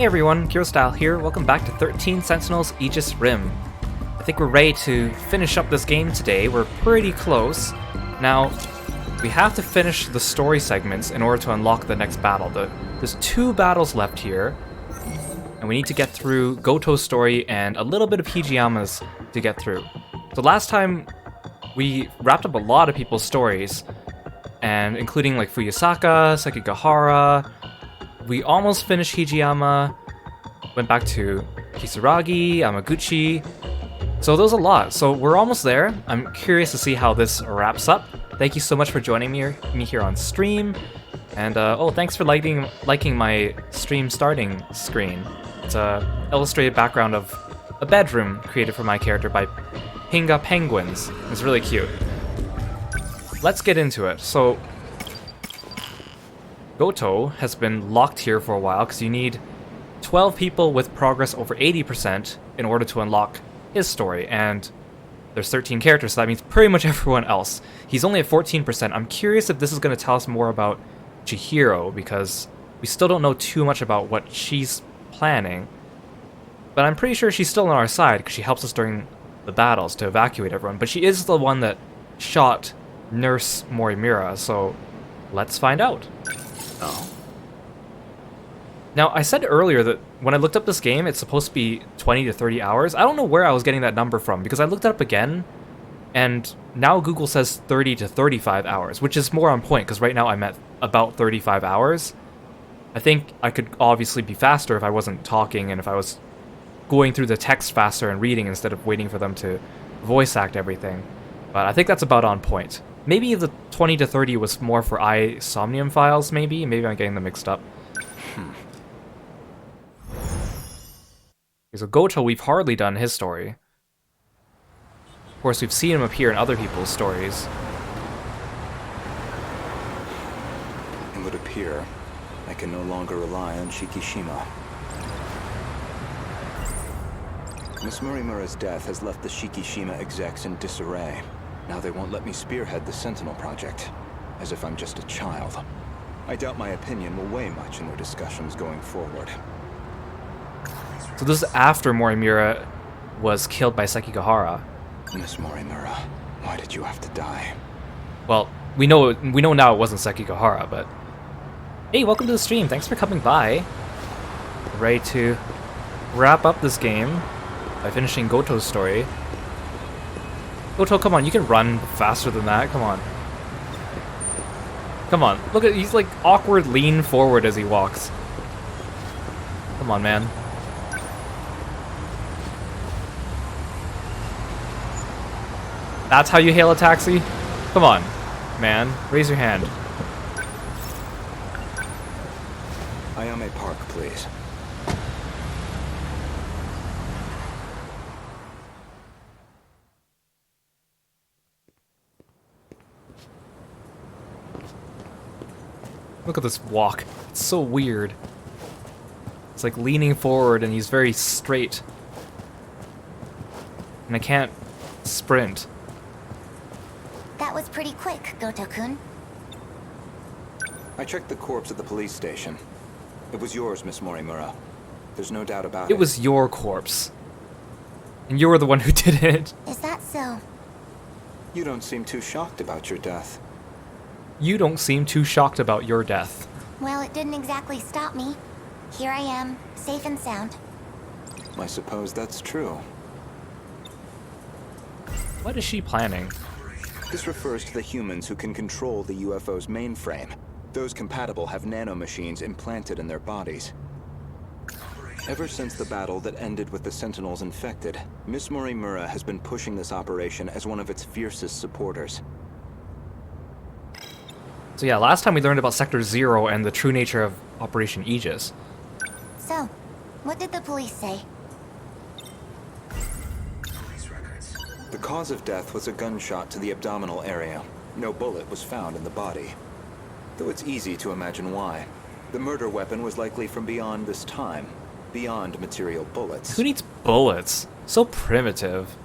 Hey everyone, Kirostyle here. Welcome back to 13 Sentinels Aegis Rim. I think we're ready to finish up this game today. We're pretty close. Now, we have to finish the story segments in order to unlock the next battle. There's 2 battles left here, and we need to get through Goto's story and a little bit of Hijiyama's to get through. So last time, we wrapped up a lot of people's stories, and including like Fuyusaka, Sekigahara. We almost finished Hijiyama, went back to Kisaragi, Amaguchi, so there's a lot. So we're almost there. I'm curious to see how this wraps up. Thank you so much for joining me here on stream, and oh, thanks for liking my stream starting screen. It's a illustrated background of a bedroom created for my character by Pinga Penguins. It's really cute. Let's get into it. So Goto has been locked here for a while because you need 12 people with progress over 80% in order to unlock his story, and there's 13 characters, so that means pretty much everyone else. He's only at 14%. I'm curious if this is going to tell us more about Chihiro, because we still don't know too much about what she's planning, but I'm pretty sure she's still on our side because she helps us during the battles to evacuate everyone, but she is the one that shot Nurse Morimura, so let's find out. Oh. Now, I said earlier that when I looked up this game, it's supposed to be 20 to 30 hours. I don't know where I was getting that number from, because I looked it up again, and now Google says 30 to 35 hours, which is more on point, because right now I'm at about 35 hours. I think I could obviously be faster if I wasn't talking, and if I was going through the text faster and reading instead of waiting for them to voice act everything. But I think that's about on point. Maybe the 20 to 30 was more for iSomnium files, maybe? Maybe I'm getting them mixed up. So Goto, we've hardly done his story. Of course, we've seen him appear in other people's stories. It would appear I can no longer rely on Shikishima. Miss Morimura's death has left the Shikishima execs in disarray. Now they won't let me spearhead the Sentinel project, as if I'm just a child. I doubt my opinion will weigh much in their discussions going forward. So this is after Morimura was killed by Sekigahara. Miss Morimura, why did you have to die? Well, we know now it wasn't Sekigahara, but... Hey, welcome to the stream. Thanks for coming by. Ready to wrap up this game by finishing Goto's story. Goto, come on, you can run faster than that, come on. Come on, look at, he's like awkward lean forward as he walks. Come on, man. That's how you hail a taxi? Come on, man, raise your hand. Ayame Park, please. Look at this walk. It's so weird. It's like leaning forward and he's very straight. And I can't sprint. That was pretty quick, Goto-kun. I checked the corpse at the police station. It was yours, Miss Morimura. There's no doubt about it. It was your corpse. And you were the one who did it. Is that so? You don't seem too shocked about your death. You don't seem too shocked about your death. Well, it didn't exactly stop me. Here I am, safe and sound. I suppose that's true. What is she planning? This refers to the humans who can control the UFO's mainframe. Those compatible have nanomachines implanted in their bodies. Ever since the battle that ended with the Sentinels infected, Miss Morimura has been pushing this operation as one of its fiercest supporters. So yeah, last time we learned about Sector Zero and the true nature of Operation Aegis. So, what did the police say? The cause of death was a gunshot to the abdominal area. No bullet was found in the body. Though it's easy to imagine why. The murder weapon was likely from beyond this time, beyond material bullets. Who needs bullets? So primitive.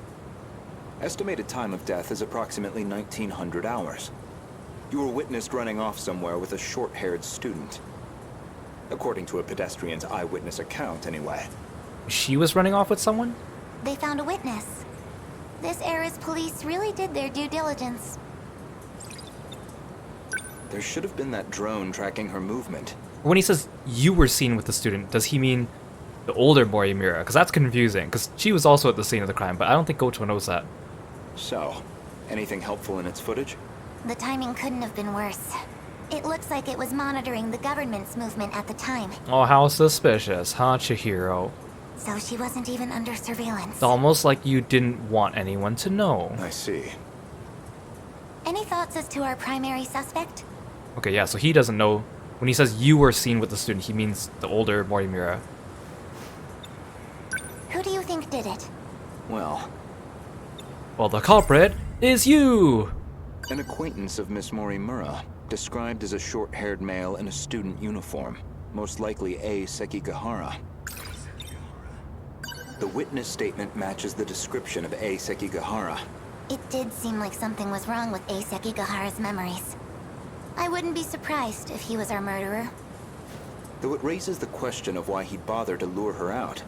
Estimated time of death is approximately 1900 hours. You were witnessed running off somewhere with a short-haired student. According to a pedestrian's eyewitness account, anyway. She was running off with someone? They found a witness. This era's police really did their due diligence. There should have been that drone tracking her movement. When he says you were seen with the student, does he mean the older Morimura? Because that's confusing, because she was also at the scene of the crime, but I don't think Goto knows that. So, anything helpful in its footage? The timing couldn't have been worse. It looks like it was monitoring the government's movement at the time. Oh, how suspicious, huh, Chihiro? So she wasn't even under surveillance. It's almost like you didn't want anyone to know. I see. Any thoughts as to our primary suspect? Okay, yeah, so he doesn't know. When he says you were seen with the student, he means the older Morimura. Who do you think did it? Well, The culprit is you! an acquaintance of Miss Morimura, described as a short-haired male in a student uniform, most likely A. Sekigahara. The witness statement matches the description of A. Sekigahara. It did seem like something was wrong with A. Sekigahara's memories. I wouldn't be surprised if he was our murderer. Though it raises the question of why he'd bother to lure her out.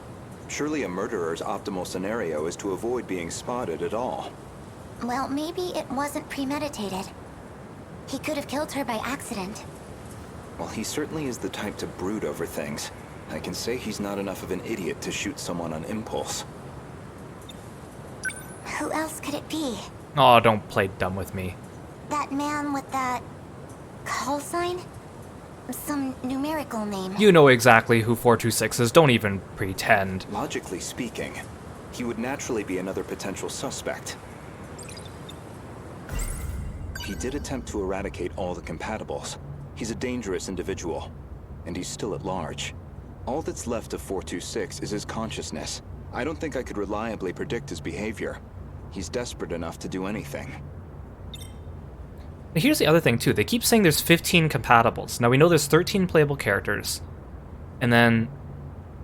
Surely a murderer's optimal scenario is to avoid being spotted at all. Well, maybe it wasn't premeditated. He could have killed her by accident. Well, he certainly is the type to brood over things. I can say he's not enough of an idiot to shoot someone on impulse. Who else could it be? Oh, don't play dumb with me. That man with that call sign? Some numerical name. You know exactly who 426 is, don't even pretend. Logically speaking, he would naturally be another potential suspect. He did attempt to eradicate all the compatibles. He's a dangerous individual, and he's still at large. All that's left of 426 is his consciousness. I don't think I could reliably predict his behavior. He's desperate enough to do anything. Here's the other thing too, they keep saying there's 15 compatibles. Now we know there's 13 playable characters, and then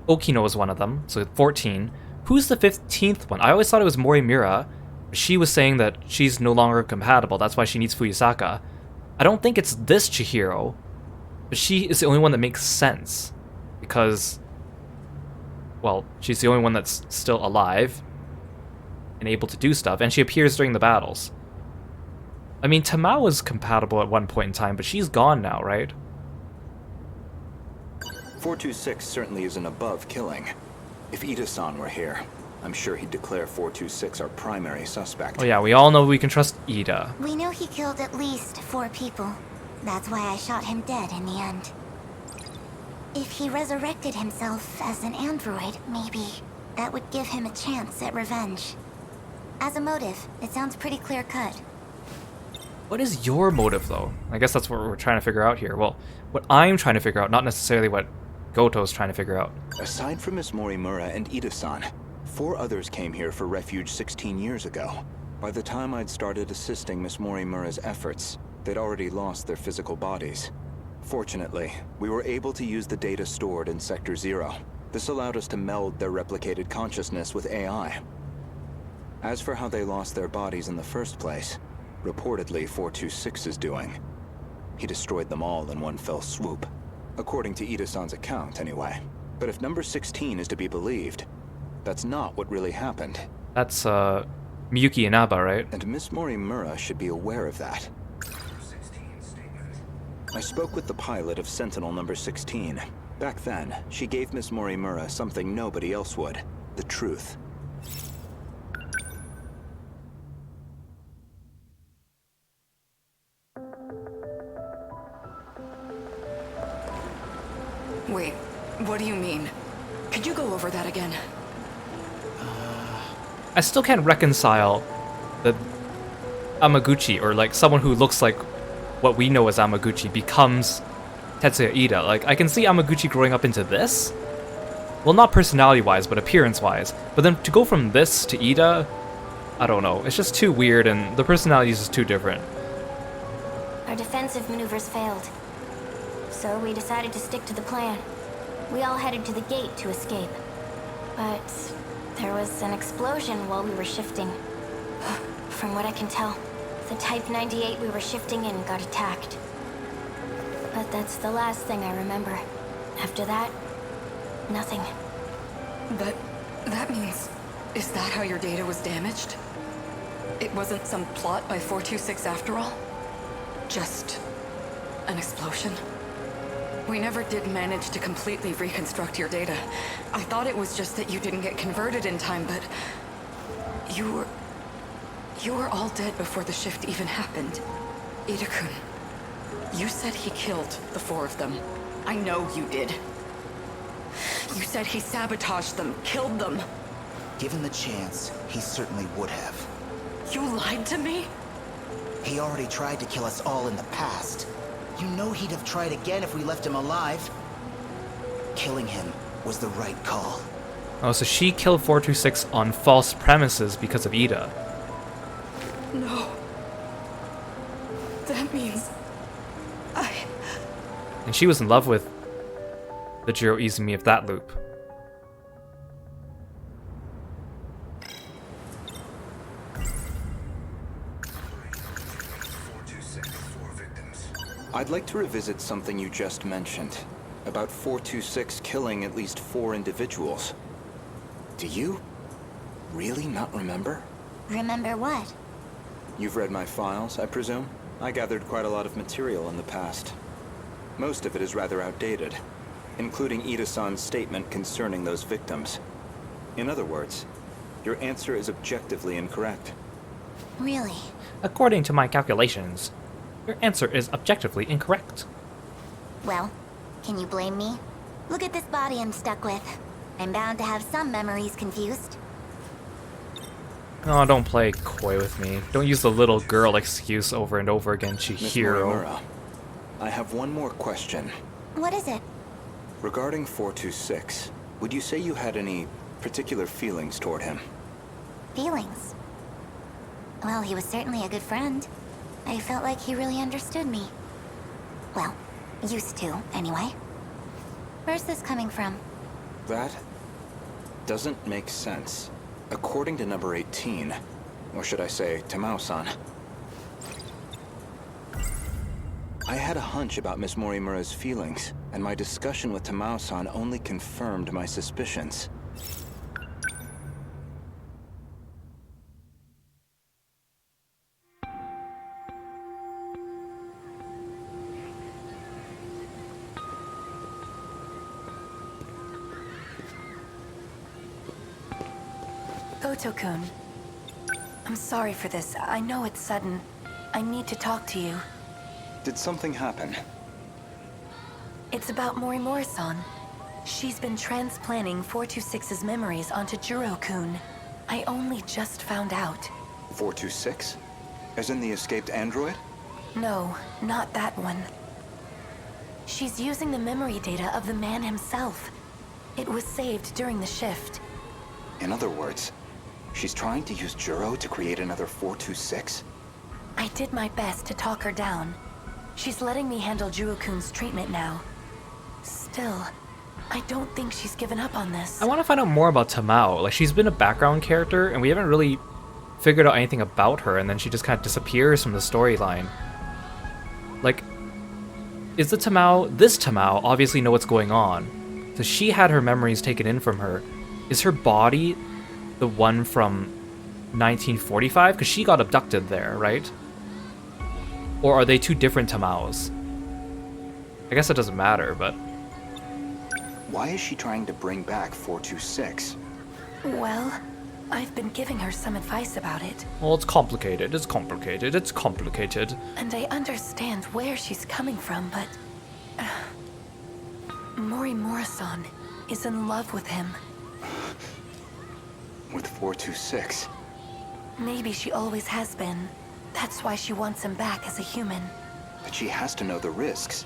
Okino is one of them, so 14. Who's the 15th one? I always thought it was Morimura. She was saying that she's no longer compatible, that's why she needs Fuyusaka. I don't think it's this Chihiro, but she is the only one that makes sense, because, well, she's the only one that's still alive and able to do stuff, and she appears during the battles. I mean, Tamao was compatible at one point in time, but she's gone now, right? 426 certainly isn't above killing. If Ida-san were here, I'm sure he'd declare 426 our primary suspect. Oh yeah, we all know we can trust Ida. We know he killed at least 4 people. That's why I shot him dead in the end. If he resurrected himself as an android, maybe that would give him a chance at revenge. As a motive, it sounds pretty clear-cut. What is your motive, though? I guess that's what we're trying to figure out here. Well, what I'm trying to figure out, not necessarily what Goto's trying to figure out. Aside from Miss Morimura and Ida-san, 4 others came here for refuge 16 years ago. By the time I'd started assisting Miss Morimura's efforts, they'd already lost their physical bodies. Fortunately, we were able to use the data stored in Sector 0. This allowed us to meld their replicated consciousness with AI. As for how they lost their bodies in the first place, reportedly 426 is doing. He destroyed them all in one fell swoop. According to Ida-san's account, anyway. But if number 16 is to be believed, that's not what really happened. That's, Miyuki Inaba, right? And Miss Morimura should be aware of that. I spoke with the pilot of Sentinel number 16. Back then, she gave Miss Morimura something nobody else would. The truth. Wait, what do you mean? Could you go over that again? I still can't reconcile that Amaguchi, or like someone who looks like what we know as Amaguchi, becomes Tetsuya Ida. Like, I can see Amaguchi growing up into this. Well, not personality-wise, but appearance-wise. But then to go from this to Ida, I don't know. It's just too weird, and the personality is just too different. Our defensive maneuvers failed. So we decided to stick to the plan. We all headed to the gate to escape. But there was an explosion while we were shifting. From what I can tell, the Type 98 we were shifting in got attacked. But that's the last thing I remember. After that, nothing. But that means... Is that how your data was damaged? It wasn't some plot by 426 after all? Just an explosion? We never did manage to completely reconstruct your data. I thought it was just that you didn't get converted in time, but... You were all dead before the shift even happened. Ida-kun, you said he killed the 4 of them. I know you did. You said he sabotaged them, killed them. Given the chance, he certainly would have. You lied to me? He already tried to kill us all in the past. You know he'd have tried again if we left him alive. Killing him was the right call. Oh, so she killed 426 on false premises because of Ida. No. That means... And she was in love with the Jiro Izumi of that loop. I'd like to revisit something you just mentioned, about 426 killing at least 4 individuals. Do you really not remember? Remember what? You've read my files, I presume? I gathered quite a lot of material in the past. Most of it is rather outdated, including Ida-san's statement concerning those victims. In other words, your answer is objectively incorrect. Really? According to my calculations, your answer is objectively incorrect. Well, can you blame me? Look at this body I'm stuck with. I'm bound to have some memories confused. No, don't play coy with me. Don't use the little girl excuse over and over again, Miss Chihiro. Morimura, I have one more question. What is it? Regarding 426, would you say you had any particular feelings toward him? Feelings? Well, he was certainly a good friend. I felt like he really understood me. Well, used to, anyway. Where's this coming from? That doesn't make sense. According to number 18, or should I say, Tamao-san, I had a hunch about Miss Morimura's feelings, and my discussion with Tamao-san only confirmed my suspicions. Goto-kun, I'm sorry for this. I know it's sudden. I need to talk to you. Did something happen? It's about Morimura-san. She's been transplanting 426's memories onto Jiro-kun. I only just found out. 426? As in the escaped android? No, not that one. She's using the memory data of the man himself. It was saved during the shift. In other words, she's trying to use Jiro to create another 426? I did my best to talk her down. She's letting me handle Jiro-kun's treatment now. Still, I don't think she's given up on this. I want to find out more about Tamao. Like, she's been a background character, and we haven't really figured out anything about her, and then she just kind of disappears from the storyline. Like, is the Tamao... This Tamao obviously know what's going on. So she had her memories taken in from her. Is her body the one from 1945? Because she got abducted there, right? Or are they two different Tamaos? I guess it doesn't matter, but... Why is she trying to bring back 426? Well, I've been giving her some advice about it. Well, it's complicated, it's complicated, it's complicated. And I understand where she's coming from, but... Morimura-san is in love with him. With 426? Maybe she always has been. That's why she wants him back as a human. But she has to know the risks.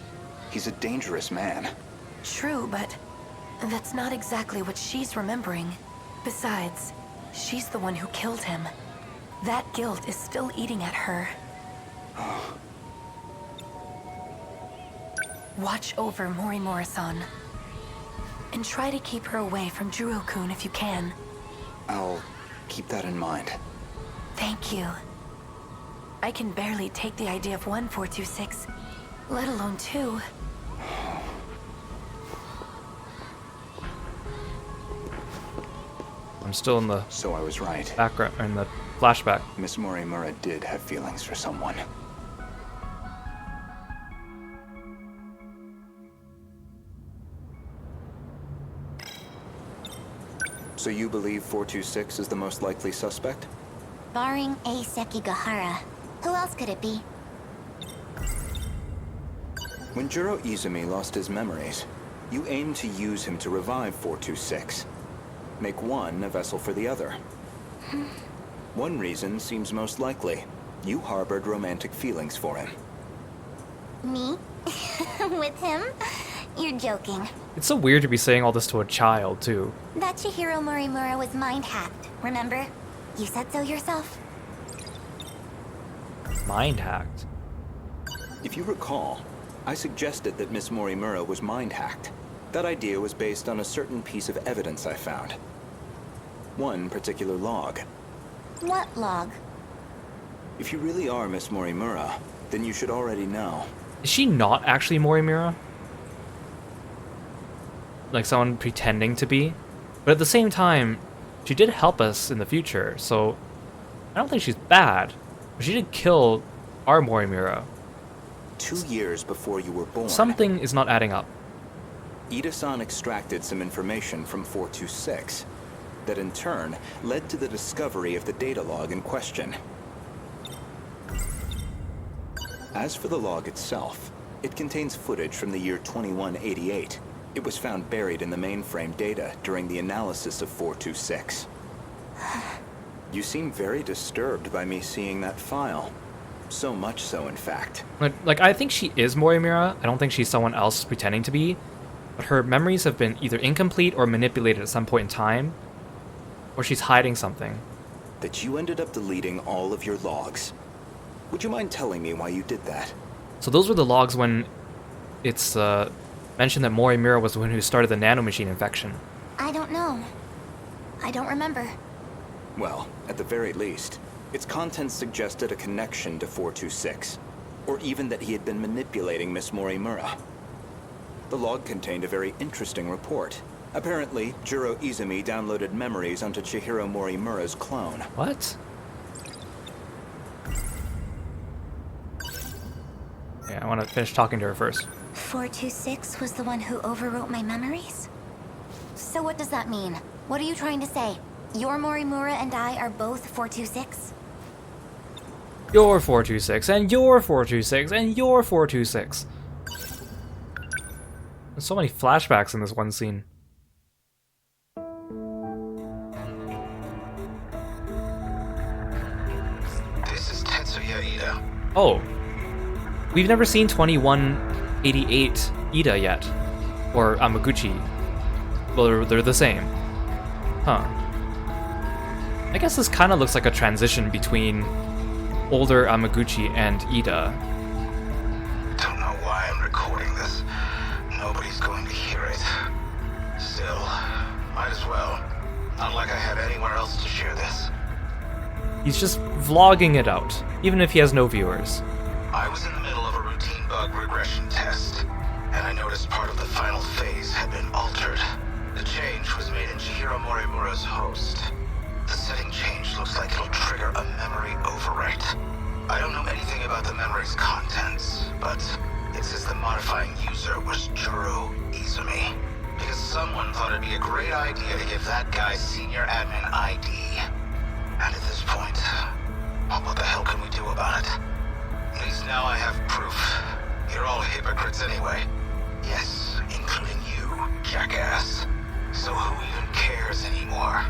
He's a dangerous man. True, but that's not exactly what she's remembering. Besides, she's the one who killed him. That guilt is still eating at her. Watch over Morimura-san. And try to keep her away from Jiro-kun if you can. I'll keep that in mind. Thank you. I can barely take the idea of 1 426, let alone 2. I'm still in the So I was right. background, in the flashback. Miss Morimura did have feelings for someone. So you believe 426 is the most likely suspect? Barring A. Sekigahara, who else could it be? When Jiro Izumi lost his memories, you aimed to use him to revive 426. Make one a vessel for the other. One reason seems most likely. You harbored romantic feelings for him. Me? With him? You're joking. It's so weird to be saying all this to a child, too. That Chihiro Morimura was mind-hacked, remember? You said so yourself. Mind hacked. If you recall, I suggested that Miss Morimura was mind-hacked. That idea was based on a certain piece of evidence I found. One particular log. What log? If you really are Miss Morimura, then you should already know. Is she not actually Morimura? Like someone pretending to be? But at the same time, she did help us in the future, so I don't think she's bad. But she did kill our Morimura. 2 years before you were born, Something is not adding up. Ida-san extracted some information from 426 that in turn led to the discovery of the data log in question. As for the log itself, it contains footage from the year 2188. It was found buried in the mainframe data during the analysis of 426. You seem very disturbed by me seeing that file. So much so, in fact. Like, I think she is Morimura. I don't think she's someone else pretending to be. But her memories have been either incomplete or manipulated at some point in time. Or she's hiding something. That you ended up deleting all of your logs. Would you mind telling me why you did that? So those were the logs when it's mentioned that Morimura was the one who started the nanomachine infection. I don't know. I don't remember. Well, at the very least, its contents suggested a connection to 426, or even that he had been manipulating Miss Morimura. The log contained a very interesting report. Apparently, Jiro Izumi downloaded memories onto Chihiro Morimura's clone. What? Yeah, I want to finish talking to her first. 426 was the one who overwrote my memories? So what does that mean? What are you trying to say? Your Morimura and I are both 426? You're 426, and you're 426, and you're 426. There's so many flashbacks in this one scene. This is Tetsuya Ida. Oh. We've never seen 2188 Ida yet. Or Amaguchi. Well, they're the same. Huh. I guess this kind of looks like a transition between older Amaguchi and Ida. Don't know why I'm recording this. Nobody's going to hear it. Still, might as well. Not like I have anywhere else to share this. He's just vlogging it out, even if he has no viewers. I was in the middle of a routine bug regression test, and I noticed part of the final phase had been altered. The change was made in Chihiro Morimura's host. The setting change looks like it'll trigger a memory overwrite. I don't know anything about the memory's contents, but it says the modifying user was Jiro Izumi. Because someone thought it'd be a great idea to give that guy senior admin ID. And at this point, well, what the hell can we do about it? At least now I have proof. You're all hypocrites anyway. Yes, including you, jackass. So who even cares anymore?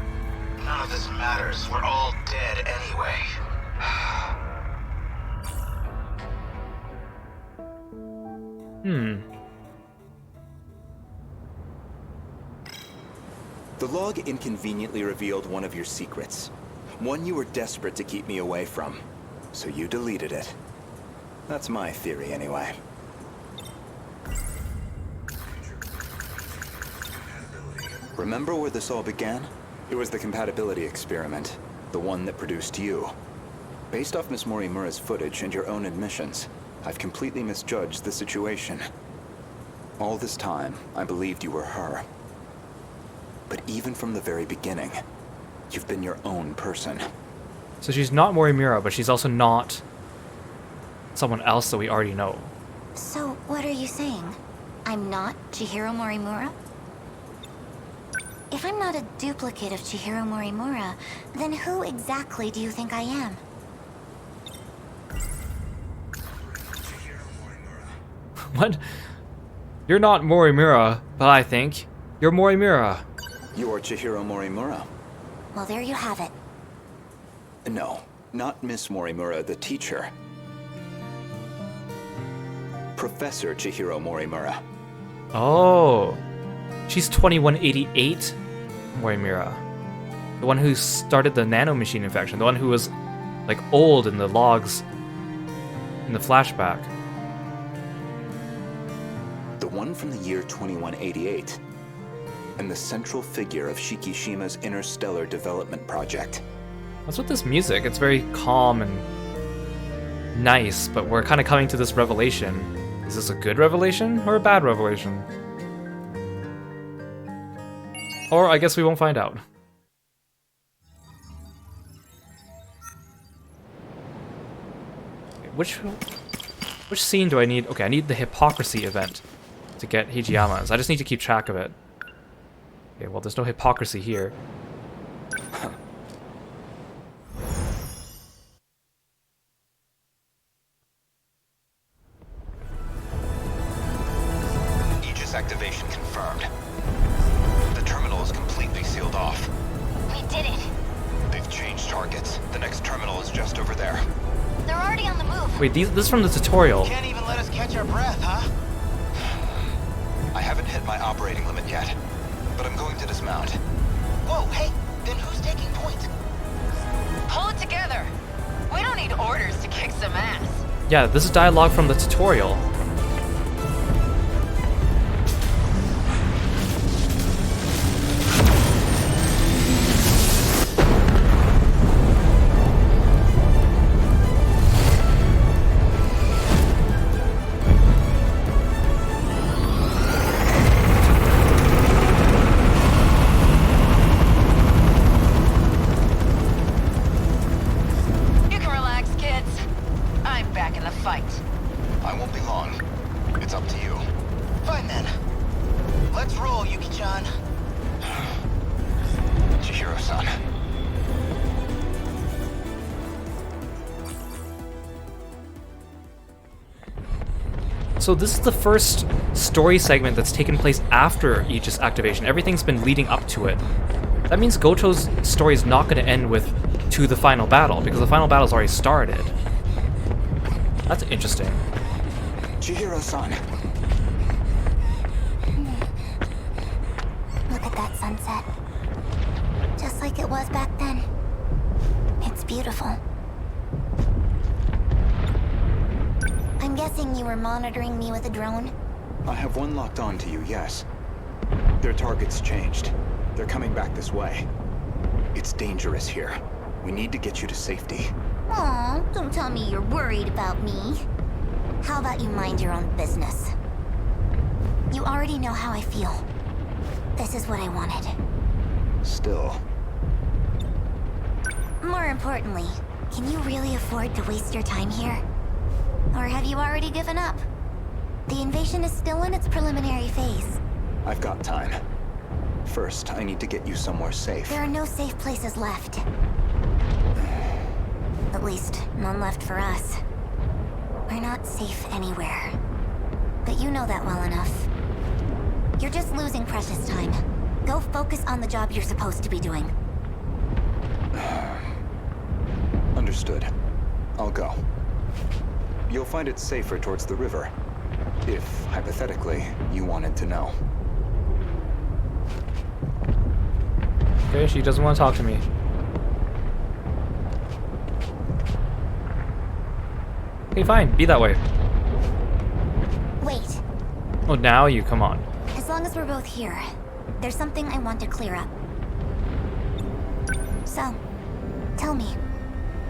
None of this matters. We're all dead anyway. The log inconveniently revealed one of your secrets. One you were desperate to keep me away from. So you deleted it. That's my theory, anyway. Remember where this all began? It was the compatibility experiment. The one that produced you. Based off Miss Morimura's footage and your own admissions, I've completely misjudged the situation. All this time, I believed you were her. But even from the very beginning, You've been your own person. So she's not Morimura, but she's also not someone else that we already know. So, what are you saying? I'm not Chihiro Morimura? If I'm not a duplicate of Chihiro Morimura, then who exactly do you think I am? What? You're not Morimura, but I think you're Morimura. You're Chihiro Morimura. Well, there you have it. No, not Miss Morimura, the teacher. Professor Chihiro Morimura. Oh, she's 2188 Morimura. The one who started the nanomachine infection. The one who was, like, old in the logs in the flashback. The one from the year 2188. And the central figure of Shikishima's interstellar development project. What's with this music? It's very calm and nice, but we're kind of coming to this revelation. Is this a good revelation or a bad revelation? Or I guess we won't find out. Okay, which scene do I need? Okay, I need the hypocrisy event to get Hijiyama's. I just need to keep track of it. Okay, well, there's no hypocrisy here. Aegis activation confirmed. The terminal is completely sealed off. We did it. They've changed targets. The next terminal is just over there. They're already on the move. Wait, this is from the tutorial. Can't even let us catch our breath, huh? I haven't hit my operating limit yet, but I'm going to dismount. Whoa, hey, then who's taking point? Pull it together. We don't need orders to kick some ass. Yeah, this is dialogue from the tutorial. You can relax, kids. I'm back in the fight. I won't be long. It's up to you. Fine then. Let's roll, Yuki-chan. Chihiro-san. So this is the first story segment that's taken place after Aegis activation. Everything's been leading up to it. That means Goto's story is not going to end with to the final battle, because the final battle's already started. That's interesting. Chihiro-san. Look at that sunset. Just like it was back then. It's beautiful. I'm guessing you were monitoring me with a drone? I have one locked on to you, yes. Their target's changed. They're coming back this way. It's dangerous here. We need to get you to safety. Aw, don't tell me you're worried about me. How about you mind your own business? You already know how I feel. This is what I wanted. Still. More importantly, can you really afford to waste your time here? Or have you already given up? The invasion is still in its preliminary phase. I've got time. First, I need to get you somewhere safe. There are no safe places left. At least, none left for us. We're not safe anywhere. But you know that well enough. You're just losing precious time. Go focus on the job you're supposed to be doing. Understood. I'll go. You'll find it safer towards the river. If, hypothetically, you wanted to know. Okay, she doesn't want to talk to me. Okay, fine. Be that way. Wait. Oh, now you come on. As long as we're both here, there's something I want to clear up. So, tell me.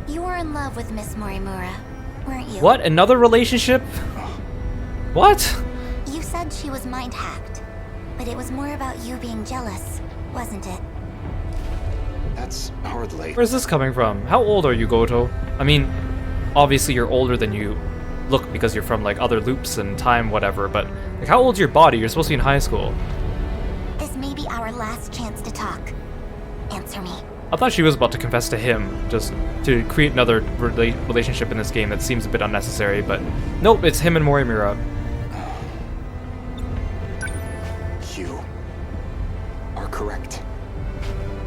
You were in love with Miss Morimura, weren't you? What? Another relationship? What? You said she was mind-hacked, but it was more about you being jealous, wasn't it? That's hardly... Where's this coming from? How old are you, Goto? I mean, obviously you're older than you look because you're from like other loops and time, whatever, but like how old's your body? You're supposed to be in high school. This may be our last chance to talk. Answer me. I thought she was about to confess to him, just to create another relationship in this game that seems a bit unnecessary, but nope, it's him and Morimura. You are correct.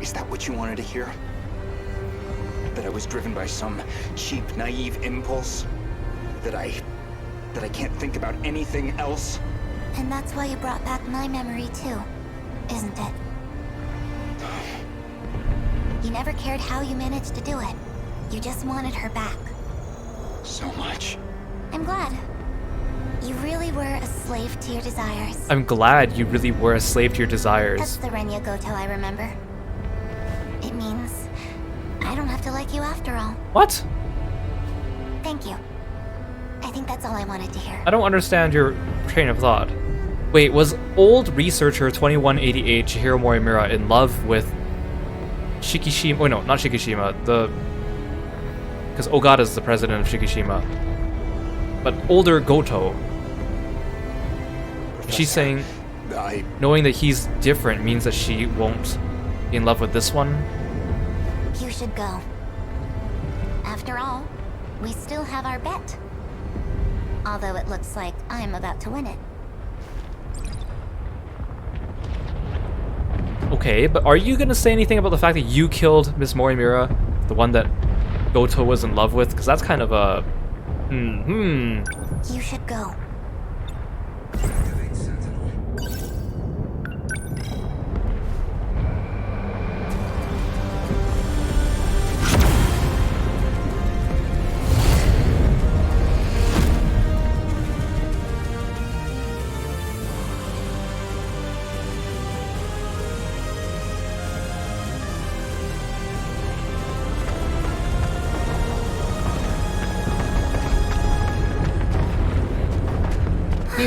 Is that what you wanted to hear? That I was driven by some cheap, naive impulse? That I can't think about anything else? And that's why you brought back my memory too, isn't it? You never cared how you managed to do it. You just wanted her back. So much. I'm glad. You really were a slave to your desires. I'm glad you really were a slave to your desires. That's the Renya Goto I remember. It means I don't have to like you after all. What? Thank you. I think that's all I wanted to hear. I don't understand your train of thought. Wait, was old researcher 2188 Chihiro Morimura in love with Shikishima? Oh no, not Shikishima. Because Ogata's the president of Shikishima. But older Goto. She's saying, knowing that he's different means that she won't be in love with this one? You should go. After all, we still have our bet. Although it looks like I'm about to win it. Okay, but are you gonna say anything about the fact that you killed Miss Morimura? The one that Goto was in love with? Because that's kind of a... You should go.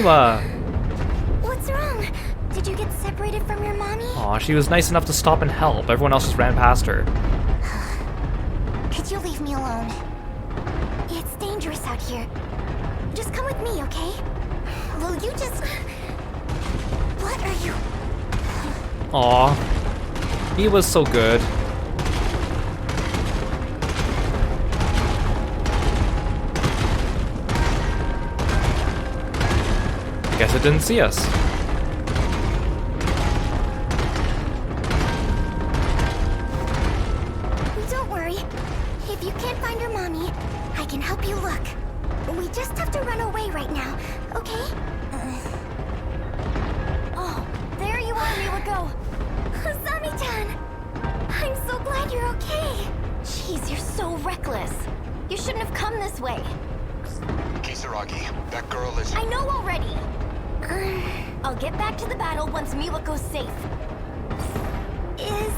What's wrong? Did you get separated from your mommy? Aw, she was nice enough to stop and help. Everyone else just ran past her. Could you leave me alone? It's dangerous out here. Just come with me, okay? Will you just... What are you... Aw, he was so good. Guess it didn't see us. Don't worry. If you can't find your mommy, I can help you look. We just have to run away right now, okay? Oh, there you are, Miwako. Asami-chan! I'm so glad you're okay. Jeez, you're so reckless. You shouldn't have come this way. Kisaragi, that girl is... I know already. I'll get back to the battle once Miwako's safe. Is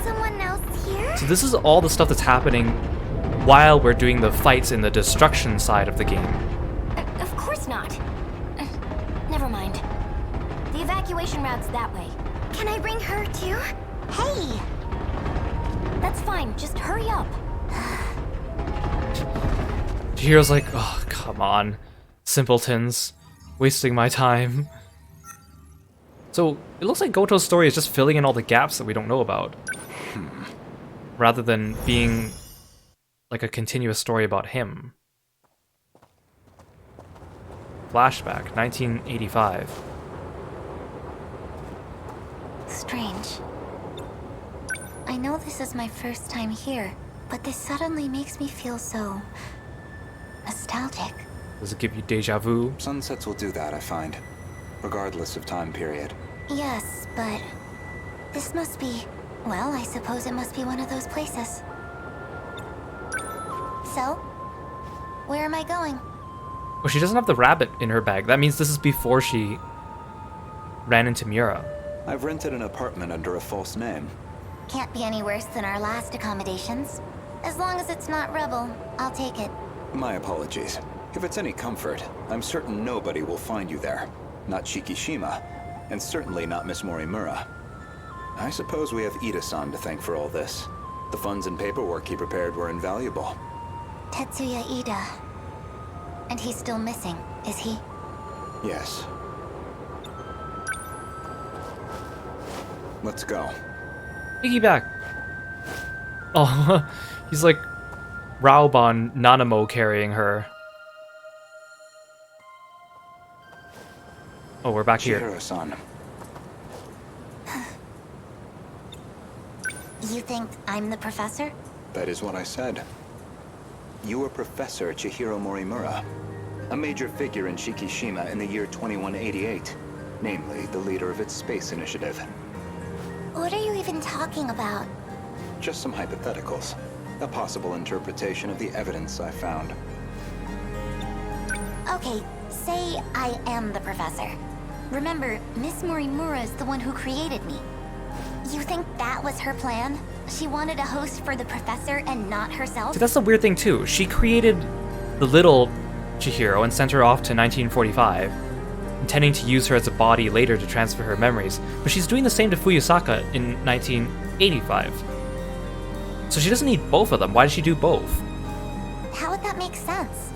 someone else here? So this is all the stuff that's happening while we're doing the fights in the destruction side of the game. Of course not. Never mind. The evacuation route's that way. Can I bring her too? Hey! That's fine, just hurry up. Chihiro's like, oh, come on. Simpletons. Wasting my time. So, it looks like Goto's story is just filling in all the gaps that we don't know about. Rather than being like a continuous story about him. Flashback, 1985. Strange. I know this is my first time here, but this suddenly makes me feel so... nostalgic. Does it give you deja vu? Sunsets will do that, I find. Regardless of time period. Yes, but... this must be... well, I suppose it must be one of those places. So? Where am I going? Well, she doesn't have the rabbit in her bag. That means this is before she ran into Miura. I've rented an apartment under a false name. Can't be any worse than our last accommodations. As long as it's not Rebel, I'll take it. My apologies. If it's any comfort, I'm certain nobody will find you there. Not Shikishima, and certainly not Miss Morimura. I suppose we have Ida-san to thank for all this. The funds and paperwork he prepared were invaluable. Tetsuya Ida. And he's still missing, is he? Yes. Let's go. Piggyback. Oh, he's like Raoban Nanamo carrying her. Oh, we're back here. Chihiro-san. You think I'm the professor? That is what I said. You are Professor Chihiro Morimura, a major figure in Shikishima in the year 2188, namely the leader of its space initiative. What are you even talking about? Just some hypotheticals. A possible interpretation of the evidence I found. Okay, say I am the professor. Remember, Miss Morimura is the one who created me. You think that was her plan? She wanted a host for the professor and not herself? See, that's the weird thing too. She created the little Chihiro and sent her off to 1945, intending to use her as a body later to transfer her memories, but she's doing the same to Fuyusaka in 1985. So she doesn't need both of them. Why did she do both? How would that make sense?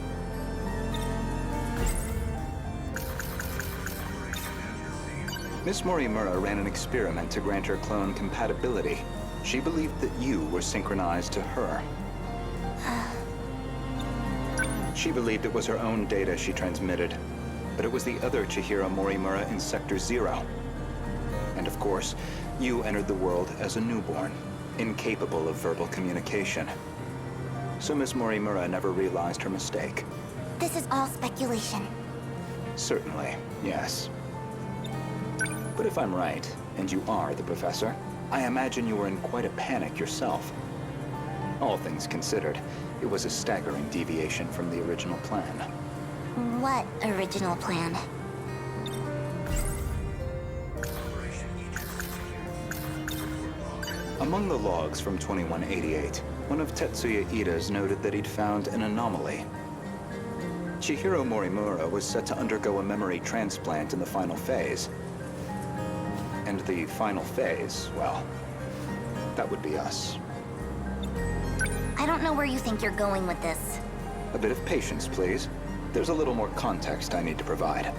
Miss Morimura ran an experiment to grant her clone compatibility. She believed that you were synchronized to her. She believed it was her own data she transmitted, but it was the other Chihiro Morimura in Sector 0. And of course, you entered the world as a newborn, incapable of verbal communication. So Miss Morimura never realized her mistake. This is all speculation. Certainly, yes. But if I'm right, and you are the professor, I imagine you were in quite a panic yourself. All things considered, it was a staggering deviation from the original plan. What original plan? Among the logs from 2188, one of Tetsuya Ida's noted that he'd found an anomaly. Chihiro Morimura was set to undergo a memory transplant in the final phase. And the final phase, well, that would be us. I don't know where you think you're going with this. A bit of patience, please. There's a little more context I need to provide.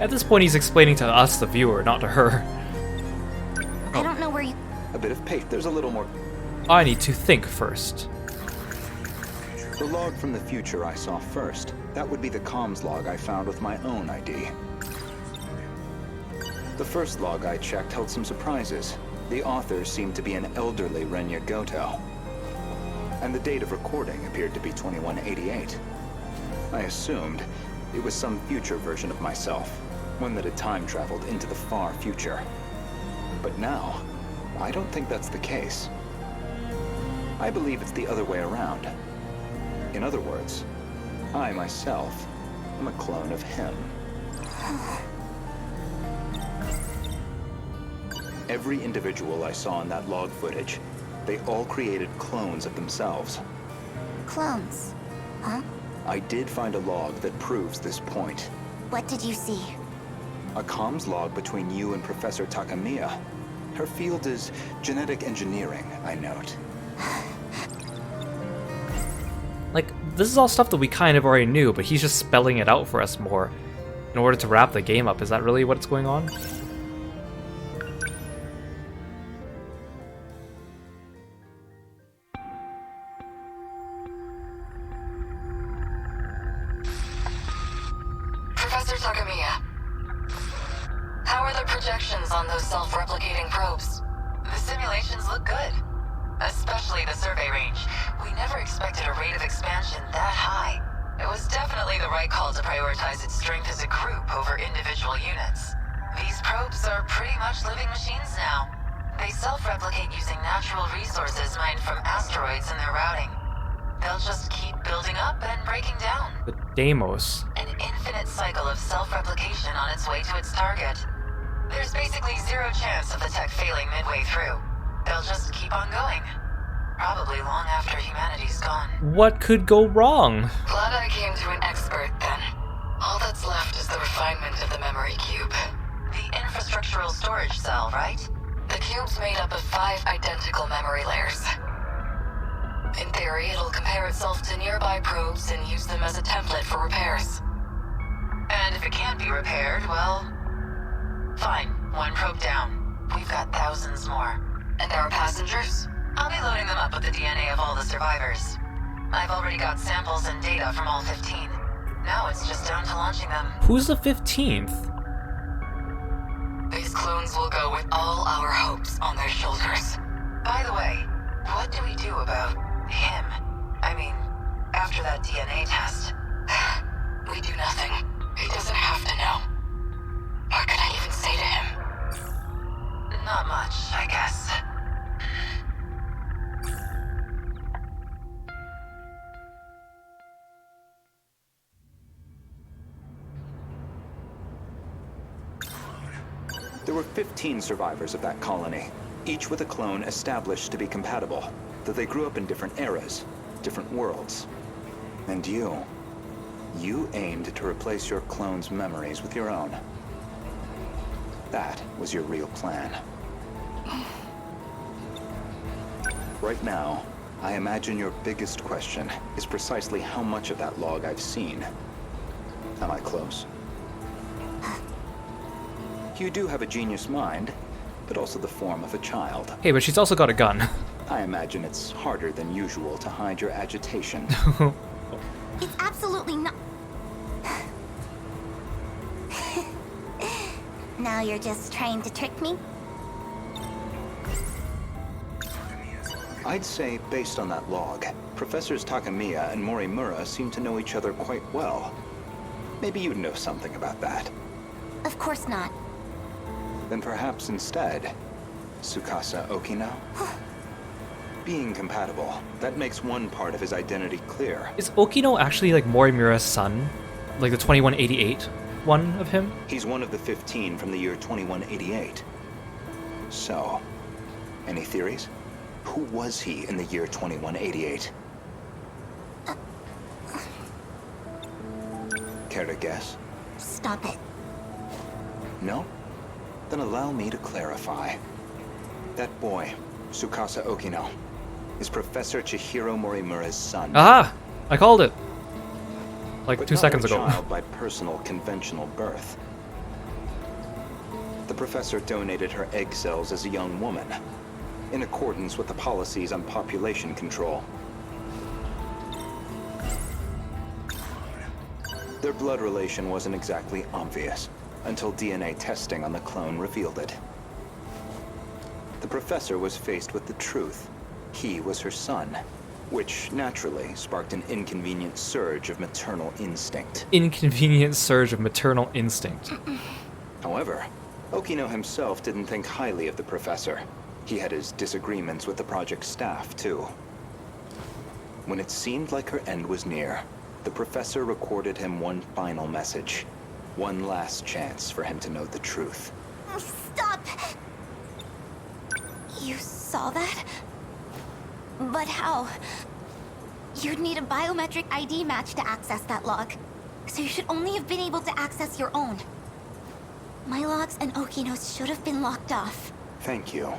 At this point, he's explaining to us, the viewer, not to her. I don't know where you... A bit of patience. There's a little more... I need to think first. The log from the future I saw first. That would be the comms log I found with my own ID. The first log I checked held some surprises. The author seemed to be an elderly Renya Goto. And the date of recording appeared to be 2188. I assumed it was some future version of myself, one that had time traveled into the far future. But now, I don't think that's the case. I believe it's the other way around. In other words, I myself am a clone of him. Every individual I saw in that log footage, they all created clones of themselves. Clones? Huh? I did find a log that proves this point. What did you see? A comms log between you and Professor Takamiya. Her field is genetic engineering, I note. Like, this is all stuff that we kind of already knew, but he's just spelling it out for us more in order to wrap the game up. Is that really what's going on? Professor Takamiya, how are the projections on those self-replicating probes? The simulations look good, especially the survey range. We never expected a rate of expansion that high. It was definitely the right call to prioritize its strength as a group over individual units. These probes are pretty much living machines now. They self-replicate using natural resources mined from asteroids in their routing. They'll just keep building up and breaking down. The Deimos. An infinite cycle of self-replication on its way to its target. There's basically zero chance of the tech failing midway through. They'll just keep on going. Probably long after humanity's gone. What could go wrong? Glad I came to an expert then. All that's left is the refinement of the memory cube. The infrastructural storage cell, right? The cube's made up of 5 identical memory layers. In theory, it'll compare itself to nearby probes and use them as a template for repairs. And if it can't be repaired, well... fine, 1 probe down. We've got thousands more. And our passengers? I'll be loading them up with the DNA of all the survivors. I've already got samples and data from all 15. Now it's just down to launching them. Who's the 15th? These clones will go with all our hopes on their shoulders. By the way, what do we do about him? I mean, after that DNA test. We do nothing. He doesn't have to know. What can I even say to him? Not much, I guess. There were 15 survivors of that colony, each with a clone established to be compatible, though they grew up in different eras, different worlds. And you aimed to replace your clone's memories with your own. That was your real plan. Right now, I imagine your biggest question is precisely how much of that log I've seen. Am I close? You do have a genius mind, but also the form of a child. Hey, but she's also got a gun. I imagine it's harder than usual to hide your agitation. It's absolutely not. Now you're just trying to trick me? I'd say, based on that log, Professors Takamiya and Morimura seem to know each other quite well. Maybe you'd know something about that. Of course not. Then perhaps instead, Tsukasa Okino? Being compatible, that makes one part of his identity clear. Is Okino actually like Morimura's son? Like the 2188 one of him? He's one of the 15 from the year 2188. So, any theories? Who was he in the year 2188? Care to guess? Stop it. No? Then allow me to clarify. That boy, Tsukasa Okino, is Professor Chihiro Morimura's son. Aha! I called it! Like But 2 not seconds a ago. child by personal conventional birth. The professor donated her egg cells as a young woman, in accordance with the policies on population control. Their blood relation wasn't exactly obvious, until DNA testing on the clone revealed it. The professor was faced with the truth. He was her son, which naturally sparked an inconvenient surge of maternal instinct. Inconvenient surge of maternal instinct. However, Okino himself didn't think highly of the professor. He had his disagreements with the project staff, too. When it seemed like her end was near, the professor recorded him one final message. One last chance for him to know the truth. Stop! You saw that? But how? You'd need a biometric ID match to access that log. So you should only have been able to access your own. My logs and Okino's should have been locked off. Thank you,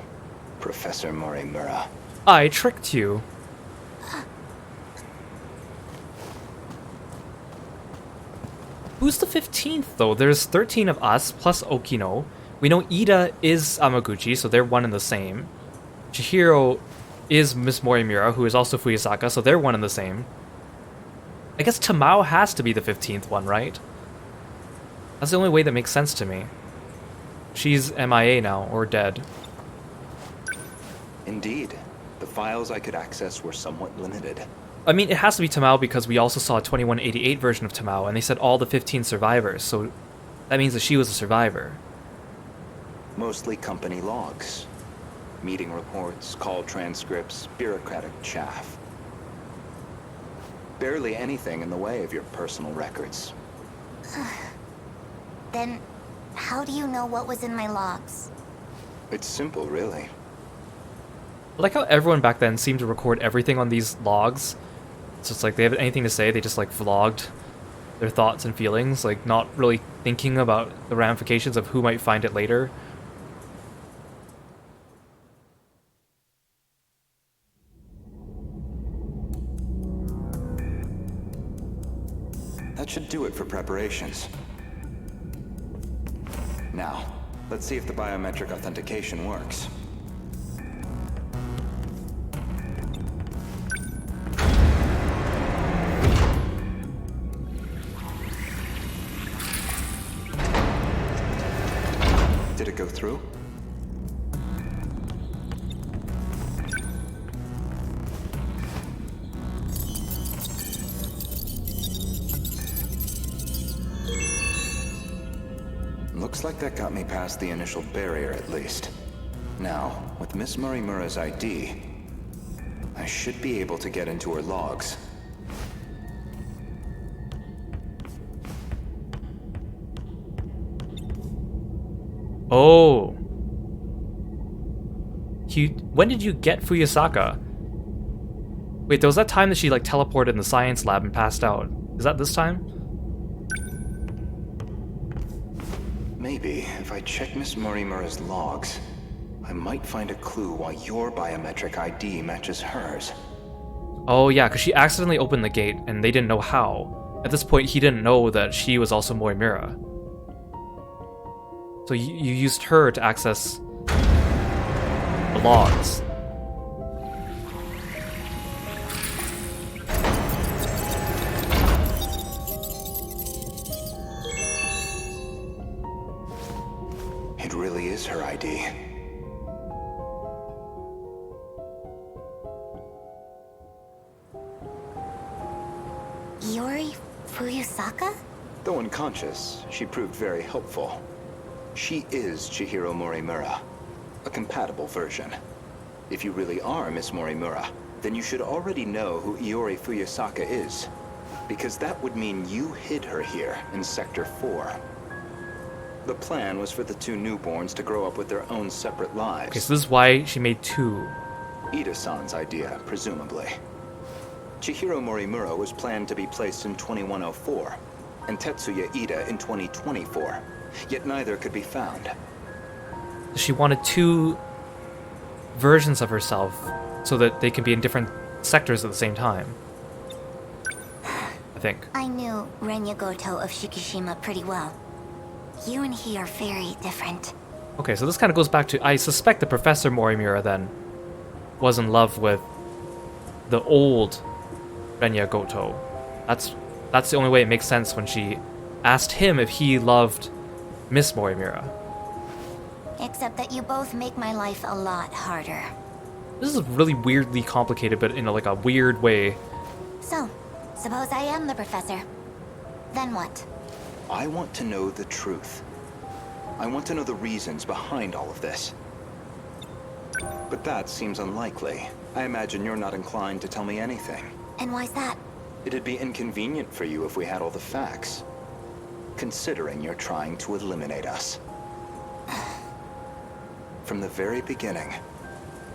Professor Morimura. I tricked you. Who's the 15th, though? There's 13 of us, plus Okino. We know Ida is Amaguchi, so they're one and the same. Chihiro is Miss Morimura, who is also Fuyasaka, so they're one and the same. I guess Tamao has to be the 15th one, right? That's the only way that makes sense to me. She's MIA now, or dead. Indeed, the files I could access were somewhat limited. I mean, it has to be Tamao because we also saw a 2188 version of Tamao, and they said all the 15 survivors, so that means that she was a survivor. Mostly company logs. Meeting reports, call transcripts, bureaucratic chaff. Barely anything in the way of your personal records. Then, how do you know what was in my logs? It's simple, really. I like how everyone back then seemed to record everything on these logs. So it's like they have anything to say, they just like vlogged their thoughts and feelings, like not really thinking about the ramifications of who might find it later. That should do it for preparations. Now, let's see if the biometric authentication works. Did it go through? Looks like that got me past the initial barrier at least. Now, with Miss Morimura's ID, I should be able to get into her logs. Oh. When did you get Fuyusaka? Wait, there was that time that she like teleported in the science lab and passed out. Is that this time? Maybe if I check Miss Morimura's logs, I might find a clue why your biometric ID matches hers. Oh yeah, because she accidentally opened the gate and they didn't know how. At this point, he didn't know that she was also Morimura. So you used her to access the logs. It really is her ID. Iori Fuyusaka? Though unconscious, she proved very helpful. She is Chihiro Morimura, a compatible version. If you really are Miss Morimura, then you should already know who Iori Fuyusaka is, because that would mean you hid her here in Sector 4. The plan was for the two newborns to grow up with their own separate lives. Okay, so this is why she made two. Ida-san's idea, presumably. Chihiro Morimura was planned to be placed in 2104, and Tetsuya Ida in 2024. Yet neither could be found. She wanted two versions of herself so that they can be in different sectors at the same time. I think. I knew Renya Goto of Shikishima pretty well. You and he are very different. Okay, so this kind of goes back to, I suspect that Professor Morimura then was in love with the old Renya Goto. That's the only way it makes sense when she asked him if he loved Miss Morimura. Except that you both make my life a lot harder. This is really weirdly complicated, but in like a weird way. So, suppose I am the professor. Then what? I want to know the truth. I want to know the reasons behind all of this. But that seems unlikely. I imagine you're not inclined to tell me anything. And why's that? It'd be inconvenient for you if we had all the facts. Considering you're trying to eliminate us. From the very beginning,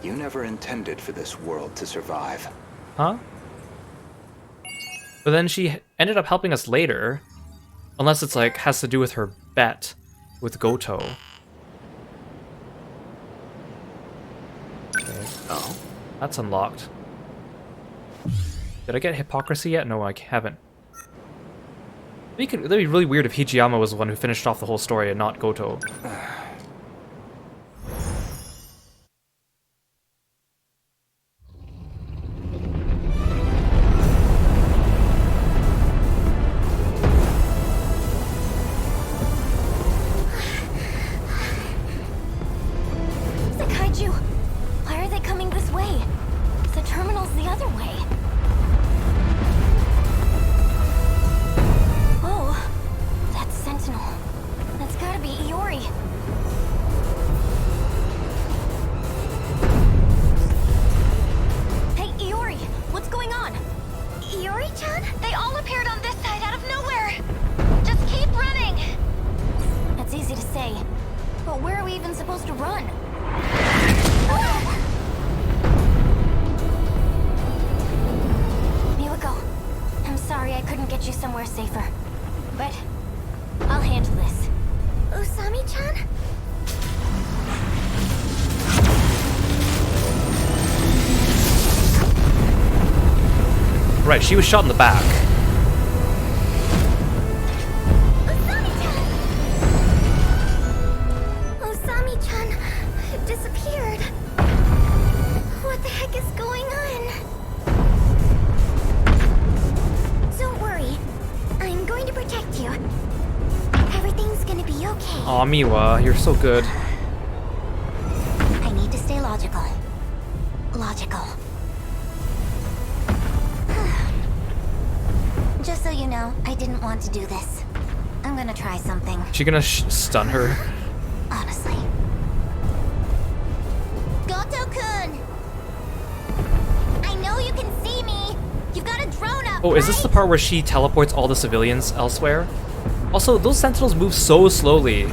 you never intended for this world to survive. Huh? But then she ended up helping us later. Unless it's like, has to do with her bet with Goto. Okay. Oh? That's unlocked. Did I get hypocrisy yet? No, I haven't. That'd be really weird if Hijiyama was the one who finished off the whole story and not Goto. The Kaiju! Why are they coming this way? The terminal's the other way. Oh, that's Sentinel. That's gotta be Iori. Hey, Iori! What's going on? Iori-chan? They all appeared on this side out of nowhere! Just keep running! That's easy to say. But where are we even supposed to run? Miwako, I'm sorry I couldn't get you somewhere safer. But I'll handle this. Usami-chan? Right, she was shot in the back. disappeared. What the heck is going on? Don't worry. I'm going to protect you. Everything's gonna be okay. Aw, Miwa, you're so good. I need to stay logical. Logical. Just so you know, I didn't want to do this. I'm gonna try something. She gonna stun her? Honestly. Goto-kun! I know you can see me! You've got a drone up, Oh, is this the part where she teleports all the civilians elsewhere? Also, those Sentinels move so slowly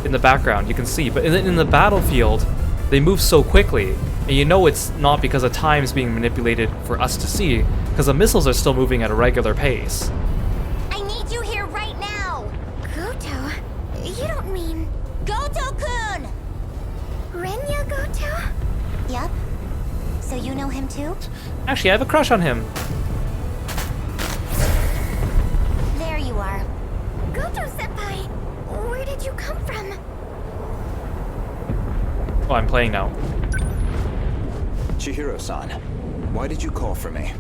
in the background, you can see, but in the battlefield, they move so quickly. And you know it's not because of time's being manipulated for us to see, because the missiles are still moving at a regular pace. I need you here right now! Goto? You don't mean... Goto-kun! Renya Goto? Yup. So you know him too? Actually, I have a crush on him. There you are. Goto-senpai! Where did you come from? Oh, I'm playing now. Chihiro-san, why did you call for me?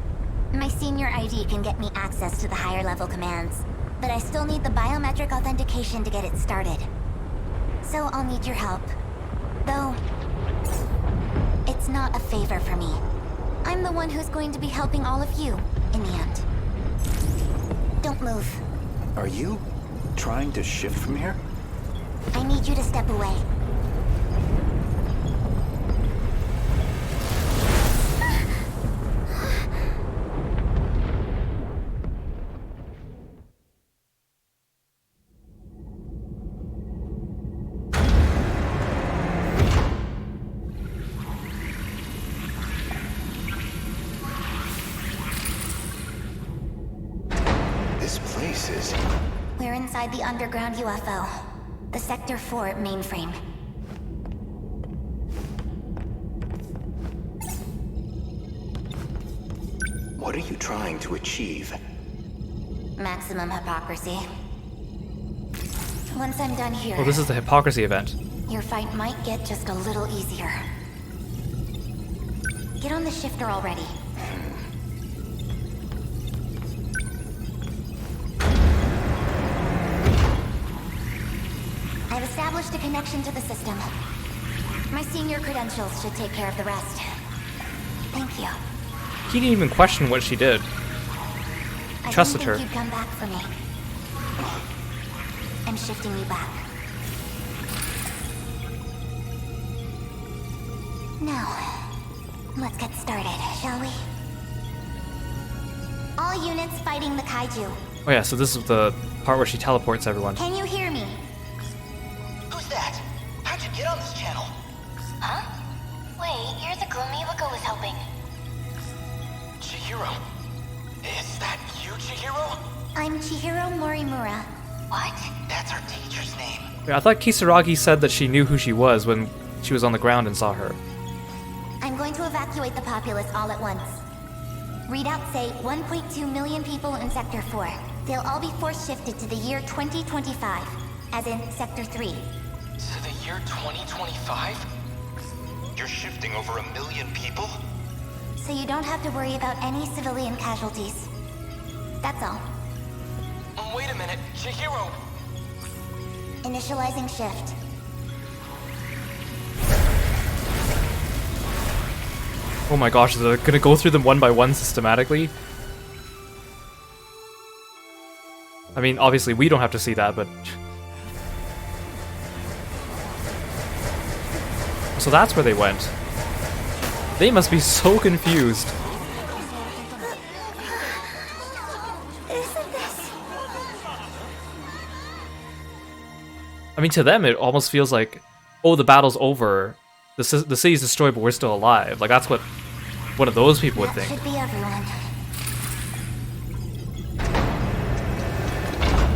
My senior ID can get me access to the higher level commands, but I still need the biometric authentication to get it started. So I'll need your help. Though, it's not a favor for me. I'm the one who's going to be helping all of you in the end. Don't move. Are you trying to shift from here? I need you to step away. We're inside the underground UFO. The Sector 4 mainframe. What are you trying to achieve? Maximum hypocrisy. Once I'm done here, Oh, this is the hypocrisy event. your fight might get just a little easier. Get on the shifter already. I've established a connection to the system. My senior credentials should take care of the rest. Thank you. He didn't even question what she did. Trusted her. I didn't think you'd come back for me. I'm shifting you back. Now, let's get started, shall we? All units fighting the Kaiju. Oh yeah, so this is the part where she teleports everyone. Can you hear me? Who's that? How'd you get on this channel? Huh? Wait, you're the girl Miwako was helping. Chihiro. Is that you, Chihiro? I'm Chihiro Morimura. What? That's our teacher's name. Yeah, I thought Kisaragi said that she knew who she was when she was on the ground and saw her. I'm going to evacuate the populace all at once. Readouts say 1.2 million people in Sector 4. They'll all be force shifted to the year 2025, as in Sector 3. To the year 2025? You're shifting over 1 million people? So you don't have to worry about any civilian casualties. That's all. Wait a minute, Chihiro! Initializing shift. Oh my gosh, they're gonna go through them one by one systematically? I mean, obviously we don't have to see that, but... So that's where they went. They must be so confused. Isn't this? I mean, to them it almost feels like, oh, the battle's over. The city's destroyed, but we're still alive. Like, that's what one of those people would That think. should be everyone.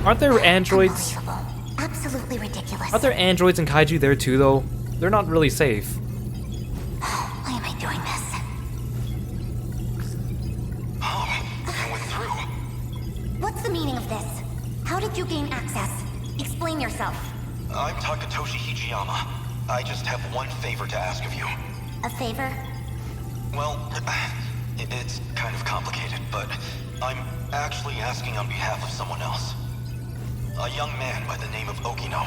Aren't there androids? Unbelievable. Absolutely ridiculous. Aren't there androids and kaiju there too, though? They're not really safe. Why am I doing this? I went through. What's the meaning of this? How did you gain access? Explain yourself. I'm Takatoshi Hijiyama. I just have one favor to ask of you. A favor? Well, it's kind of complicated, but I'm actually asking on behalf of someone else. A young man by the name of Okino.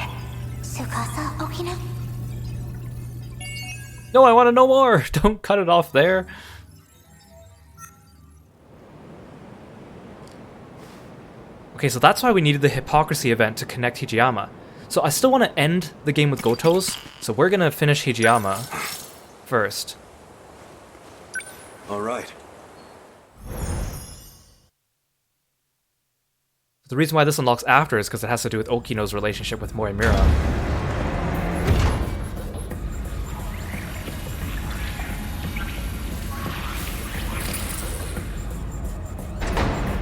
Tsukasa Okino? No, I want to know more! Don't cut it off there. Okay, so that's why we needed the Hypocrisy event to connect Hijiyama. So I still want to end the game with Goto's, so we're gonna finish Hijiyama first. Alright. The reason why this unlocks after is because it has to do with Okino's relationship with Morimura.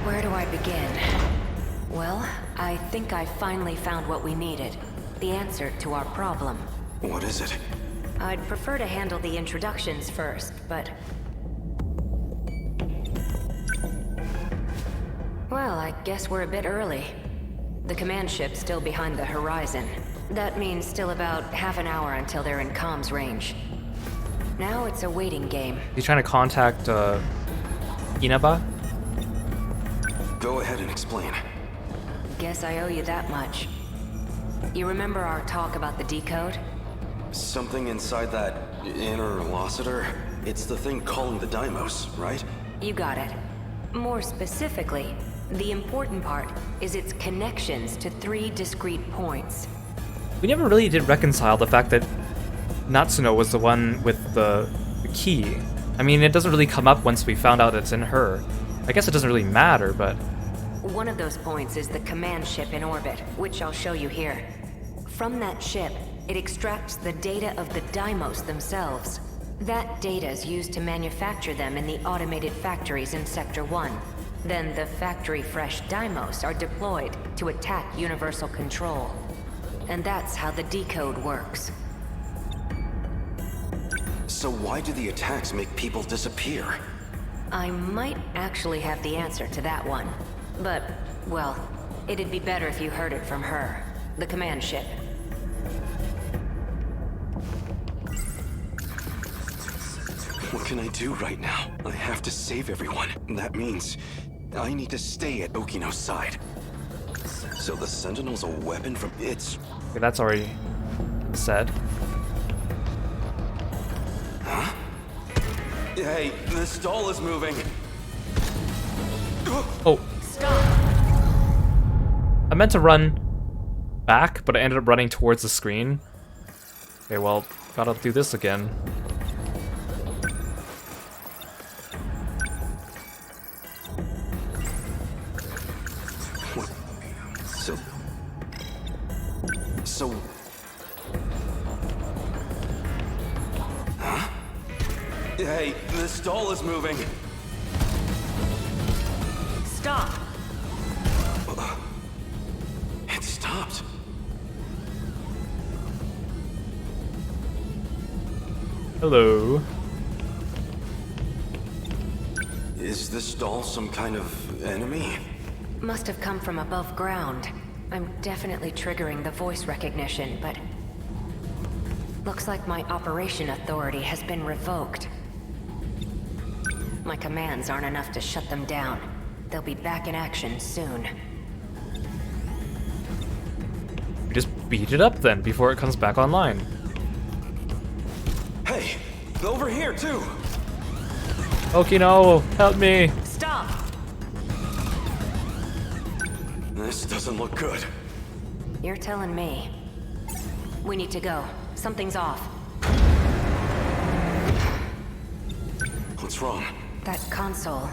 Where do I begin? Well, I think I finally found what we needed. The answer to our problem. What is it? I'd prefer to handle the introductions first, but... Well, I guess we're a bit early. The command ship's still behind the horizon. That means still about half an hour until they're in comms range. Now it's a waiting game. He's trying to contact, Inaba? Go ahead and explain. Guess I owe you that much. You remember our talk about the decode? Something inside that interlocutor? It's the thing calling the Deimos, right? You got it. More specifically, the important part is its connections to 3 discrete points. We never really did reconcile the fact that Natsuno was the one with the key. I mean, it doesn't really come up once we found out it's in her. I guess it doesn't really matter, but... One of those points is the command ship in orbit, which I'll show you here. From that ship, it extracts the data of the Deimos themselves. That data is used to manufacture them in the automated factories in Sector 1. Then the factory-fresh Deimos are deployed to attack Universal Control. And that's how the decode works. So why do the attacks make people disappear? I might actually have the answer to that one. But, well, it'd be better if you heard it from her, the command ship. What can I do right now? I have to save everyone. That means I need to stay at Okino's side. So the Sentinel's a weapon from its... Okay, that's already said. Huh? Hey, the stall is moving. Oh. Stop! I meant to run back, but I ended up running towards the screen. Okay, well, gotta do this again. So... Huh? Hey, the stall is moving. Stop! It stopped. Hello. Is this doll some kind of enemy? Must have come from above ground. I'm definitely triggering the voice recognition, but... Looks like my operation authority has been revoked. My commands aren't enough to shut them down. They'll be back in action soon. We just beat it up then, before it comes back online. Hey, over here too! Okino, help me! Stop! This doesn't look good. You're telling me. We need to go. Something's off. What's wrong? That console.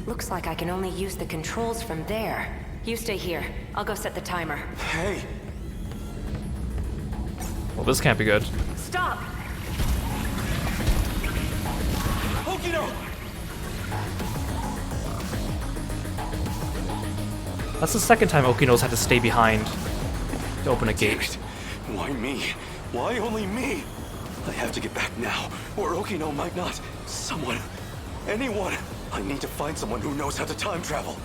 Looks like I can only use the controls from there. You stay here. I'll go set the timer. Hey! Well, this can't be good. Stop! Okino! That's the second time Okino's had to stay behind to open a gate. Why me? Why only me? I have to get back now, or Okino might not. Someone. Anyone. I need to find someone who knows how to time travel.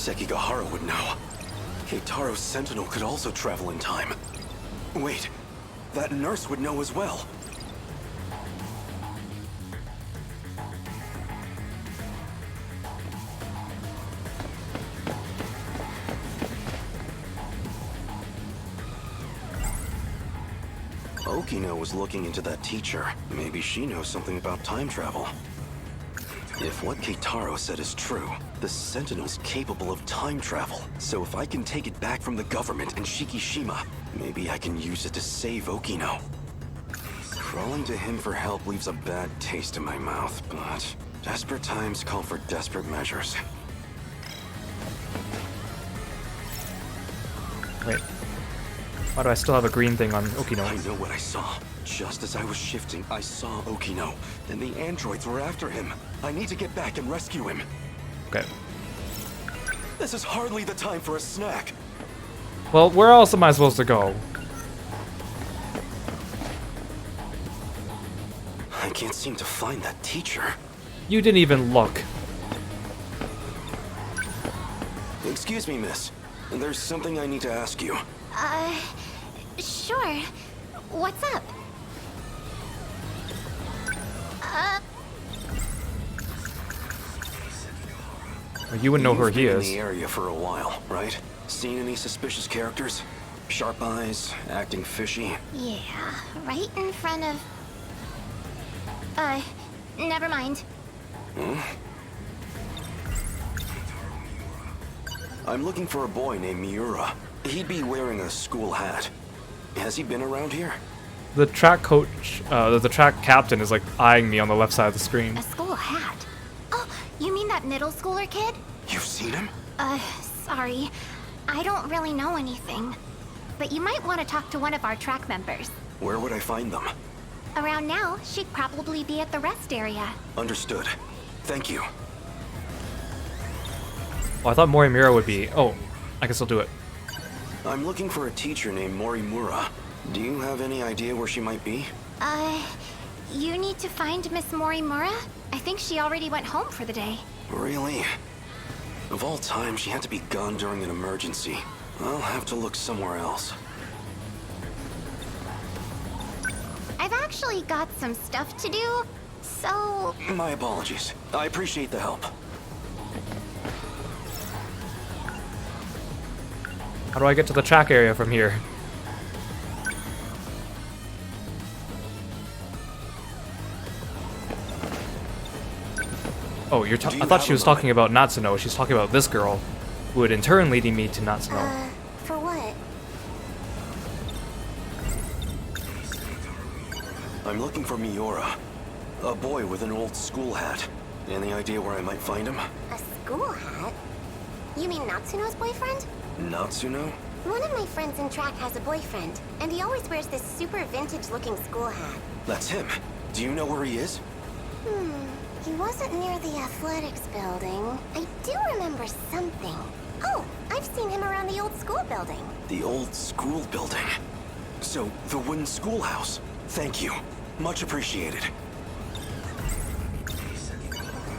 Sekigahara would know. Keitaro's Sentinel could also travel in time. Wait, that nurse would know as well. Okino was looking into that teacher. Maybe she knows something about time travel. If what Keitaro said is true, the Sentinel's capable of time travel. So if I can take it back from the government and Shikishima, maybe I can use it to save Okino. Crawling to him for help leaves a bad taste in my mouth, but desperate times call for desperate measures. Wait. Why do I still have a green thing on Okino? I know what I saw. Just as I was shifting, I saw Okino. Then the androids were after him. I need to get back and rescue him. Okay. This is hardly the time for a snack. Well, where else am I supposed to go? I can't seem to find that teacher. You didn't even look. Excuse me, miss. There's something I need to ask you. Sure. What's up? You wouldn't know who You've he been is. in the area for a while, right? Seen any suspicious characters? Sharp eyes, acting fishy? Yeah, right in front of... never mind. I'm looking for a boy named Miura. He'd be wearing a school hat. Has he been around here? The track coach, the track captain is like eyeing me on the left side of the screen. A school hat? Oh, you mean that middle schooler kid? You've seen him? Sorry. I don't really know anything. But you might want to talk to one of our track members. Where would I find them? Around now, she'd probably be at the rest area. Understood. Thank you. Oh, I thought Morimura would be... Oh, I can still do it. I'm looking for a teacher named Morimura. Do you have any idea where she might be? You need to find Miss Morimura? I think she already went home for the day. Really? Of all time, she had to be gone during an emergency. I'll have to look somewhere else. I've actually got some stuff to do, so... My apologies. I appreciate the help. How do I get to the track area from here? Oh, I thought she was talking about Natsuno. She's talking about this girl, who would in turn leading me to Natsuno. For what? I'm looking for Miura. A boy with an old school hat. Any idea where I might find him? A school hat? You mean Natsuno's boyfriend? Natsuno? One of my friends in track has a boyfriend, and he always wears this super vintage-looking school hat. That's him. Do you know where he is? He wasn't near the athletics building. I do remember something. Oh, I've seen him around the old school building. The old school building. So, the wooden schoolhouse. Thank you. Much appreciated.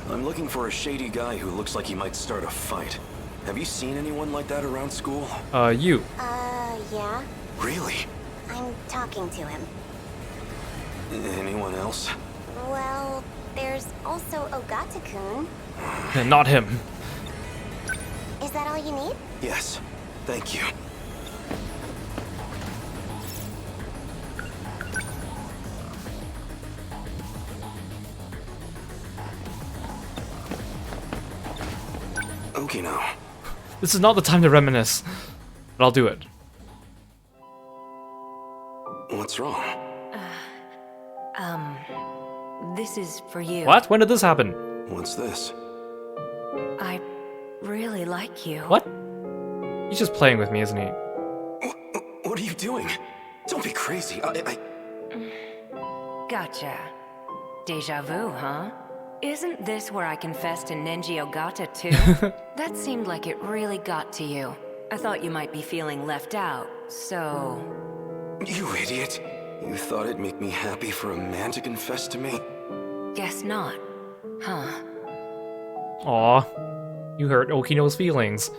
I'm looking for a shady guy who looks like he might start a fight. Have you seen anyone like that around school? You. Yeah. Really? I'm talking to him. Anyone else? Well, there's also Ogata-kun. Not him. Is that all you need? Yes. Thank you. Okay now. This is not the time to reminisce, but I'll do it. What's wrong? This is for you. What? When did this happen? What's this? I really like you. What? He's just playing with me, isn't he? What are you doing? Don't be crazy. I... Gotcha. Deja vu, huh? Isn't this where I confessed to Nenji Ogata too? That seemed like it really got to you. I thought you might be feeling left out, so... You idiot. You thought it'd make me happy for a man to confess to me? Guess not. Huh. Aw. You hurt Okino's feelings.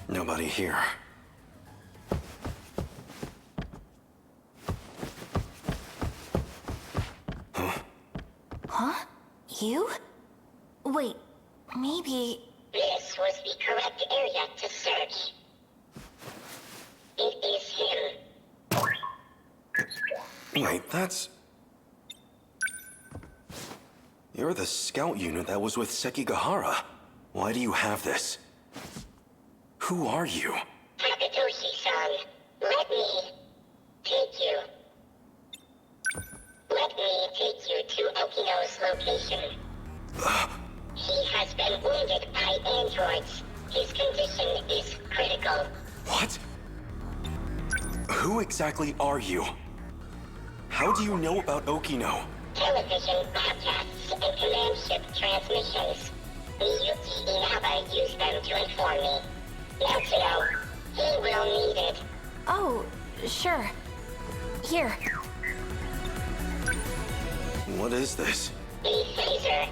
Nobody here. Huh? You? Wait, maybe... This was the correct area to search. It is him. Wait, that's... You're the scout unit that was with Sekigahara. Why do you have this? Who are you? Takatoshi-san, let me take you. Let me take you to Okino's location. He has been wounded by androids. His condition is critical. What? Who exactly are you? How do you know about Okino? Television broadcasts and command ship transmissions. Miyuki Inaba used them to inform me. Now to know, he will need it. Oh, sure. Here. What is this? The phaser.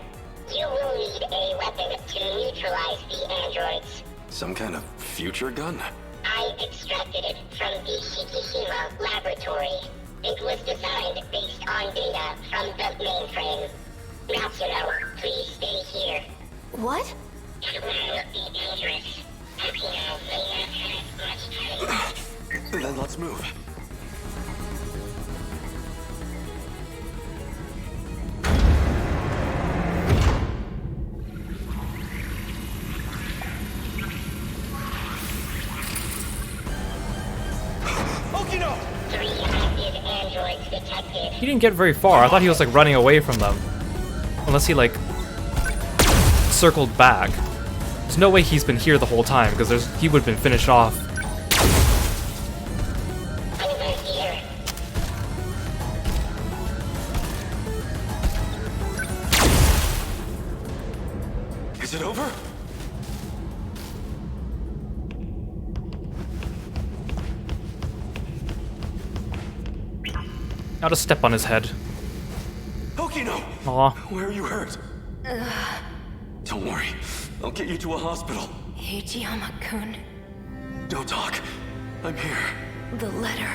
You will need a weapon to neutralize the androids. Some kind of future gun? I extracted it from the Shikishima laboratory. It was designed based on data from the mainframe. Natsuno, please stay here. What? It will be dangerous. Okino may not have much time. Then let's move. Okino! 3 active androids detected. He didn't get very far. I thought he was like running away from them. Unless he like circled back. There's no way he's been here the whole time because he would have been finished off. Over here. Is it over? Now to step on his head. Okino! Aw. Where are you hurt? Don't worry. I'll get you to a hospital. Ichiyama-kun, Don't talk. I'm here. the letter.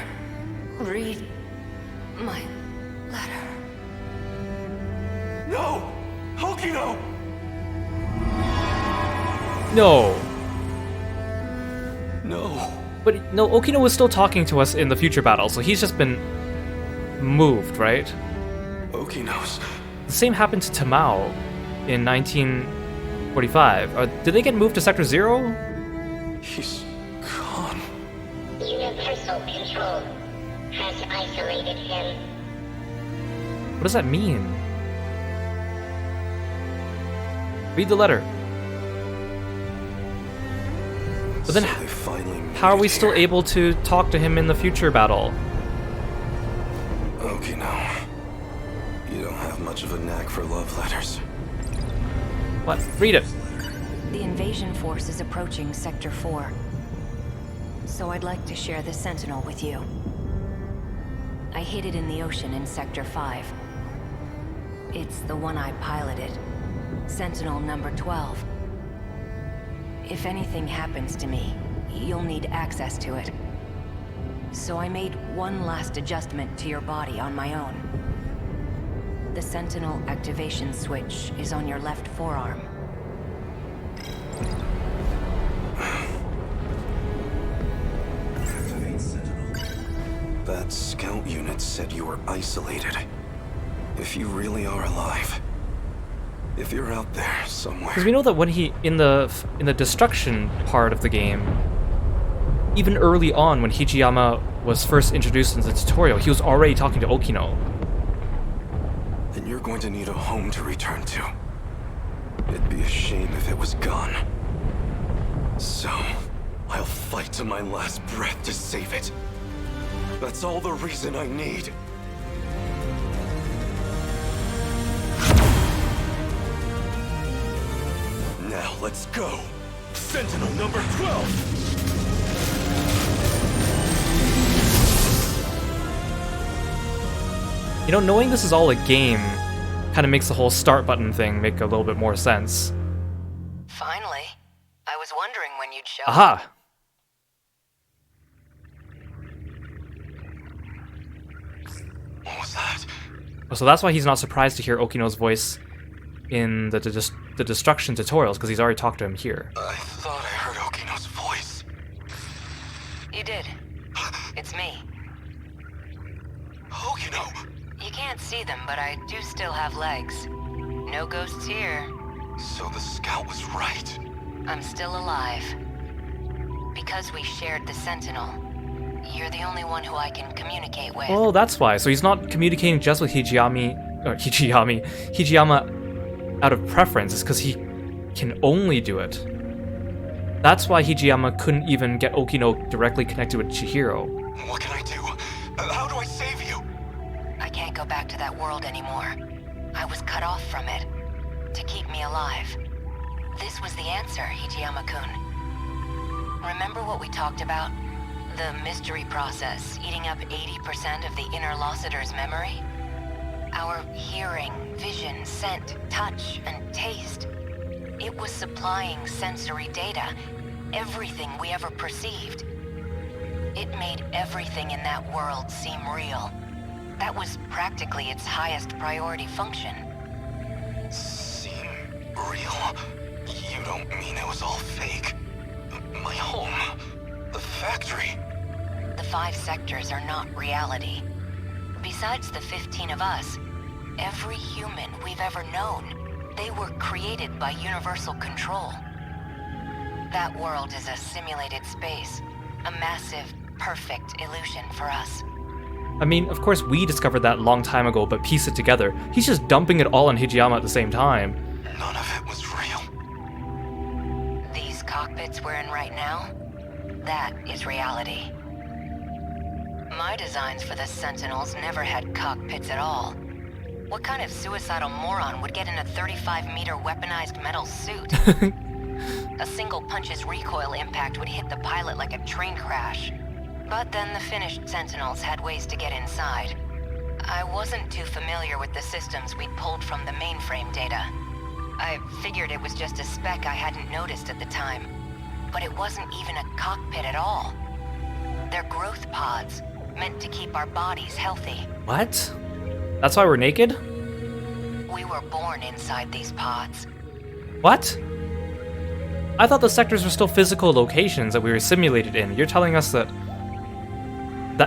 Read my letter. No! Okino! No. No. But no, Okino was still talking to us in the future battle, so he's just been moved, right? Okino's. The same happened to Tamao in 1945. Did they get moved to Sector 0? He's gone. Universal control has isolated him. What does that mean? Read the letter. But then, So they finally made how are we it still here. able to talk to him in the future battle? Okino. You don't have much of a knack for love letters. What? Read it. The invasion force is approaching Sector 4. So I'd like to share the Sentinel with you. I hid it in the ocean in Sector 5. It's the one I piloted. Sentinel number 12. If anything happens to me, you'll need access to it. So I made one last adjustment to your body on my own. The Sentinel activation switch is on your left forearm. That scout unit said you were isolated. If you really are alive. If you're out there somewhere. Because we know that when he in the destruction part of the game, even early on when Hijiyama was first introduced in the tutorial, he was already talking to Okino. Then you're going to need a home to return to. It'd be a shame if it was gone. So, I'll fight to my last breath to save it. That's all the reason I need. Now let's go. Sentinel number 12. You know, knowing this is all a game kind of makes the whole start button thing make a little bit more sense. Finally. I was wondering when you'd show. Aha! What was that? So that's why he's not surprised to hear Okino's voice in the destruction tutorials, because he's already talked to him here. I thought I heard Okino's voice. You did. It's me. Okino! You can't see them, but I do still have legs. No ghosts here. So the scout was right. I'm still alive. Because we shared the Sentinel, you're the only one who I can communicate with. Oh, that's why. So he's not communicating just with Hijiyama out of preference. It's because he can only do it. That's why Hijiyama couldn't even get Okino directly connected with Chihiro. What can I do? How do I save you? I can't go back to that world anymore. I was cut off from it. To keep me alive. This was the answer, Hijiyama-kun. Remember what we talked about? The mystery process eating up 80% of the inner Lossiter's memory? Our hearing, vision, scent, touch, and taste. It was supplying sensory data, everything we ever perceived. It made everything in that world seem real. That was practically its highest priority function. Seem real? You don't mean it was all fake? My home? The factory? The 5 sectors are not reality. Besides the 15 of us, every human we've ever known, they were created by universal control. That world is a simulated space, a massive, perfect illusion for us. I mean, of course we discovered that a long time ago, but piece it together. He's just dumping it all on Hijiyama at the same time. None of it was real. These cockpits we're in right now, that is reality. My designs for the Sentinels never had cockpits at all. What kind of suicidal moron would get in a 35-meter weaponized metal suit? A single punch's recoil impact would hit the pilot like a train crash. But then the finished Sentinels had ways to get inside. I wasn't too familiar with the systems we'd pulled from the mainframe data. I figured it was just a speck I hadn't noticed at the time. But it wasn't even a cockpit at all. They're growth pods, meant to keep our bodies healthy. What? That's why we're naked? We were born inside these pods. What? I thought the sectors were still physical locations that we were simulated in. You're telling us that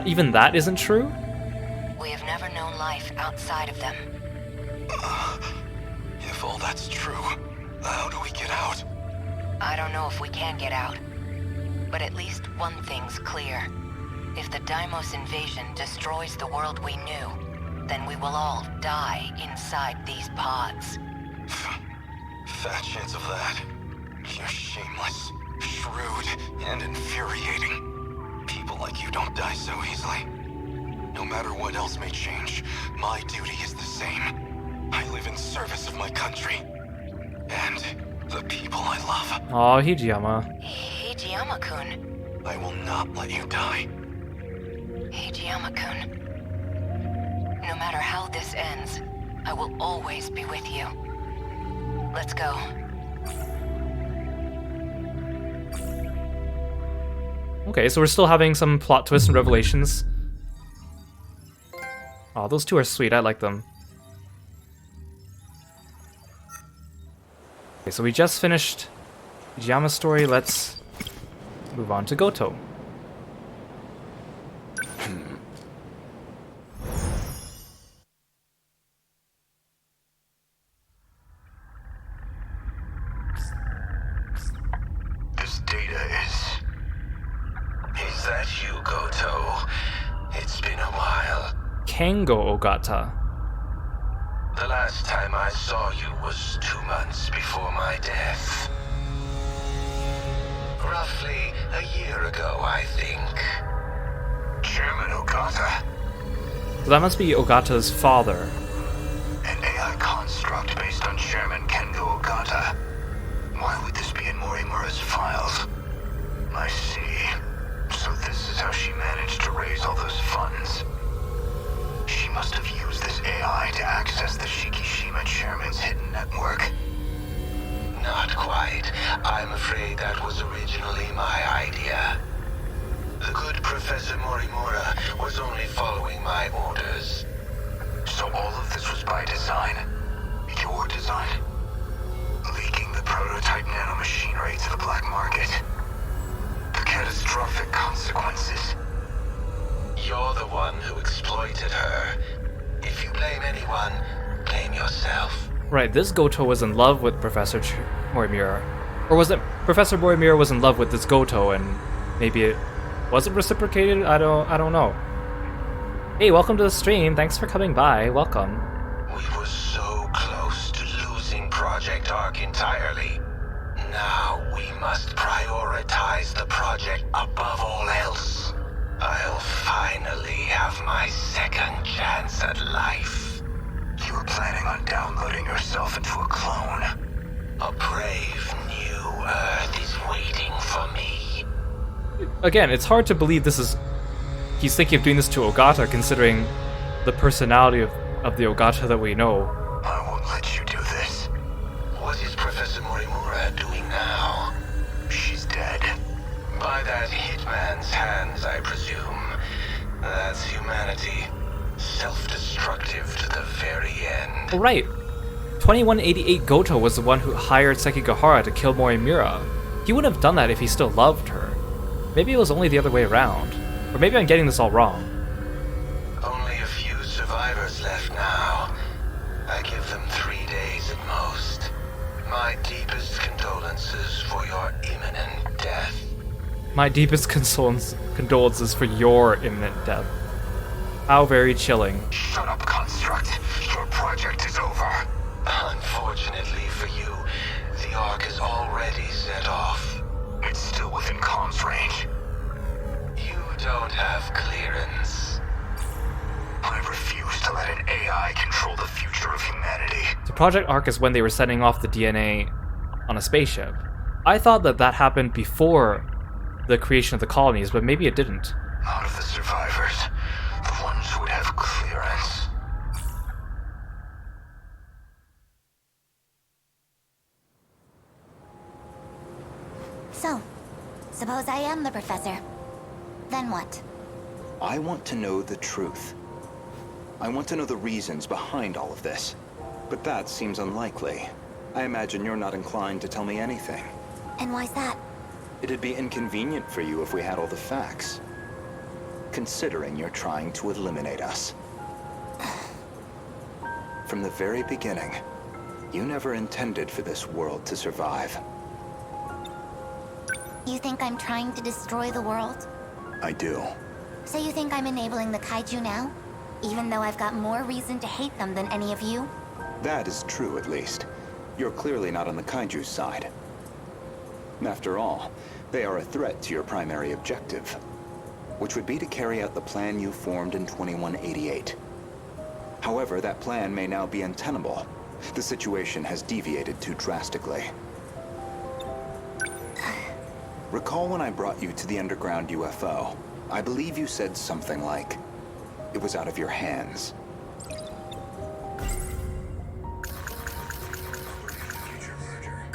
even that isn't true? We have never known life outside of them. If all that's true, how do we get out? I don't know if we can get out. But at least one thing's clear. If the Deimos invasion destroys the world we knew, then we will all die inside these pods. Fat chance of that. You're shameless, shrewd, and infuriating. People like you don't die so easily. No matter what else may change, my duty is the same. I live in service of my country. And the people I love. Aw, Hijiyama. Hijiyama-kun. I will not let you die. Hijiyama-kun. No matter how this ends, I will always be with you. Let's go. Okay, so we're still having some plot twists and revelations. Oh, those two are sweet. I like them. Okay, so we just finished Hijiyama's story. Let's move on to Goto. This data is that you, Goto? It's been a while. Kengo Ogata. The last time I saw you was 2 months before my death. Roughly a year ago, I think. Chairman Ogata. So that must be Ogata's father. An AI construct based on Chairman Kengo Ogata. While we in Morimura's files. I see. So this is how she managed to raise all those funds. She must have used this AI to access the Shikishima chairman's hidden network. Not quite. I'm afraid that was originally my idea. The good Professor Morimura was only following my orders. So all of this was by design? Your design? Leaking the prototype nanomachinery to the black market? The catastrophic consequences. You're the one who exploited her. If you blame anyone, blame yourself. Right, this Goto was in love with Professor Morimura. Or was it Professor Morimura was in love with this Goto and maybe it wasn't reciprocated? I don't know. Hey, welcome to the stream. Thanks for coming by. Welcome. We were so close to losing Project Ark entirely. Now we must prioritize the project above all else. I'll finally have my second chance at life. You were planning on downloading yourself into a clone. A brave new Earth is waiting for me. Again, it's hard to believe this is... He's thinking of doing this to Ogata, considering the personality of the Ogata that we know. I won't let you do this. What is Professor Morimura doing now? She's dead. By that hitman's hands, I presume. That's humanity. Self-destructive to the very end. Oh, right. 2188 Goto was the one who hired Sekigahara to kill Morimura. He wouldn't have done that if he still loved her. Maybe it was only the other way around. Or maybe I'm getting this all wrong. Only a few survivors left now. I give them 3 days at most. My deepest condolences for your imminent death. My deepest condolences for your imminent death. How very chilling. Shut up, Construct. Your project is over. Unfortunately for you, the Ark is already set off. It's still within comms range. You don't have clearance. I refuse to let an AI control the future of humanity. So Project Ark is when they were sending off the DNA on a spaceship. I thought that happened before the creation of the colonies, but maybe it didn't. Out of the survivors, the ones who would have clearance. So, suppose I am the professor. Then what? I want to know the truth. I want to know the reasons behind all of this. But that seems unlikely. I imagine you're not inclined to tell me anything. And why's that? It'd be inconvenient for you if we had all the facts. Considering you're trying to eliminate us. From the very beginning, you never intended for this world to survive. You think I'm trying to destroy the world? I do. So you think I'm enabling the Kaiju now? Even though I've got more reason to hate them than any of you? That is true, at least. You're clearly not on the Kaiju's side. After all, they are a threat to your primary objective, which would be to carry out the plan you formed in 2188. However, that plan may now be untenable. The situation has deviated too drastically. Recall when I brought you to the underground UFO? I believe you said something like, it was out of your hands.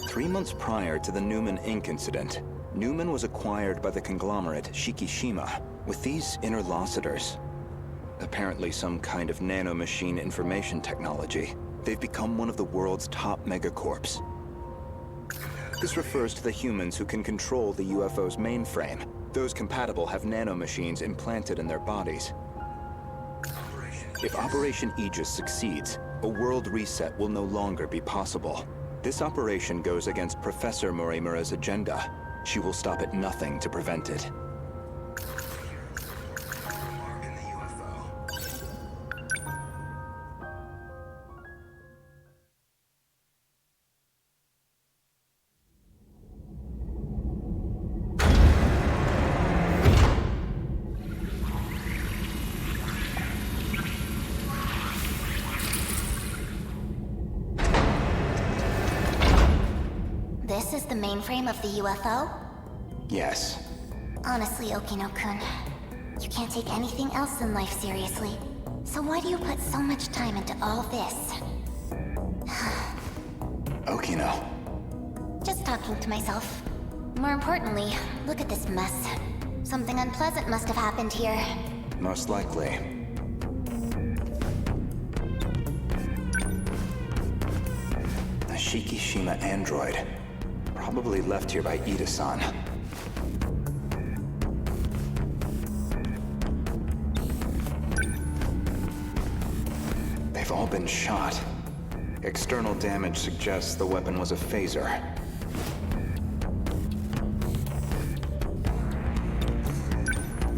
Three months prior to the Newman Inc. incident, Newman was acquired by the conglomerate Shikishima with these interlocutors. Apparently some kind of nanomachine information technology. They've become one of the world's top megacorps. This refers to the humans who can control the UFO's mainframe. Those compatible have nanomachines implanted in their bodies. If Operation Aegis succeeds, a world reset will no longer be possible. This operation goes against Professor Morimura's agenda. She will stop at nothing to prevent it. This is the mainframe of the UFO? Yes. Honestly, Okino-kun, you can't take anything else in life seriously. So why do you put so much time into all this? Okino. Just talking to myself. More importantly, look at this mess. Something unpleasant must have happened here. Most likely. A Shikishima android. Probably left here by Ida-san. They've all been shot. External damage suggests the weapon was a phaser.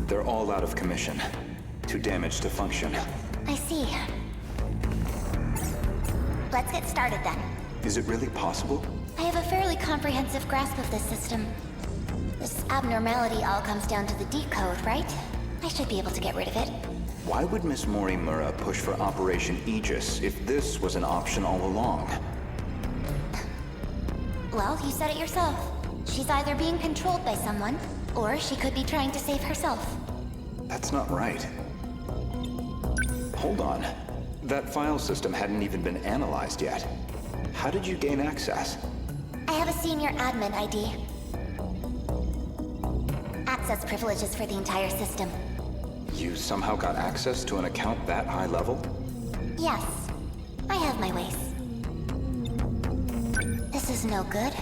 They're all out of commission. Too damaged to function. I see. Let's get started then. Is it really possible? I have a fairly comprehensive grasp of this system. This abnormality all comes down to the decode, right? I should be able to get rid of it. Why would Miss Morimura push for Operation Aegis if this was an option all along? Well, you said it yourself. She's either being controlled by someone, or she could be trying to save herself. That's not right. Hold on. That file system hadn't even been analyzed yet. How did you gain access? I have a senior admin ID. Access privileges for the entire system. You somehow got access to an account that high level? Yes, I have my ways. This is no good.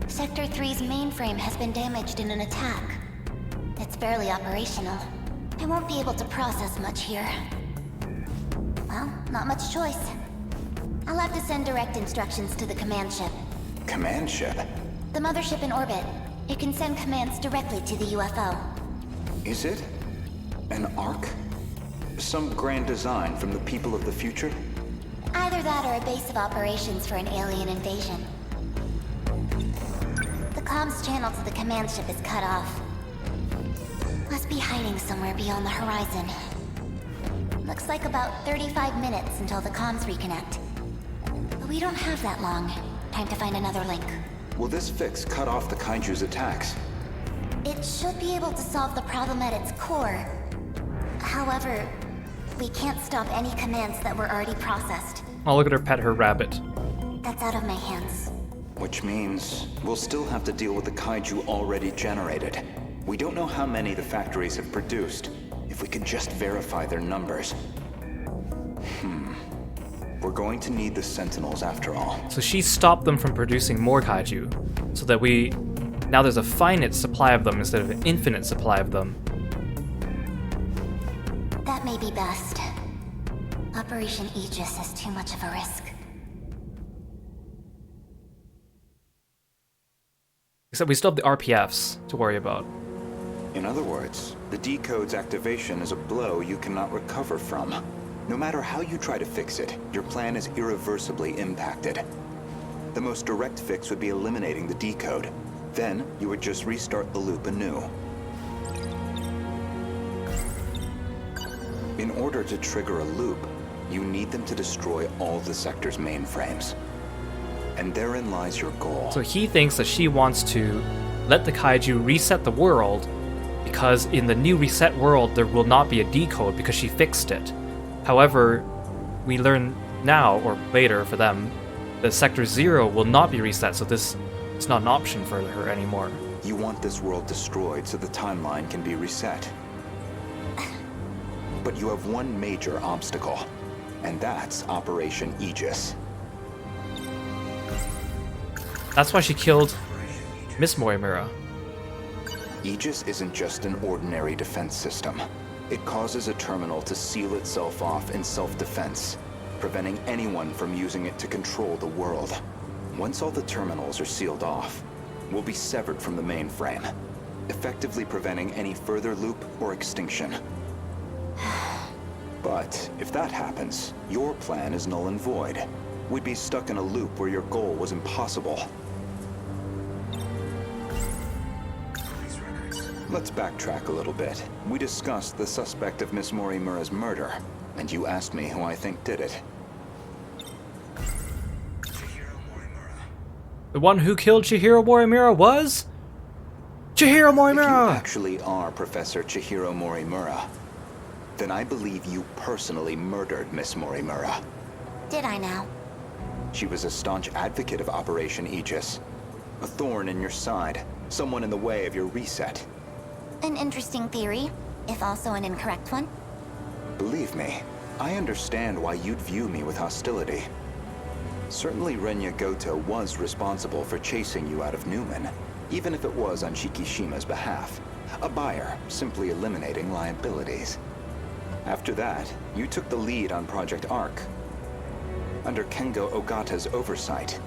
Sector 3's mainframe has been damaged in an attack. It's barely operational. I won't be able to process much here. Well, not much choice. I'll have to send direct instructions to the command ship. Command ship? The mothership in orbit. It can send commands directly to the UFO. Is it? An Ark? Some grand design from the people of the future? Either that or a base of operations for an alien invasion. The comms channel to the command ship is cut off. Must be hiding somewhere beyond the horizon. Looks like about 35 minutes until the comms reconnect. But we don't have that long. Time to find another link. Will this fix cut off the Kaiju's attacks? It should be able to solve the problem at its core. However, we can't stop any commands that were already processed. Oh, look at her pet her rabbit. That's out of my hands. Which means we'll still have to deal with the Kaiju already generated. We don't know how many the factories have produced. If we could just verify their numbers. We're going to need the Sentinels after all. So she stopped them from producing more kaiju, so that now there's a finite supply of them instead of an infinite supply of them. That may be best. Operation Aegis is too much of a risk. Except we still have the RPFs to worry about. In other words, the decode's activation is a blow you cannot recover from. No matter how you try to fix it, your plan is irreversibly impacted. The most direct fix would be eliminating the decode. Then, you would just restart the loop anew. In order to trigger a loop, you need them to destroy all the sector's mainframes. And therein lies your goal. So he thinks that she wants to let the kaiju reset the world, because in the new reset world there will not be a decode because she fixed it. However, we learn now, or later for them, that Sector 0 will not be reset, so this is not an option for her anymore. You want this world destroyed so the timeline can be reset. But you have one major obstacle, and that's Operation Aegis. That's why she killed Miss Morimura. Aegis isn't just an ordinary defense system. It causes a terminal to seal itself off in self-defense, preventing anyone from using it to control the world. Once all the terminals are sealed off, we'll be severed from the mainframe, effectively preventing any further loop or extinction. But if that happens, your plan is null and void. We'd be stuck in a loop where your goal was impossible. Let's backtrack a little bit. We discussed the suspect of Miss Morimura's murder, and you asked me who I think did it. The one who killed Chihiro Morimura was? Chihiro If you Morimura! actually are Professor Chihiro Morimura, then I believe you personally murdered Miss Morimura. Did I now? She was a staunch advocate of Operation Aegis. A thorn in your side, someone in the way of your reset. An interesting theory, if also an incorrect one. Believe me, I understand why you'd view me with hostility. Certainly Renya Goto was responsible for chasing you out of Newman, even if it was on Shikishima's behalf. A buyer simply eliminating liabilities. After that, you took the lead on Project Arc, under Kengo Ogata's oversight.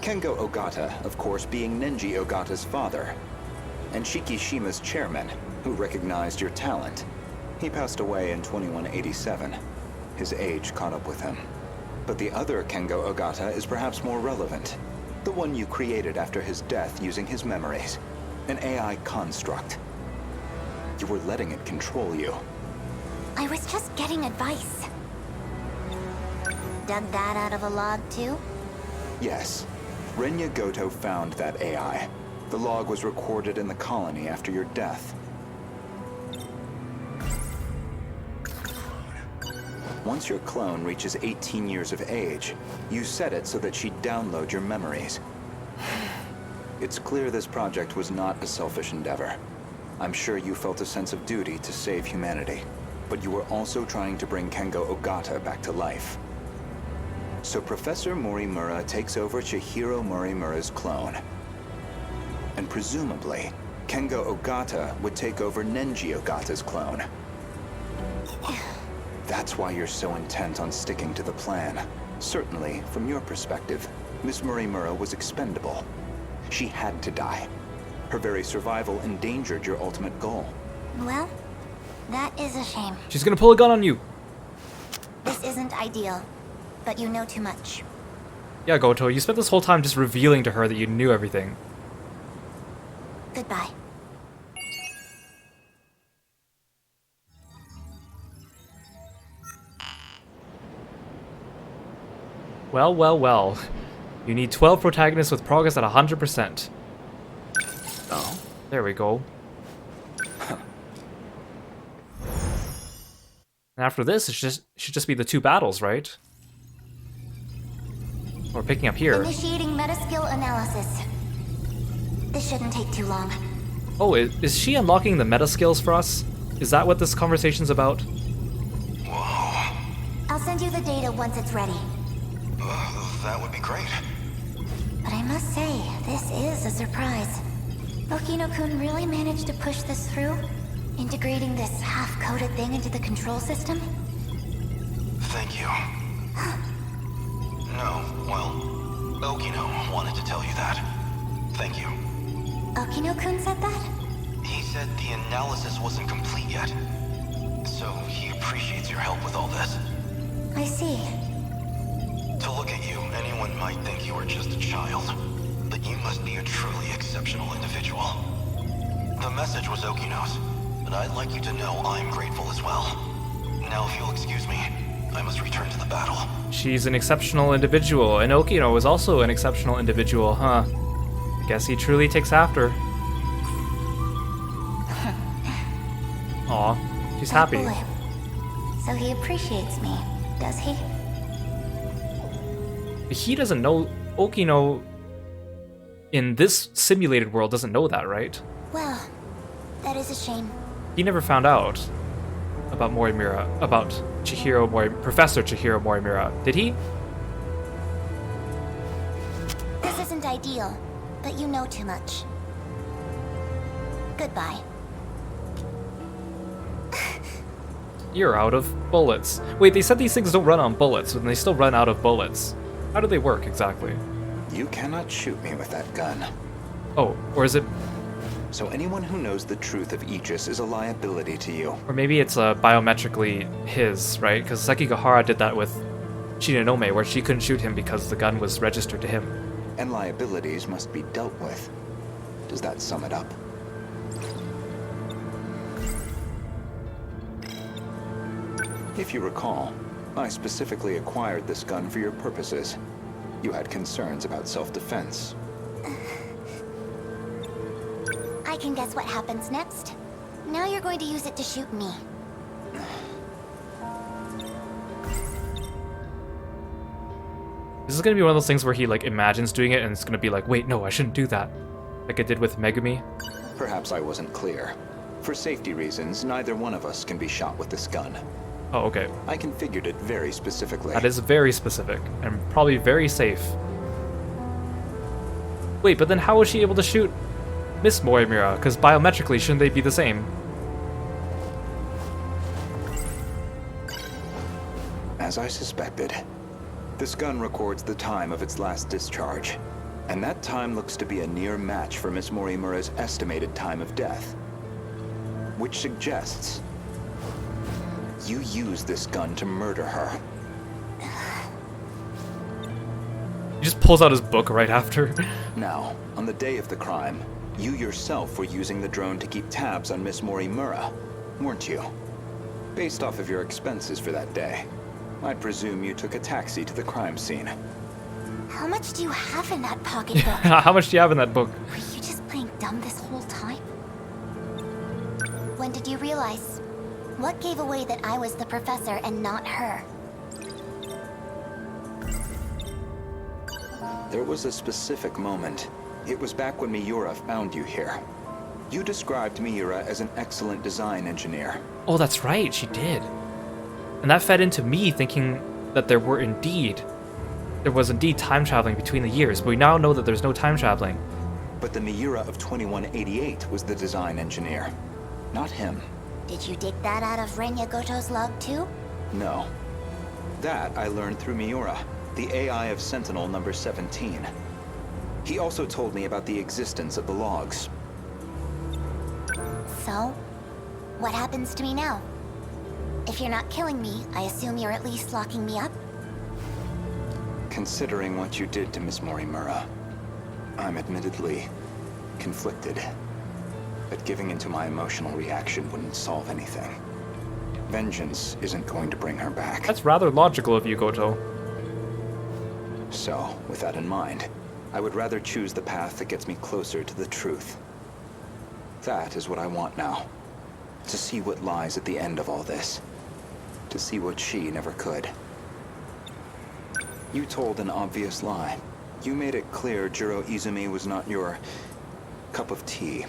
Kengo Ogata, of course, being Nenji Ogata's father, and Shikishima's chairman, who recognized your talent. He passed away in 2187. His age caught up with him. But the other Kengo Ogata is perhaps more relevant. The one you created after his death using his memories. An AI construct. You were letting it control you. I was just getting advice. Dug that out of a log too? Yes. Renya Goto found that AI. The log was recorded in the colony after your death. Once your clone reaches 18 years of age, you set it so that she'd download your memories. It's clear this project was not a selfish endeavor. I'm sure you felt a sense of duty to save humanity, but you were also trying to bring Kengo Ogata back to life. So Professor Morimura takes over Chihiro Morimura's clone. And presumably, Kengo Ogata would take over Nenji Ogata's clone. That's why you're so intent on sticking to the plan. Certainly, from your perspective, Miss Morimura was expendable. She had to die. Her very survival endangered your ultimate goal. Well, that is a shame. She's gonna pull a gun on you. This isn't ideal, but you know too much. Yeah, Goto, you spent this whole time just revealing to her that you knew everything. Goodbye. Well, well, well. You need 12 protagonists with progress at 100%. Oh? There we go. And after this, it should just be the 2 battles, right? We're picking up here. Initiating metaskill analysis. This shouldn't take too long. Oh, is she unlocking the meta skills for us? Is that what this conversation's about? Whoa. I'll send you the data once it's ready. That would be great. But I must say, this is a surprise. Okino-kun really managed to push this through? Integrating this half-coded thing into the control system? Thank you. No, well, Okino wanted to tell you that. Thank you. Okino-kun said that? He said the analysis wasn't complete yet. So he appreciates your help with all this. I see. To look at you, anyone might think you are just a child. But you must be a truly exceptional individual. The message was Okino's, and I'd like you to know I'm grateful as well. Now if you'll excuse me, I must return to the battle. She's an exceptional individual, and Okino is also an exceptional individual, huh? Guess he truly takes after. Aw, she's happy. Boy. So he appreciates me, does he? He doesn't know. Okino in this simulated world doesn't know that, right? Well, that is a shame. He never found out about Morimura, about Professor Chihiro Morimura, did he? This isn't ideal, but you know too much. Goodbye. You're out of bullets. Wait, they said these things don't run on bullets, and they still run out of bullets. How do they work exactly? You cannot shoot me with that gun. Oh, or is it... So anyone who knows the truth of Aegis is a liability to you. Or maybe it's biometrically his, right? Because Sekigahara did that with Shinonome, where she couldn't shoot him because the gun was registered to him. And liabilities must be dealt with. Does that sum it up? If you recall, I specifically acquired this gun for your purposes. You had concerns about self-defense. I can guess what happens next. Now you're going to use it to shoot me. This is gonna be one of those things where he like imagines doing it and it's gonna be like, wait, no, I shouldn't do that. Like I did with Megumi. Perhaps I wasn't clear. For safety reasons, neither one of us can be shot with this gun. Oh, okay. I configured it very specifically. That is very specific and probably very safe. Wait, but then how was she able to shoot Miss Morimura? Because biometrically, shouldn't they be the same? As I suspected, this gun records the time of its last discharge, and that time looks to be a near match for Miss Morimura's estimated time of death. Which suggests you used this gun to murder her. He just pulls out his book right after. Now, on the day of the crime, you yourself were using the drone to keep tabs on Miss Morimura, weren't you? Based off of your expenses for that day, I presume you took a taxi to the crime scene. How much do you have in that pocketbook? How much do you have in that book? Were you just playing dumb this whole time? When did you realize? What gave away that I was the professor and not her? There was a specific moment. It was back when Miura found you here. You described Miura as an excellent design engineer. Oh, that's right, she did. And that fed into me thinking that there was indeed time traveling between the years, but we now know that there's no time traveling. But the Miura of 2188 was the design engineer, not him. Did you dig that out of Renya Goto's log too? No. That I learned through Miura, the AI of Sentinel number 17. He also told me about the existence of the logs. So, what happens to me now? If you're not killing me, I assume you're at least locking me up? Considering what you did to Miss Morimura, I'm admittedly conflicted. But giving into my emotional reaction wouldn't solve anything. Vengeance isn't going to bring her back. That's rather logical of you, Goto. So, with that in mind, I would rather choose the path that gets me closer to the truth. That is what I want now. To see what lies at the end of all this. To see what she never could. You told an obvious lie. You made it clear Jiro Izumi was not your cup of tea.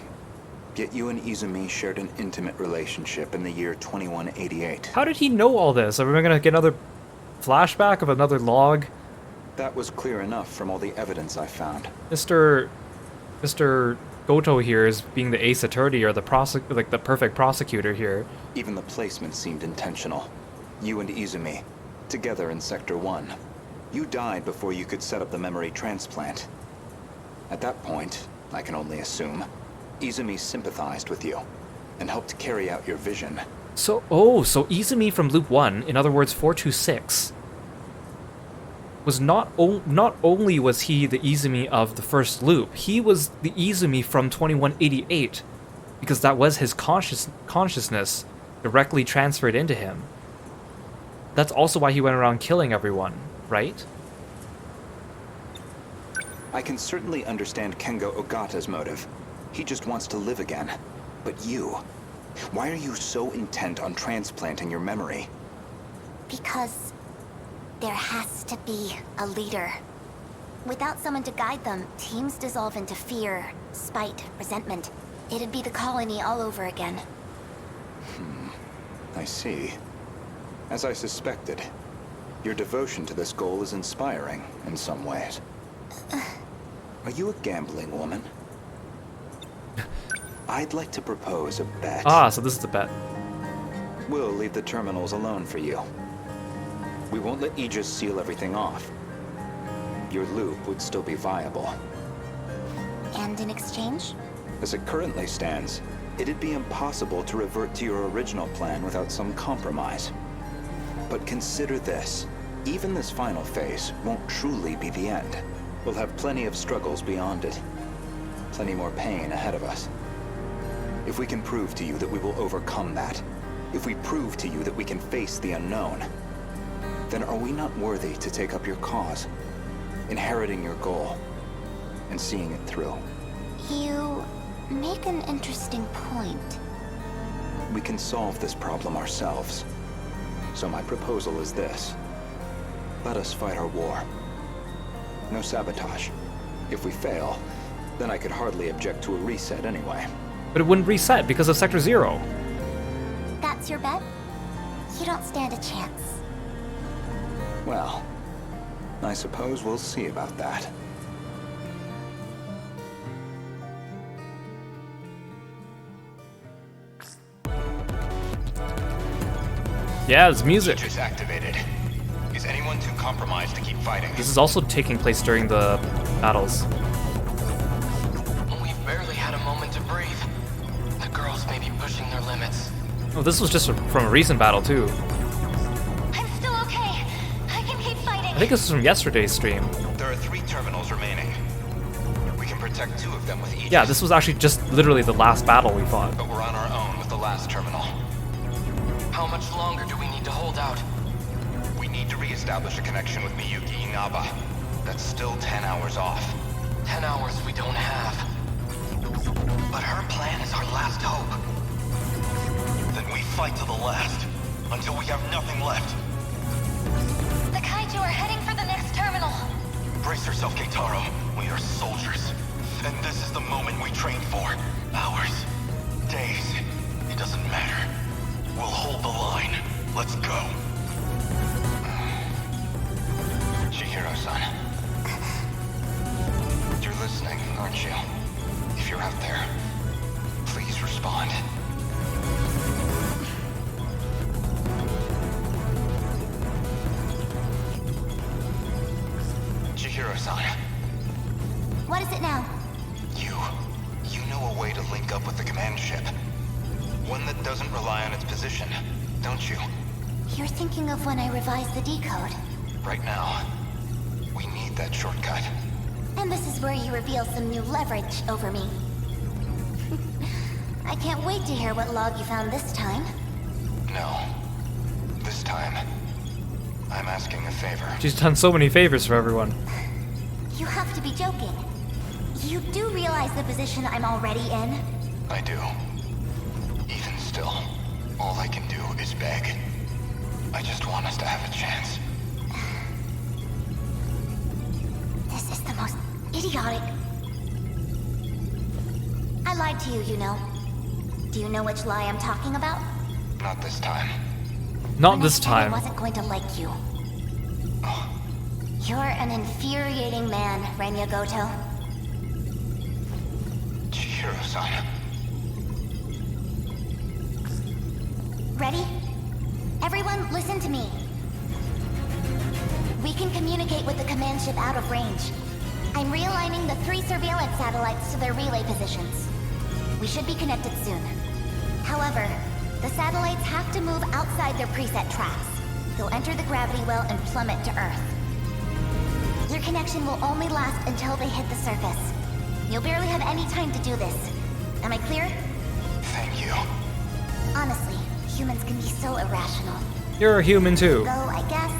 Yet you and Izumi shared an intimate relationship in the year 2188. How did he know all this? Are we gonna get another flashback of another log? That was clear enough from all the evidence I found. Mr. Goto here is being the ace attorney or the the perfect prosecutor here. Even the placement seemed intentional. You and Izumi, together in Sector 1. You died before you could set up the memory transplant. At that point, I can only assume, Izumi sympathized with you and helped carry out your vision. So Izumi from Loop 1, in other words 426, was not only was he the Izumi of the first loop, he was the Izumi from 2188, because that was his consciousness directly transferred into him. That's also why he went around killing everyone, right? I can certainly understand Kengo Ogata's motive. He just wants to live again. But you, why are you so intent on transplanting your memory? Because there has to be a leader. Without someone to guide them, teams dissolve into fear, spite, resentment. It'd be the colony all over again. I see. As I suspected, your devotion to this goal is inspiring in some ways. Are you a gambling woman? I'd like to propose a bet. Ah, so this is the bet. We'll leave the terminals alone for you. We won't let Aegis seal everything off. Your loop would still be viable. And in exchange? As it currently stands, it'd be impossible to revert to your original plan without some compromise. But consider this. Even this final phase won't truly be the end. We'll have plenty of struggles beyond it. Plenty more pain ahead of us. If we can prove to you that we will overcome that, if we prove to you that we can face the unknown, then are we not worthy to take up your cause, inheriting your goal, and seeing it through? You make an interesting point. We can solve this problem ourselves. So my proposal is this. Let us fight our war. No sabotage. If we fail, then I could hardly object to a reset anyway. But it wouldn't reset because of Sector Zero. That's your bet? You don't stand a chance. Well, I suppose we'll see about that. Yeah, it's music. Features activated. Is anyone too compromised to keep fighting? This is also taking place during the battles. We've barely had a moment to breathe. The girls may be pushing their limits. Oh, this was just from a recent battle too. I'm still okay. I can keep fighting. I think this was from yesterday's stream. There are 3 terminals remaining. We can protect 2 of them with each. Yeah, this was actually just literally the last battle we fought. But we're on our own with the last terminal. How much longer do we need to hold out? We need to re-establish a connection with Miyuki Inaba. That's still 10 hours off. 10 hours we don't have. But her plan is our last hope. Then we fight to the last, until we have nothing left. The Kaiju are heading for the next terminal. Brace yourself, Keitaro. We are soldiers. And this is the moment we trained for. Hours. Days. It doesn't matter. We'll hold the line. Let's go. Chihiro-san. You're listening, aren't you? If you're out there, please respond. Chihiro-san. What is it now? You know a way to link up with the command ship. One that doesn't rely on its position, don't you? You're thinking of when I revised the decode. Right now, we need that shortcut. And this is where you reveal some new leverage over me. I can't wait to hear what log you found this time. No. This time, I'm asking a favor. She's done so many favors for everyone. You have to be joking. You do realize the position I'm already in? I do. Even still, all I can do is beg. I just want us to have a chance. This is the most idiotic... I lied to you, you know. Do you know which lie I'm talking about? Not this time. Not When this I said time. I wasn't going to like you. You're an infuriating man, Renya Goto. Chihiro-san. Ready? Everyone, listen to me. We can communicate with the command ship out of range. I'm realigning the 3 surveillance satellites to their relay positions. We should be connected soon. However, the satellites have to move outside their preset tracks. They'll enter the gravity well and plummet to Earth. Your connection will only last until they hit the surface. You'll barely have any time to do this. Am I clear? Thank you. Honestly, humans can be so irrational. You're a human too. Though, I guess,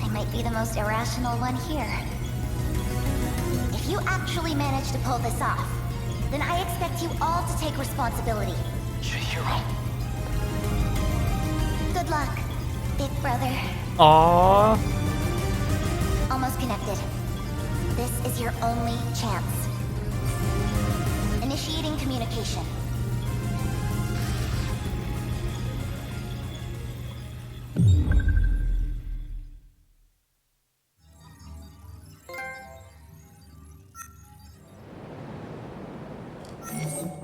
I might be the most irrational one here. If you actually manage to pull this off, then I expect you all to take responsibility. Chihiro. Good luck, big brother. Aww. Almost connected. This is your only chance. Initiating communication.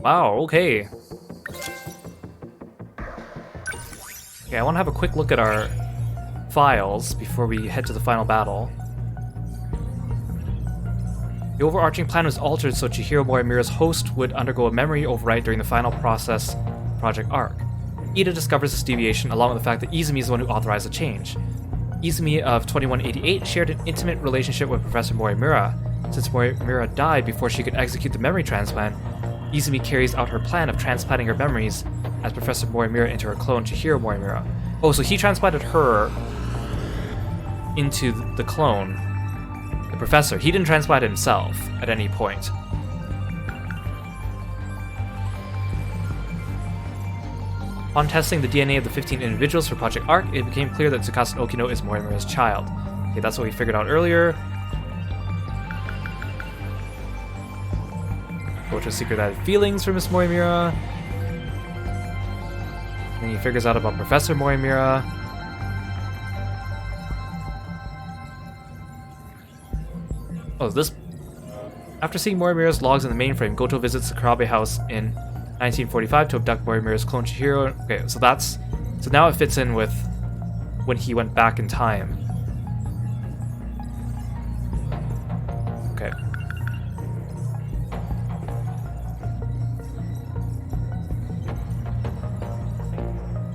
Wow, okay. Okay, I want to have a quick look at our files before we head to the final battle. The overarching plan was altered so Chihiro Morimura's host would undergo a memory overwrite during the final process Project Arc. Ida discovers this deviation along with the fact that Izumi is the one who authorized the change. Izumi of 2188 shared an intimate relationship with Professor Morimura. Since Morimura died before she could execute the memory transplant, Izumi carries out her plan of transplanting her memories as Professor Morimura into her clone Chihiro Morimura. Oh, so he transplanted her into the clone, the professor. He didn't transplant himself at any point. Upon testing the DNA of the 15 individuals for Project Arc, it became clear that Tsukasa Okino is Morimura's child. Okay, that's what we figured out earlier. Goto's secret that had feelings for Miss Morimura. Then he figures out about Professor Morimura. Oh, this... After seeing Morimura's logs in the mainframe, Goto visits the Karabe house in 1945 to abduct Morimura's clone Chihiro. Okay, so that's... So now it fits in with when he went back in time. Okay.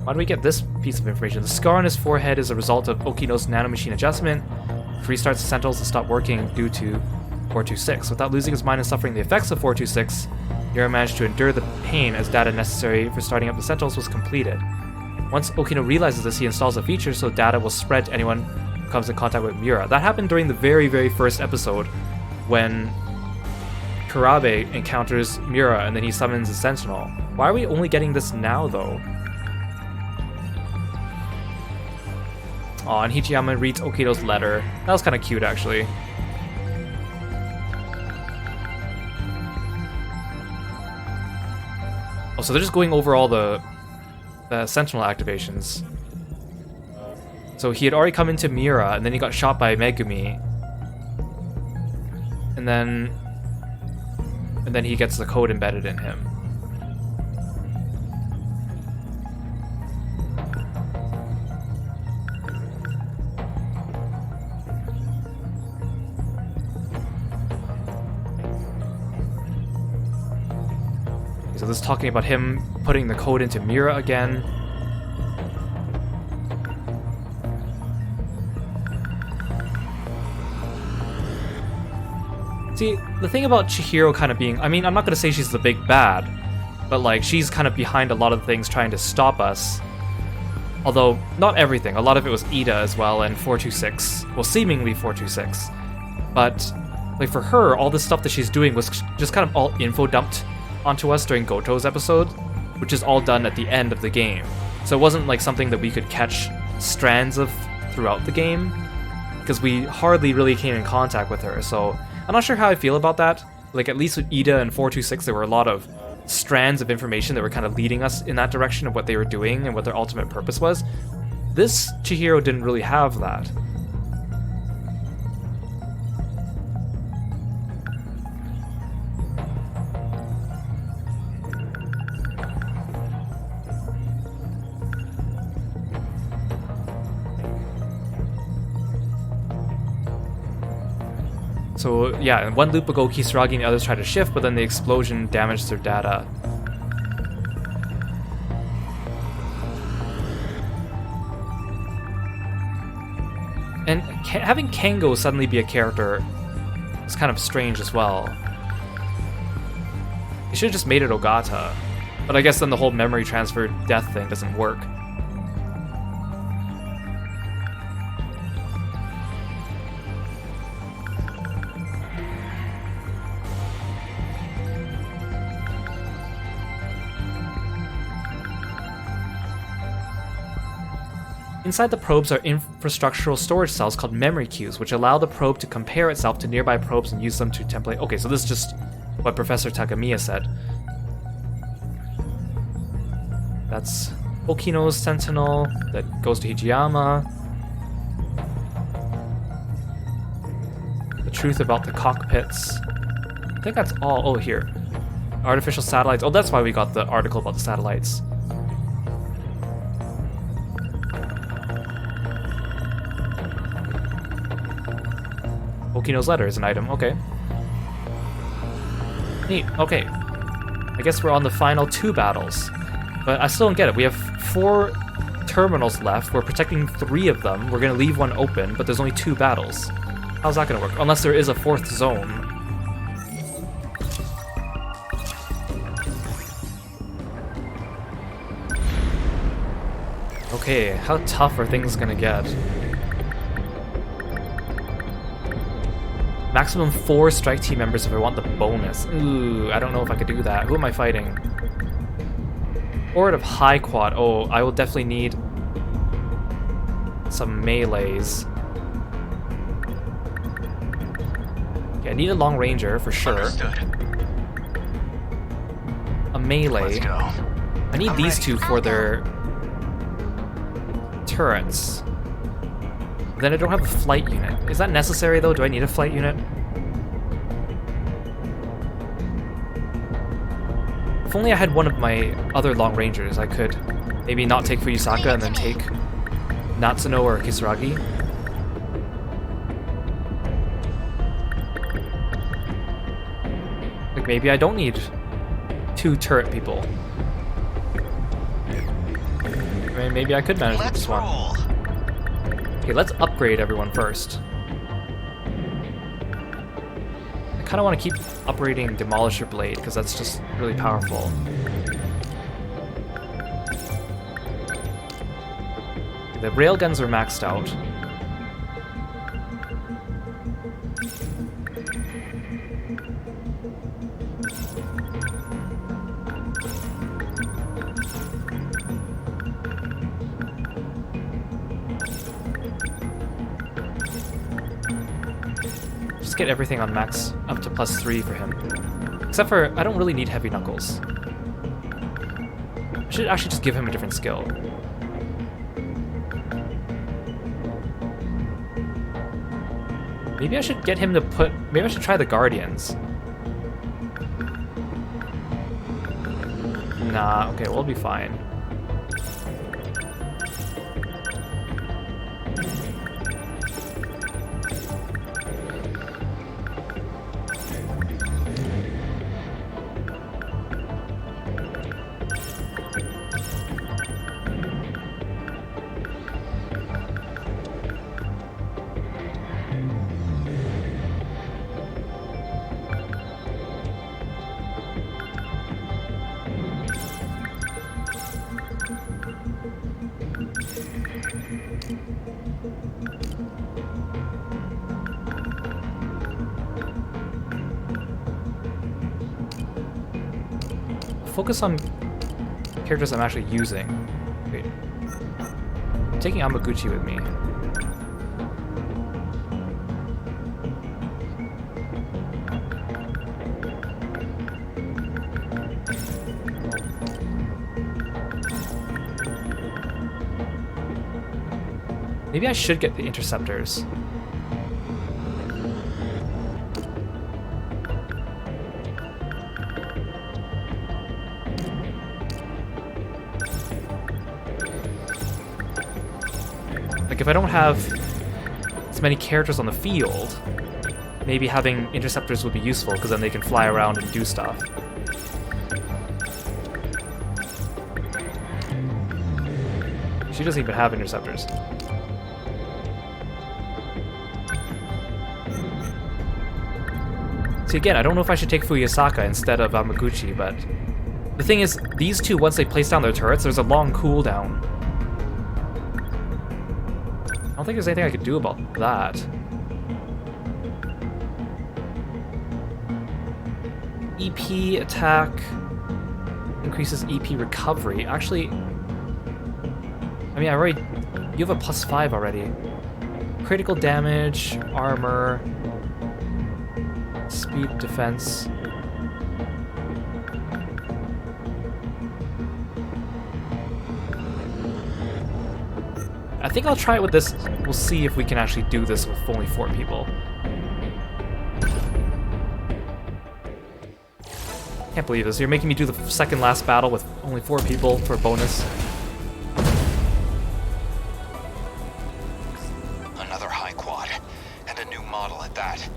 Why do we get this piece of information? The scar on his forehead is a result of Okino's nanomachine adjustment, which restarts the Sentinels to stop working due to 426. Without losing his mind and suffering the effects of 426, Yura managed to endure the pain as data necessary for starting up the Sentinels was completed. Once Okino realizes this, he installs a feature so data will spread to anyone who comes in contact with Miura. That happened during the very, very first episode when Karabe encounters Miura and then he summons a Sentinel. Why are we only getting this now, though? Oh, and Hichiyama reads Okino's letter. That was kind of cute, actually. Oh, so they're just going over all the Sentinel activations. So he had already come into Miura, and then he got shot by Megumi. And then he gets the code embedded in him. So this is talking about him putting the code into Miura again. See, the thing about Chihiro kind of being... I mean, I'm not going to say she's the big bad, but like, she's kind of behind a lot of things trying to stop us. Although, not everything. A lot of it was Ida as well, and 426. Well, seemingly 426. But, like, for her, all this stuff that she's doing was just kind of all info dumped onto us during Goto's episode, which is all done at the end of the game. So it wasn't like something that we could catch strands of throughout the game, because we hardly really came in contact with her. So I'm not sure how I feel about that. Like, at least with Ida and 426, there were a lot of strands of information that were kind of leading us in that direction of what they were doing and what their ultimate purpose was. This Chihiro didn't really have that. So yeah, one loop ago, Kisaragi and the others tried to shift, but then the explosion damaged their data. And having Kengo suddenly be a character is kind of strange as well. They should have just made it Ogata. But I guess then the whole memory transfer death thing doesn't work. Inside the probes are infrastructural storage cells called memory queues, which allow the probe to compare itself to nearby probes and use them to template. Okay, so this is just what Professor Takamiya said. That's Okino's Sentinel that goes to Hijiyama. The truth about the cockpits. I think that's all. Oh, here. Artificial satellites. Oh, that's why we got the article about the satellites. Okino's letter is an item, okay. Neat, okay. I guess we're on the final 2 battles. But I still don't get it. We have 4 terminals left. We're protecting 3 of them. We're going to leave one open, but there's only 2 battles. How's that going to work? Unless there is a 4th zone. Okay, how tough are things going to get? Maximum 4 strike team members if I want the bonus. Ooh, I don't know if I could do that. Who am I fighting? Horde of high quad. Oh, I will definitely need some melees. Okay, I need a long ranger for sure. Understood. A melee. Let's go. I need I'm these ready. two for their turrets. Then I don't have a flight unit. Is that necessary though? Do I need a flight unit? If only I had one of my other long rangers, I could maybe not take Fuyusaka and then take Natsuno or Kisaragi. Like maybe I don't need 2 turret people. I mean, maybe I could manage with this one. Okay, let's upgrade everyone first. I kind of want to keep upgrading Demolisher Blade because that's just really powerful. The railguns are maxed out. Just get everything on max up to +3 for him. Except for, I don't really need heavy knuckles. I should actually just give him a different skill. Maybe I should get him to put... Maybe I should try the Guardians. Nah, okay, we'll be fine. Focus on characters I'm actually using. Wait. I'm taking Amaguchi with me. Maybe I should get the interceptors. Like, if I don't have as many characters on the field, maybe having interceptors would be useful, because then they can fly around and do stuff. She doesn't even have interceptors. See, again, I don't know if I should take Fuyusaka instead of Amaguchi, but the thing is, these two, once they place down their turrets, there's a long cooldown. I don't think there's anything I could do about that. EP attack increases EP recovery. Actually, I mean, you have a +5 already. Critical damage, armor, speed, defense. I think I'll try it with this. We'll see if we can actually do this with only 4 people. Can't believe this. You're making me do the second last battle with only 4 people for a bonus. Another high quad, and a new model at that.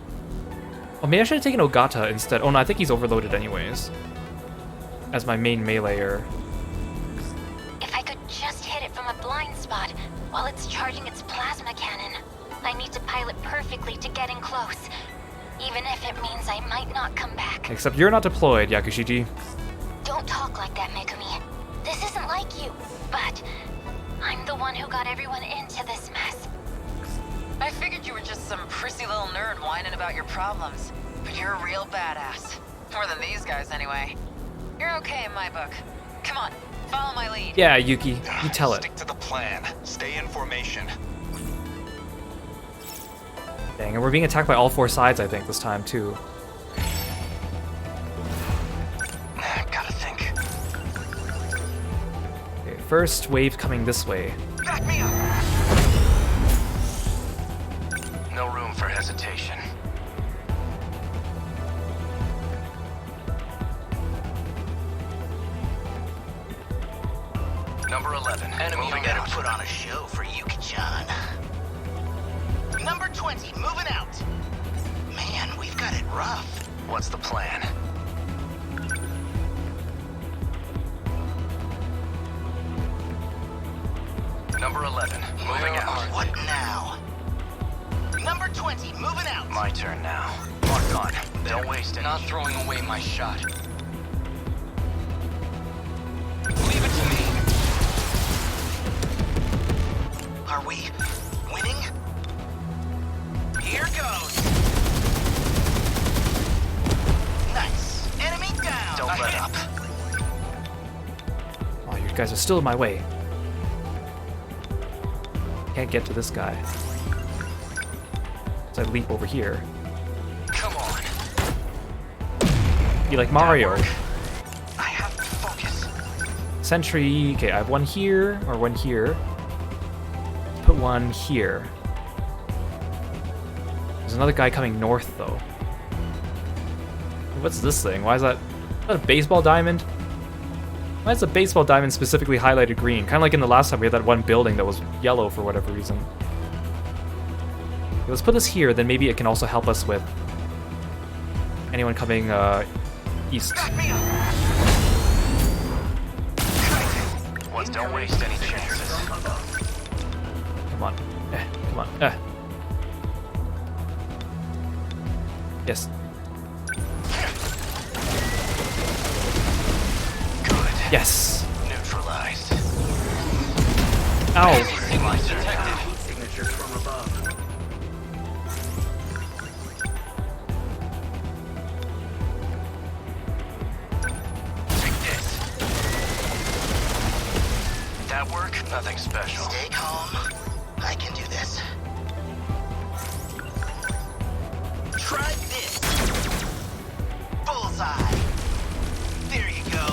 Oh, maybe I should have taken Ogata instead. Oh no, I think he's overloaded anyways. As my main meleeer. If I could just hit it from a blind spot while it's charging its plasma cannon. I need to pilot perfectly to get in close, even if it means I might not come back. Except you're not deployed, Yakushiji. Don't talk like that, Megumi. This isn't like you, but I'm the one who got everyone into this mess. I figured you were just some prissy little nerd whining about your problems. But you're a real badass. More than these guys, anyway. You're okay in my book. Come on, follow my lead. Yeah, Yuki, you tell it. Stick to the plan. Stay in formation. Dang, and we're being attacked by all four sides, I think, this time, too. Gotta think. Okay, first wave coming this way. Back me up! No room for hesitation. Number 11. Enemy We moving better out. put on a show for Yuki-chan. Number 20, moving out. Man, we've got it rough. What's the plan? Number 11. Moving out. What now? Number 20, moving out. My turn now. Locked on. Don't waste it. Not throwing away my shot. Leave it to me. Are we winning? Here goes. Nice. Enemy down. Don't let up. Oh, you guys are still in my way. Can't get to this guy. So I leap over here. Come on. Be like Mario. I have to focus. Sentry. Okay, I have one here, or one here. Put one here. There's another guy coming north, though. What's this thing? Why is that? Is that a baseball diamond? Why is the baseball diamond specifically highlighted green? Kind of like in the last time we had that one building that was yellow for whatever reason. Okay, let's put this here, then maybe it can also help us with anyone coming east. Don't waste any chances. Come on. Come on. Yes. Good. Yes. Neutralized. Ow. Signals detected. Signatures from above. Take this. That work? Nothing special. Stay calm. I can do this. Try this. Bullseye. There you go.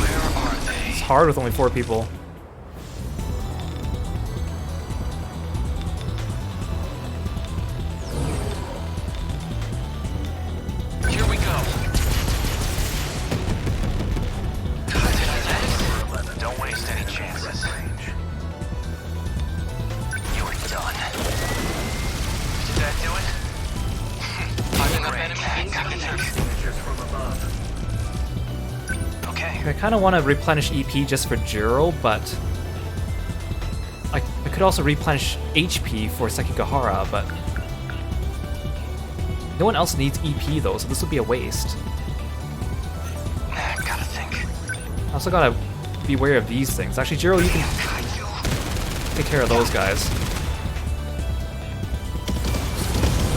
Where are they? It's hard with only 4 people. Here we go. Don't waste any chances. You're done. Did that do it? I'm in the enemy signatures. Okay. I kind of want to replenish EP just for Jiro, but I could also replenish HP for Sekigahara, but no one else needs EP though, so this would be a waste. Gotta think. I also gotta be wary of these things. Actually, Jiro, you can Kaiju. take care of those guys.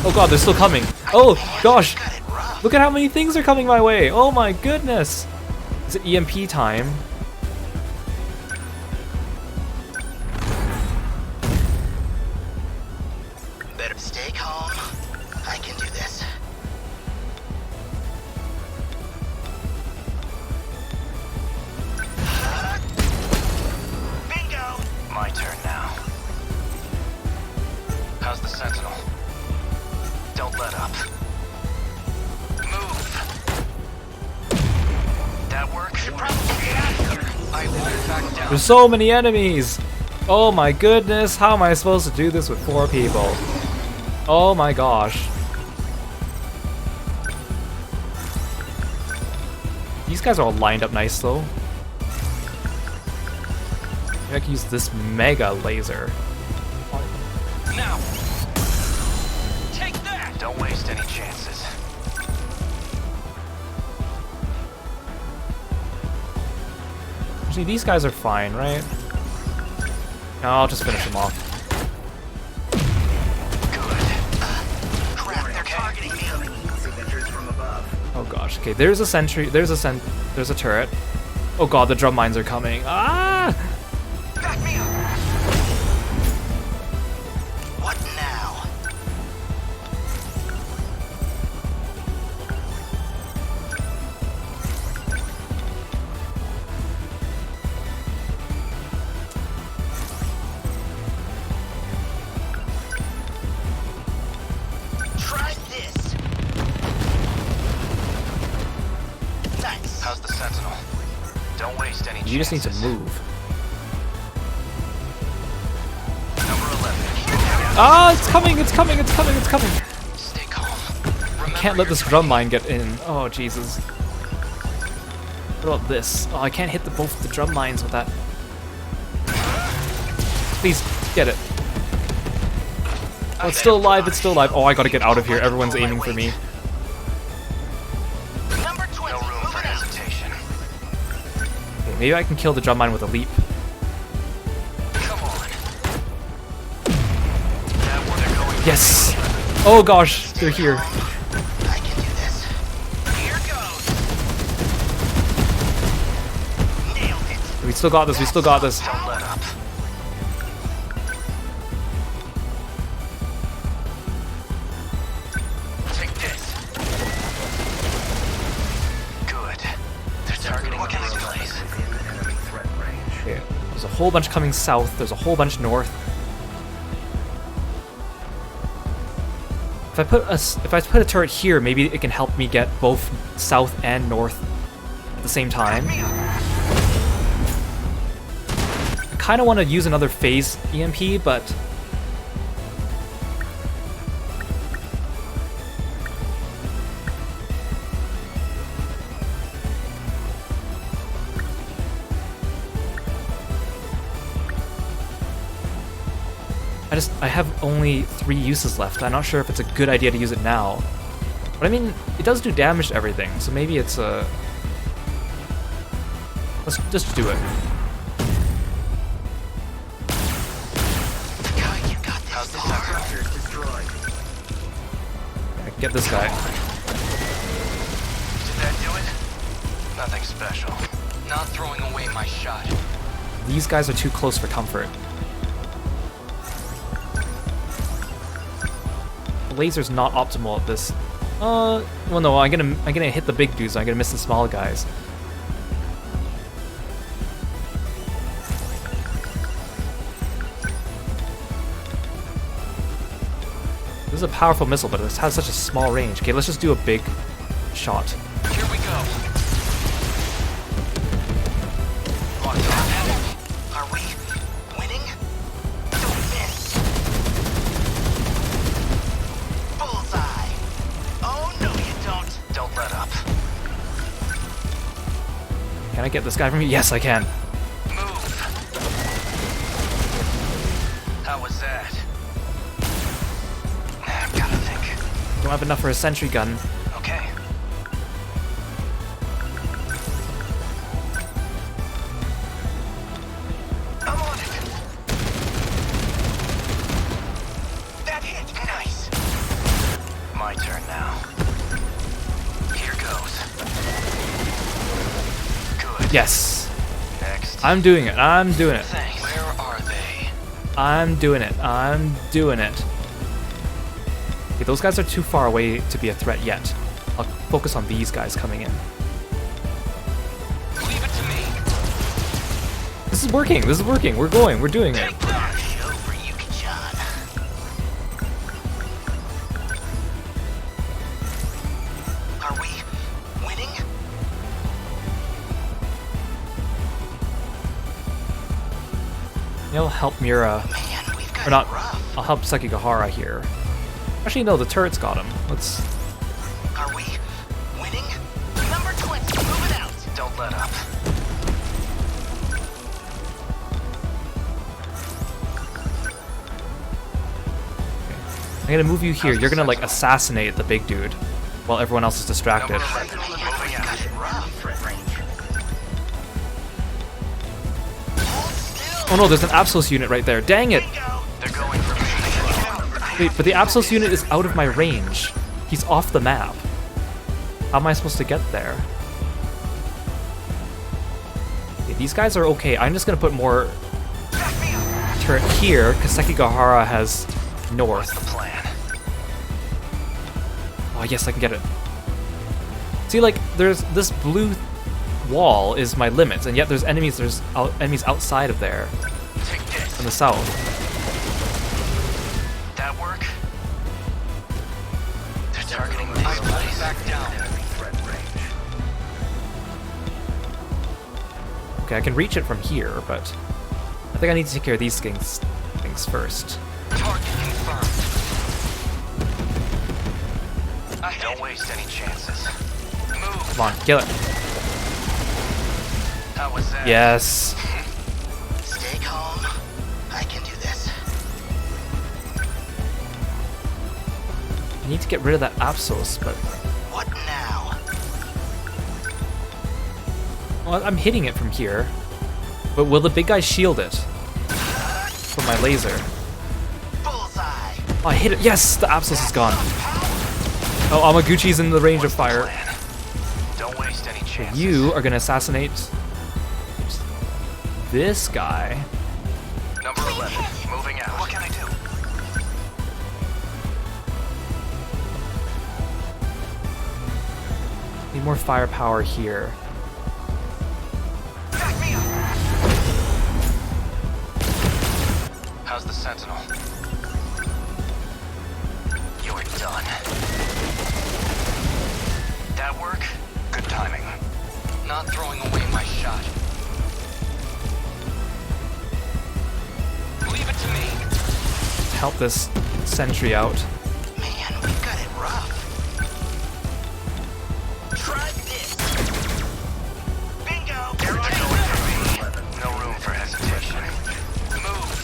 Oh god, they're still coming. Oh gosh! Look at how many things are coming my way! Oh my goodness! Is it EMP time? Better stay calm. I can do this. Bingo! My turn now. How's the Sentinel? Don't let up. Move. That work? Should probably be after. I won't back down. There's so many enemies! Oh my goodness, how am I supposed to do this with 4 people? Oh my gosh. These guys are all lined up nice though. Maybe I can use this mega laser. Now. Take that. Don't waste any chances. Actually, these guys are fine, right? No, I'll just finish them off. gosh. Okay, there's a sentry. There's a turret. Oh god, the drum mines are coming. Ah! Back me up. What now? Try this. Nice. How's the Sentinel? Don't waste any You just need to chances. move. Number 11. Ah, it's coming, it's coming, it's coming, it's coming. Stay calm. I can't let this drum mine get in. Oh, Jesus. What about this? Oh, I can't hit both the drum mines with that. Please, get it. Oh, it's still alive, it's still alive. Oh, I gotta get out of here. Everyone's aiming for me. Number 20. No room for hesitation. Okay, maybe I can kill the drum mine with a leap. Come on. That one they're going for. Yes! Oh gosh, they're here. I can do this. Here goes. Nailed it. We still got this, we still got this. Don't let up. Take this. Good. They're targeting What can I this do? place. Okay, there's a whole bunch coming south, there's a whole bunch north. If I put a turret here, maybe it can help me get both south and north at the same time. I kind of want to use another phase EMP, but I have only 3 uses left. I'm not sure if it's a good idea to use it now. But I mean, it does do damage to everything, so maybe it's a... Let's just do it. You got this. How's the Sentinel? Yeah, get this guy. Did that do it? Nothing special. Not throwing away my shot. These guys are too close for comfort. The laser's not optimal at this. Well no, I'm gonna hit the big dudes, I'm gonna miss the small guys. This is a powerful missile, but it has such a small range. Okay, let's just do a big shot. Here we go. Locked on. Are we winning? Don't miss. Bullseye. Oh no, you don't. Don't let up. Can I get this guy from you? Yes, I can. Move. How was that? I've gotta think. Don't have enough for a sentry gun. Okay. I'm on it. That hit. Nice. My turn now. Here goes. Good. Yes. Next. I'm doing it. I'm doing it. Thanks. Where are they? I'm doing it. I'm doing it. Okay, those guys are too far away to be a threat yet. I'll focus on these guys coming in. Leave it to me. This is working. This is working. We're going. We're doing it. Take that. Show for Yuki-chan. Are we winning? I'll help Mira. Man, we've got Or not. it rough. I'll help Sekigahara here. Actually, no. The turret's got him. Let's. Are we winning? Number 20, move it out. Don't let up. I'm gonna move you here. You're gonna like assassinate the big dude, while everyone else is distracted. Moving out. Oh no, there's an Absolus unit right there. Dang it! They're going for me. Wait, but the Absolus unit is out of my range. He's off the map. How am I supposed to get there? Okay, these guys are okay. I'm just gonna put more turret here, because Sekigahara has north. Oh, yes, I can get it. See, like, there's this blue wall is my limits, and yet there's enemies. There's enemies outside of there, in the south. That work? They're targeting this place. Back down. Okay, I can reach it from here, but I think I need to take care of these things first. Target confirmed. Don't waste any chances. Move. Come on, kill it. How was that? Yes. Stay calm. I can do this. I need to get rid of that Apsos, but What now? well, I'm hitting it from here. But will the big guy shield it from my laser? Bullseye. Oh, I hit it. Yes, the Apsos is gone. Oh, Amaguchi's in the range of fire. Don't waste any chances. You are gonna assassinate this guy. Number 11, moving out. What can I do? Need more firepower here. How's the Sentinel? You're done. That work? Good timing. Not throwing away my shot. Leave it to me. Help this sentry out. Man, we've got it rough. Try this. Bingo. Get away from me. No room for hesitation. Move.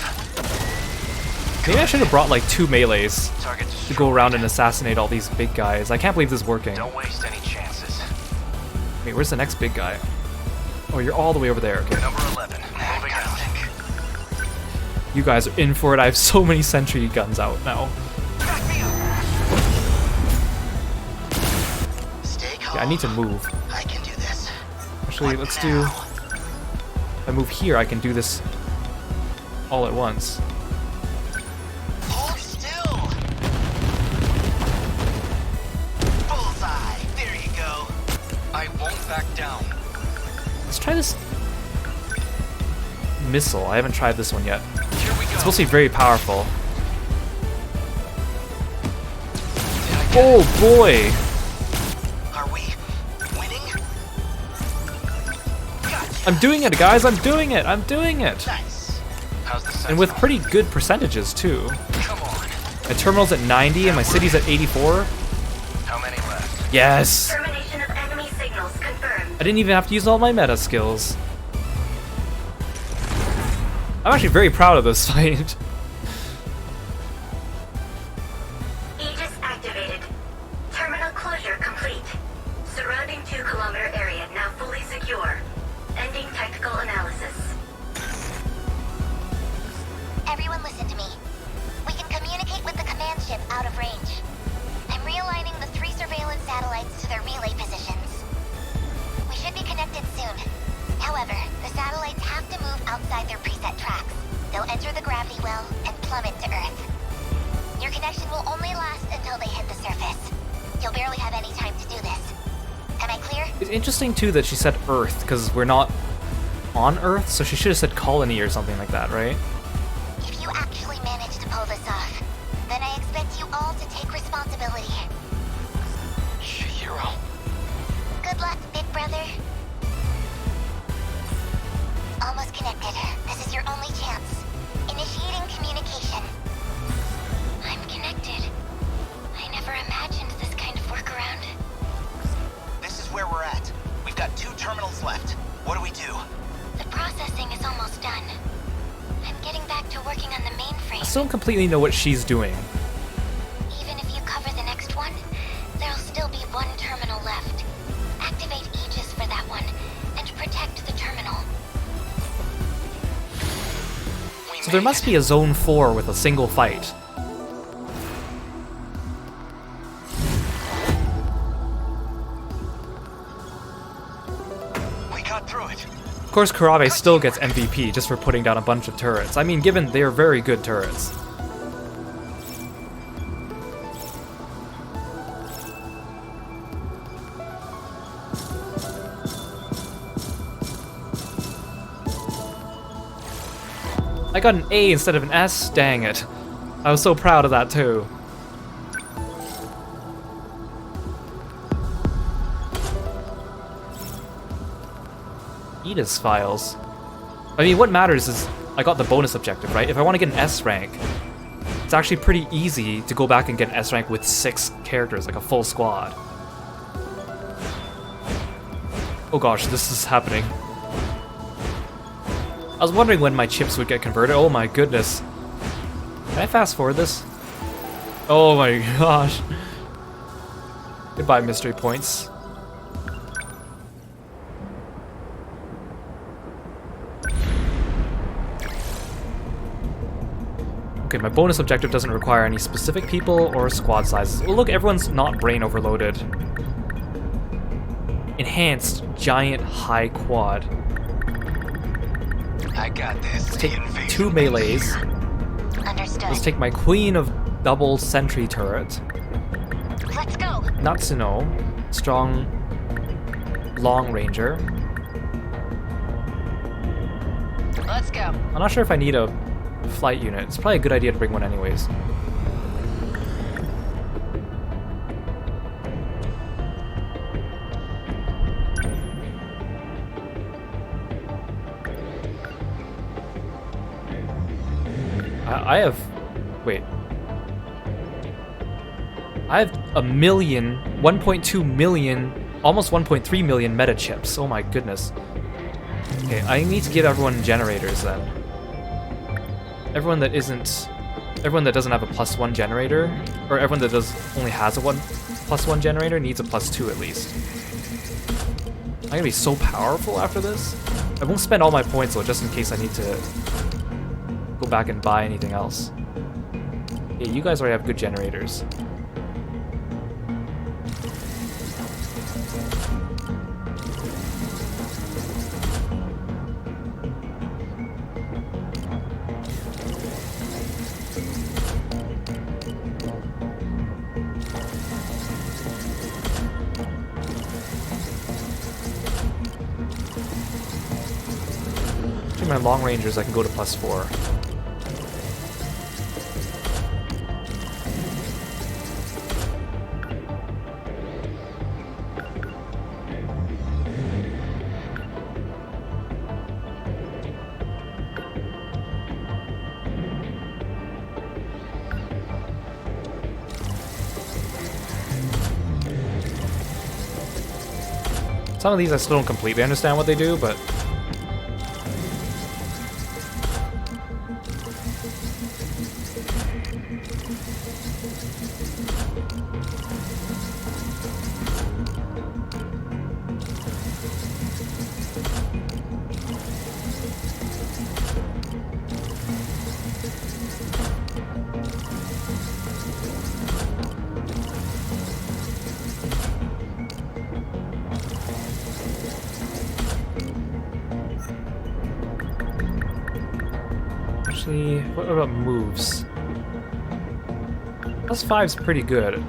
Maybe I should have brought like 2 melees Target to go around and assassinate all these big guys. I can't believe this is working. Don't waste any chances. Wait, where's the next big guy? Oh, you're all the way over there. Okay. Number 11, moving out. You guys are in for it. I have so many sentry guns out now. Stay calm. Yeah, I need to move. I can do this. Actually, let's do... If I move here, I can do this all at once. Hold still. Bullseye. There you go. I won't back down. Let's try this missile. I haven't tried this one yet. Here we go. It's supposed to be very powerful. Oh boy! Are we winning? Gotcha. I'm doing it, guys! I'm doing it! I'm doing it! Nice. How's the Sentinel? And with pretty good percentages, too. Come on. My terminal's at 90 and my city's at 84. How many left? Yes! Termination of enemy signals confirmed. I didn't even have to use all my meta skills. I'm actually very proud of this fight. Aegis activated. Terminal closure complete. Surrounding 2-kilometer area now fully secure. Ending technical analysis. Everyone listen to me. We can communicate with the command ship out of range. I'm realigning the 3 surveillance satellites to their relay positions. We should be connected soon. However, the satellites have to move outside their preset tracks. They'll enter the gravity well and plummet to Earth. Your connection will only last until they hit the surface. You'll barely have any time to do this. Am I clear? It's interesting, too, that she said Earth, because we're not on Earth, so she should have said colony or something like that, right? If you actually manage to pull this off, then I expect you all to take responsibility. Kiro. Good luck, big brother. Almost connected. This is your only chance. Initiating communication. I'm connected. I never imagined this kind of workaround. This is where we're at. We've got 2 terminals left. What do we do? The processing is almost done. I'm getting back to working on the I mainframe. still don't completely know what she's doing. Even if you cover the next one, there'll still be 1 terminal left. Activate Aegis for that one, and protect the terminal. So there must be a Zone 4 with a single fight. cut through it. Of course, Kurabe still gets MVP just for putting down a bunch of turrets. I mean, given they are very good turrets. I got an A instead of an S, dang it. I was so proud of that too. Edith's files. I mean, what matters is I got the bonus objective, right? If I want to get an S rank, it's actually pretty easy to go back and get an S rank with 6 characters, like a full squad. Oh gosh, this is happening. I was wondering when my chips would get converted. Oh my goodness. Can I fast forward this? Oh my gosh. Goodbye, mystery points. Okay, my bonus objective doesn't require any specific people or squad sizes. Oh look, everyone's not brain overloaded. Enhanced giant high quad. I got this. Let's take 2 melees. Understood. Let's take my queen of double sentry turret. Let's go. Natsuno, strong long ranger. Let's go. I'm not sure if I need a flight unit. It's probably a good idea to bring one anyways. I have... wait. I have 1.2 million, almost 1.3 million meta chips. Oh my goodness. Okay, I need to give everyone generators then. Everyone that doesn't have a +1 generator, or everyone that only has a +1 generator needs a +2 at least. I'm gonna be so powerful after this. I won't spend all my points though, just in case I need to go back and buy anything else. Okay, you guys already have good generators. My long rangers, I can go to +4. Some of these I still don't completely understand what they do, but what about moves? +5's pretty good.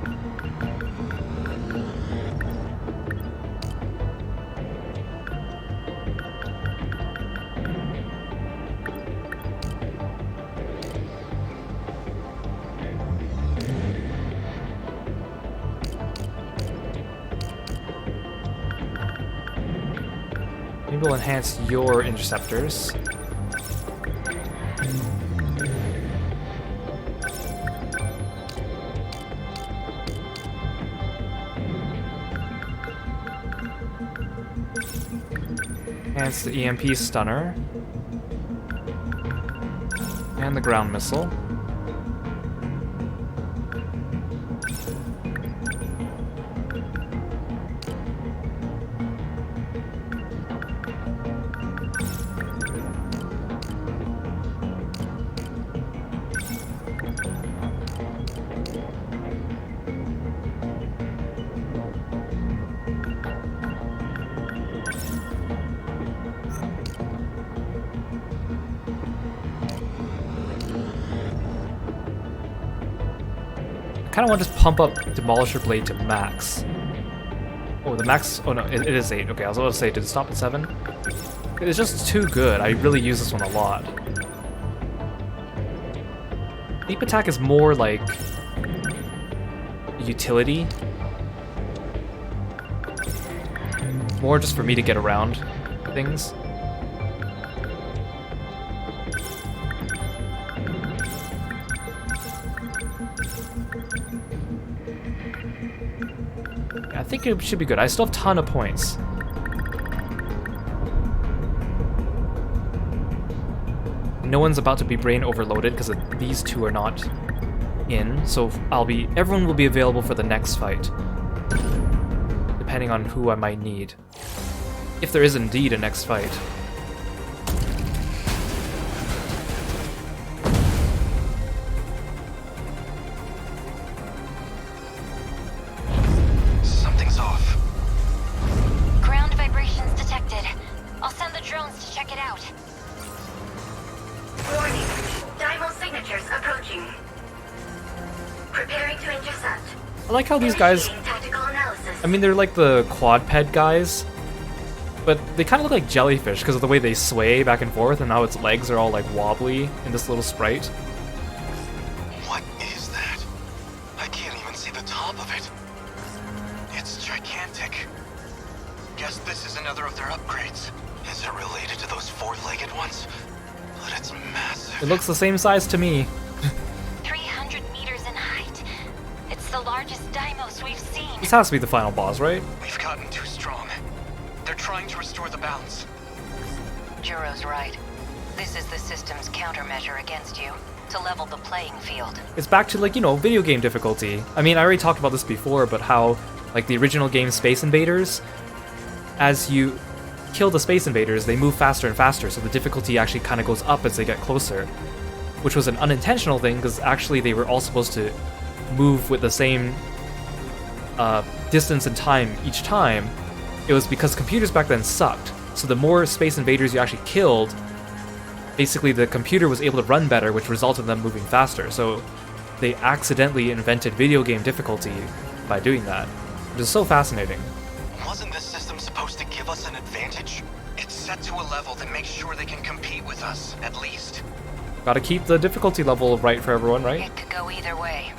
Maybe we'll enhance your interceptors. Enhance the EMP stunner. And the ground missile. kind of want to just pump up Demolisher Blade to max. Oh, the max... Oh no, it is 8. Okay, I was about to say, did it stop at 7? It's just too good. I really use this one a lot. Deep Attack is more like... utility. More just for me to get around things. I think it should be good. I still have a ton of points. No one's about to be brain overloaded because these two are not in, so everyone will be available for the next fight, depending on who I might need. If there is indeed a next fight. Something's off. Ground vibrations detected. I'll send the drones to check it out. Warning. Dymo signatures approaching. Preparing to intercept. I like how these guys... Tactical analysis. I mean, they're like the quadped guys, but they kind of look like jellyfish because of the way they sway back and forth and how its legs are all like wobbly in this little sprite. What is that? I can't even see the top of it. It's gigantic. Guess this is another of their upgrades. Is it related to those four-legged ones? But it's massive. It looks the same size to me. 300 meters in height. It's the largest Deimos we've seen. This has to be the final boss, right? We've gotten too strong. They're trying to restore the balance. Juro's right. This is the system's countermeasure against you, to level the playing field. It's back to, like, you know, video game difficulty. I mean, I already talked about this before, but how, like, the original game Space Invaders, as you kill the Space Invaders, they move faster and faster, so the difficulty actually kind of goes up as they get closer. Which was an unintentional thing, because actually they were all supposed to move with the same distance and time each time. It was because computers back then sucked, so the more Space Invaders you actually killed, basically the computer was able to run better, which resulted in them moving faster. So they accidentally invented video game difficulty by doing that, which is so fascinating. Wasn't this system supposed to give us an advantage? It's set to a level that makes sure they can compete with us, at least. Gotta keep the difficulty level right for everyone, right? It could go either way.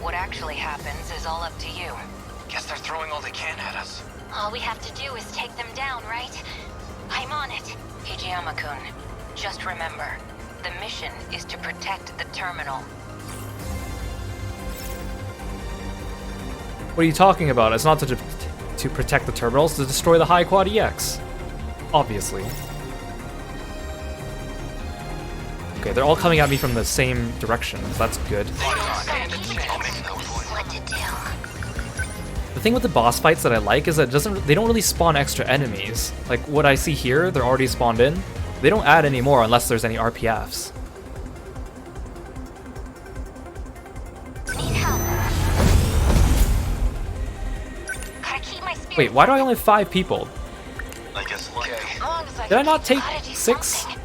What actually happens is all up to you. Guess they're throwing all they can at us. All we have to do is take them down, right? I'm on it. Hijiyama-kun, just remember, the mission is to protect the terminal. What are you talking about? It's not to protect the terminals, it's to destroy the High Quad EX. Obviously. Okay, they're all coming at me from the same direction, so that's good. What to do? The thing with the boss fights that I like is that they don't really spawn extra enemies. Like what I see here, they're already spawned in. They don't add any more unless there's any RPFs. Need help. Gotta keep my spirit. Wait, why do I only have 5 people? I guess lucky. As long as I Did I can not take gotta do 6? something.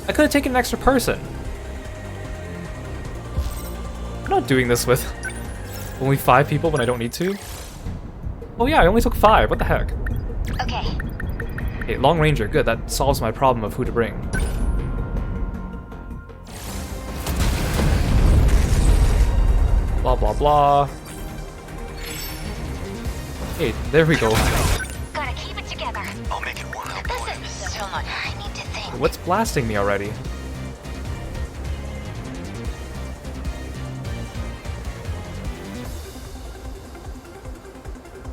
I could have taken an extra person. I'm not doing this with only 5 people when I don't need to. Oh yeah, I only took 5. What the heck? Okay. Okay, Long Ranger. Good. That solves my problem of who to bring. Blah, blah, blah. Hey, there we go. Gotta keep it together. I'll make it work. This is so much. I need to think. What's blasting me already?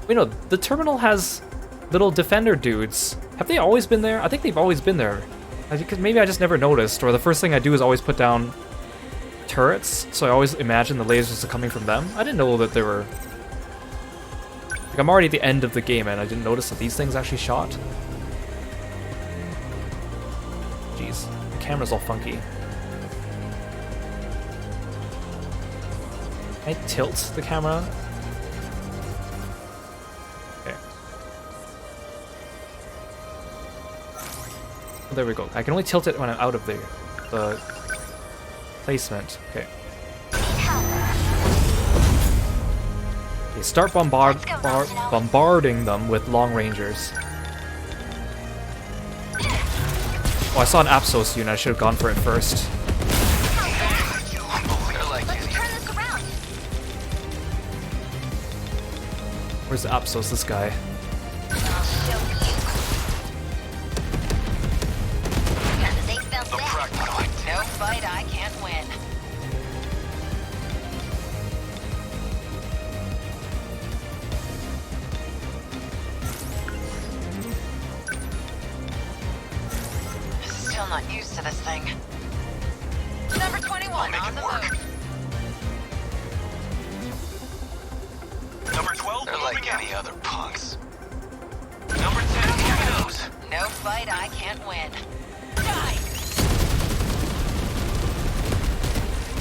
Wait, no, the terminal has little defender dudes. Have they always been there? I think they've always been there. Maybe I just never noticed, or the first thing I do is always put down turrets, so I always imagine the lasers are coming from them. I didn't know that there were... Like, I'm already at the end of the game and I didn't notice that these things actually shot. Jeez, the camera's all funky. Can I tilt the camera? Okay. Oh, there we go. I can only tilt it when I'm out of the placement. Okay. Okay, start bombarding them with long rangers. Oh, I saw an Apsos unit. I should have gone for it first. Where's the Apsos? This guy. No fight I can't win. Still not used to this thing. Number 21 on the move. Number 12? They're like any other punks. Number 10, here goes. No fight I can't win. Die!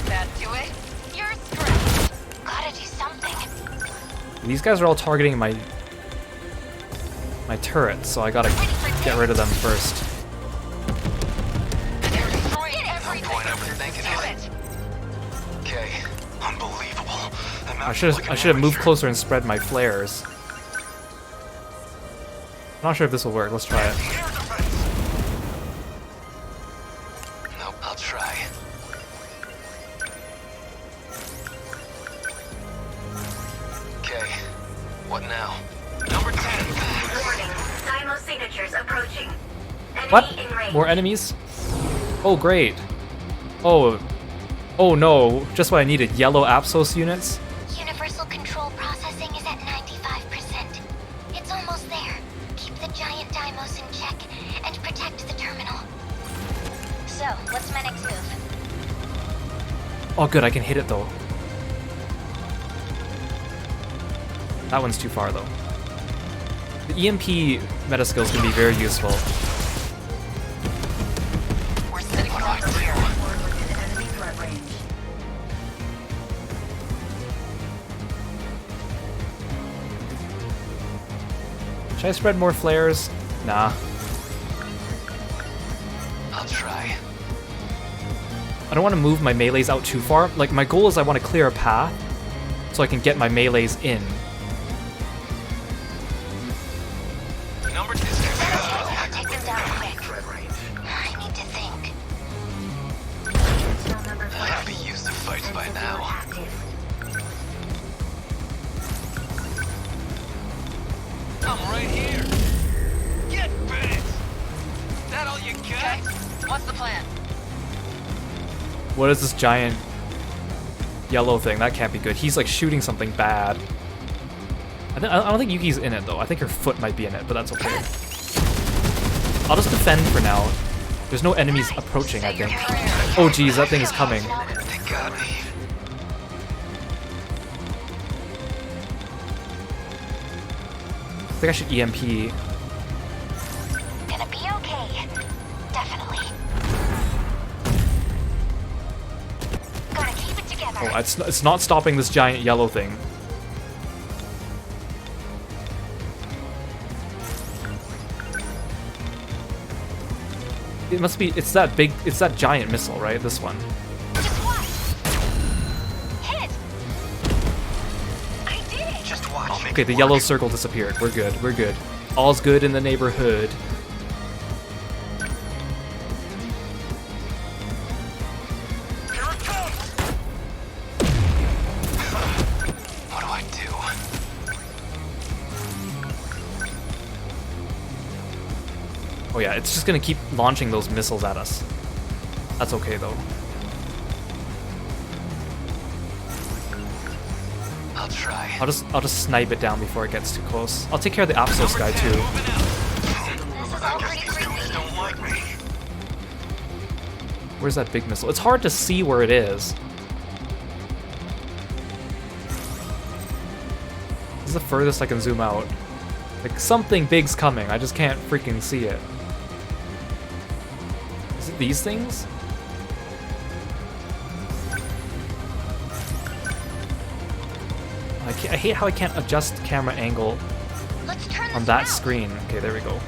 That do it? You're stressed. Gotta do something. These guys are all targeting my turrets, so I gotta get rid of them first. They're destroying everything. Point over thinking of it. Okay, unbelievable. I should have moved closer and spread my flares. I'm not sure if this will work. Let's try it. Nope, I'll try. Okay, what now? Number 10. Warning. Dymo signatures approaching. Enemy What? in range. More enemies? Oh, great. Oh no. Just what I needed. Yellow Apsos units? Universal control processing is at 95%. It's almost there. Keep the giant Dymos in check and protect the terminal. So, what's my next move? Oh, good. I can hit it, though. That one's too far, though. The EMP meta skills can be very useful. We're sitting right here. Within enemy threat range. Should I spread more flares? Nah. I'll try. I don't want to move my melees out too far. Like, my goal is I want to clear a path so I can get my melees in. Number 10. Take them down quick. I need to think. Cell number I'd be used to fights by now. active. I'm right here. Get bent. That all you Okay, got? what's the plan? What is this giant yellow thing? That can't be good. He's like shooting something bad. I don't think Yuki's in it though. I think her foot might be in it, but that's okay. I'll just defend for now. There's no enemies approaching, I think. Oh geez, that thing is coming. They got me. I think I should EMP. Gonna be okay. Definitely. Gotta keep it together. Oh, it's not stopping this giant yellow thing. It must be, it's that giant missile, right? This one. Just watch. Hit. I did it. Just watch. I'll make Okay, it the work. yellow circle disappeared. We're good, we're good. All's good in the neighborhood. Here it comes. What do I do? Oh yeah, it's just gonna keep launching those missiles at us. That's okay though. I'll try. I'll just snipe it down before it gets too close. I'll take care of the Apsos guy too. Moving out. This is all pretty These goons creepy. don't like me. Where's that big missile? It's hard to see where it is. This is the furthest I can zoom out. Like, something big's coming, I just can't freaking see it. Is it these things? I hate how I can't adjust camera angle Let's turn this on that around. screen. Okay, there we go.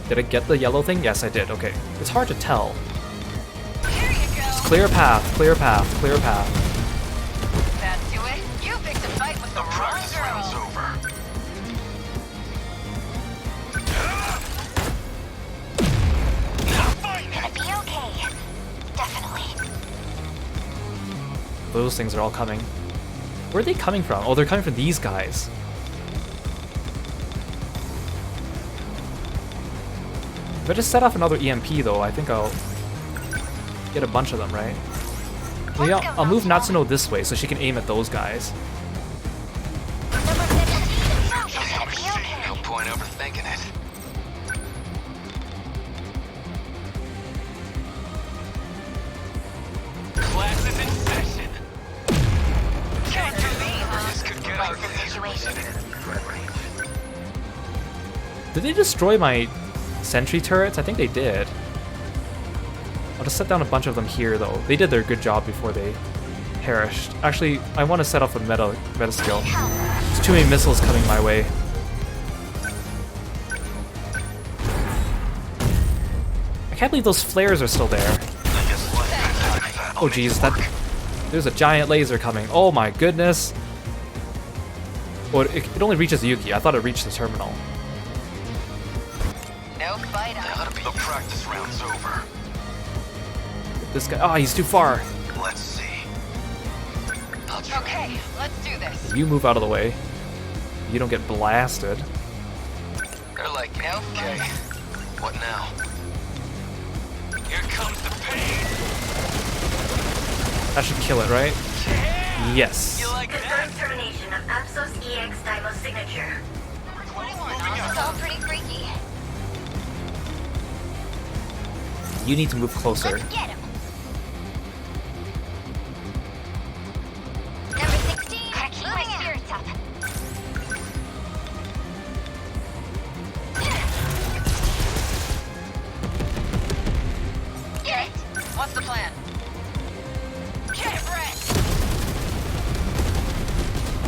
Did I get the yellow thing? Yes, I did. Okay. It's hard to tell. Here you go. It's clear path, clear path, clear path. That's to it. You picked a fight with the wrong Practice round's girl. over. Gonna be okay. Definitely. Those things are all coming. Where are they coming from? Oh, they're coming from these guys. If I just set off another EMP though, I think I'll get a bunch of them, right? Well, yeah, I'll move Natsuno this way so she can aim at those guys. Number 17, you're gonna be okay. No point overthinking it. Class is in session. This could get What's the situation? Did they destroy my sentry turrets? I think they did. I'll just set down a bunch of them here though. They did their good job before they perished. Actually, I want to set off a meta skill. There's too many missiles coming my way. I can't believe those flares are still there. Oh geez, there's a giant laser coming. Oh my goodness. Well, it only reaches Yuki. I thought it reached the terminal. No fight on. The practice round's over. This guy, he's too far. Let's see. Okay, let's do this. You move out of the way. You don't get blasted. They're like, No okay, fight. what now? Here comes the pain. That should kill it, right? Yes. You like that? Confirmed termination of Apsos EX Dymo signature. Number 21. It's all pretty freaky. You need to move closer. Let's get him. Number 16, gotta keep my spirits up. Get it. What's the plan? Get wrecked.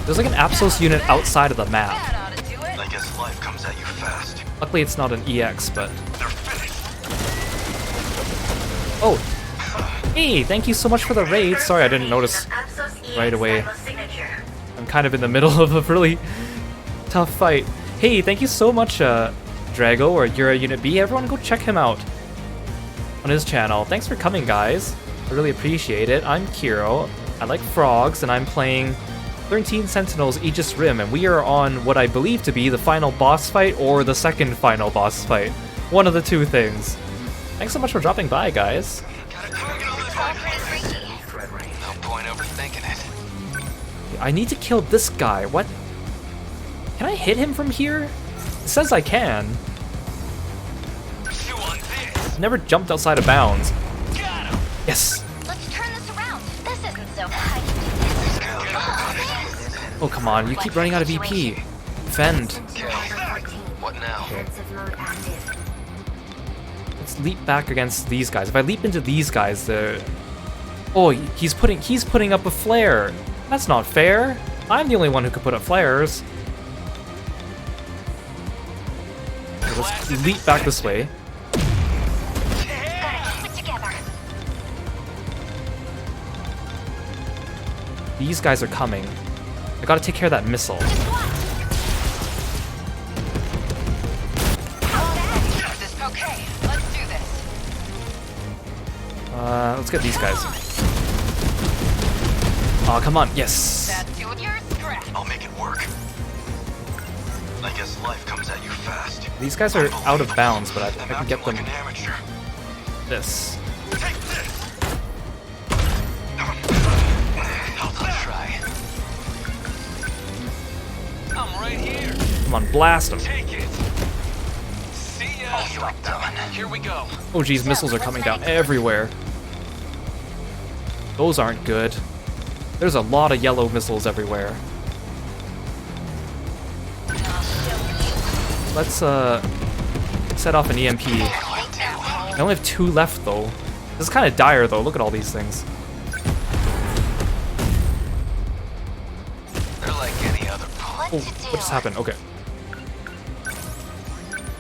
There's like an Apsos unit outside of the map. That ought to do it. I guess life comes at you fast. Luckily it's not an EX, but... They're finished. Oh! Hey, thank you so much for the raid. Sorry I didn't notice right away. I'm kind of in the middle of a really tough fight. Hey, thank you so much, Drago, or you're a Unit B. Everyone go check him out on his channel. Thanks for coming, guys. I really appreciate it. I'm Kiro. I like frogs, and I'm playing 13 Sentinels Aegis Rim, and we are on what I believe to be the final boss fight or the second final boss fight. One of the two things. Thanks so much for dropping by, guys. It's all pretty freaky. No point overthinking it. I need to kill this guy. What? Can I hit him from here? It says I can. Chew on this. Never jumped outside of bounds. Got him. Yes. Let's turn this around. This isn't so high. I can do this. Oh, come on. You keep running out of EP. Defend. Okay. What now? Defensive mode active. Let's leap back against these guys. If I leap into these guys, they're... Oh, he's putting up a flare. That's not fair. I'm the only one who could put up flares. Okay, let's leap back this way. Gotta keep it together. These guys are coming. I gotta take care of that missile. Okay, let's do this. Let's get these guys. Oh, come on. Yes. That's your scratch. I'll make it work. I guess life comes at you fast. These guys are out of bounds, but I can get them Like an amateur. this. Take this. I'll try. I'm right here. Come on, blast them. Take it. See ya. Oh, you're done. Here we go. Oh geez, missiles are coming down everywhere. Those aren't good. There's a lot of yellow missiles everywhere. Let's set off an EMP. I only have 2 left though. This is kind of dire though. Look at all these things. They're like any other. Oh, what just happened? Okay.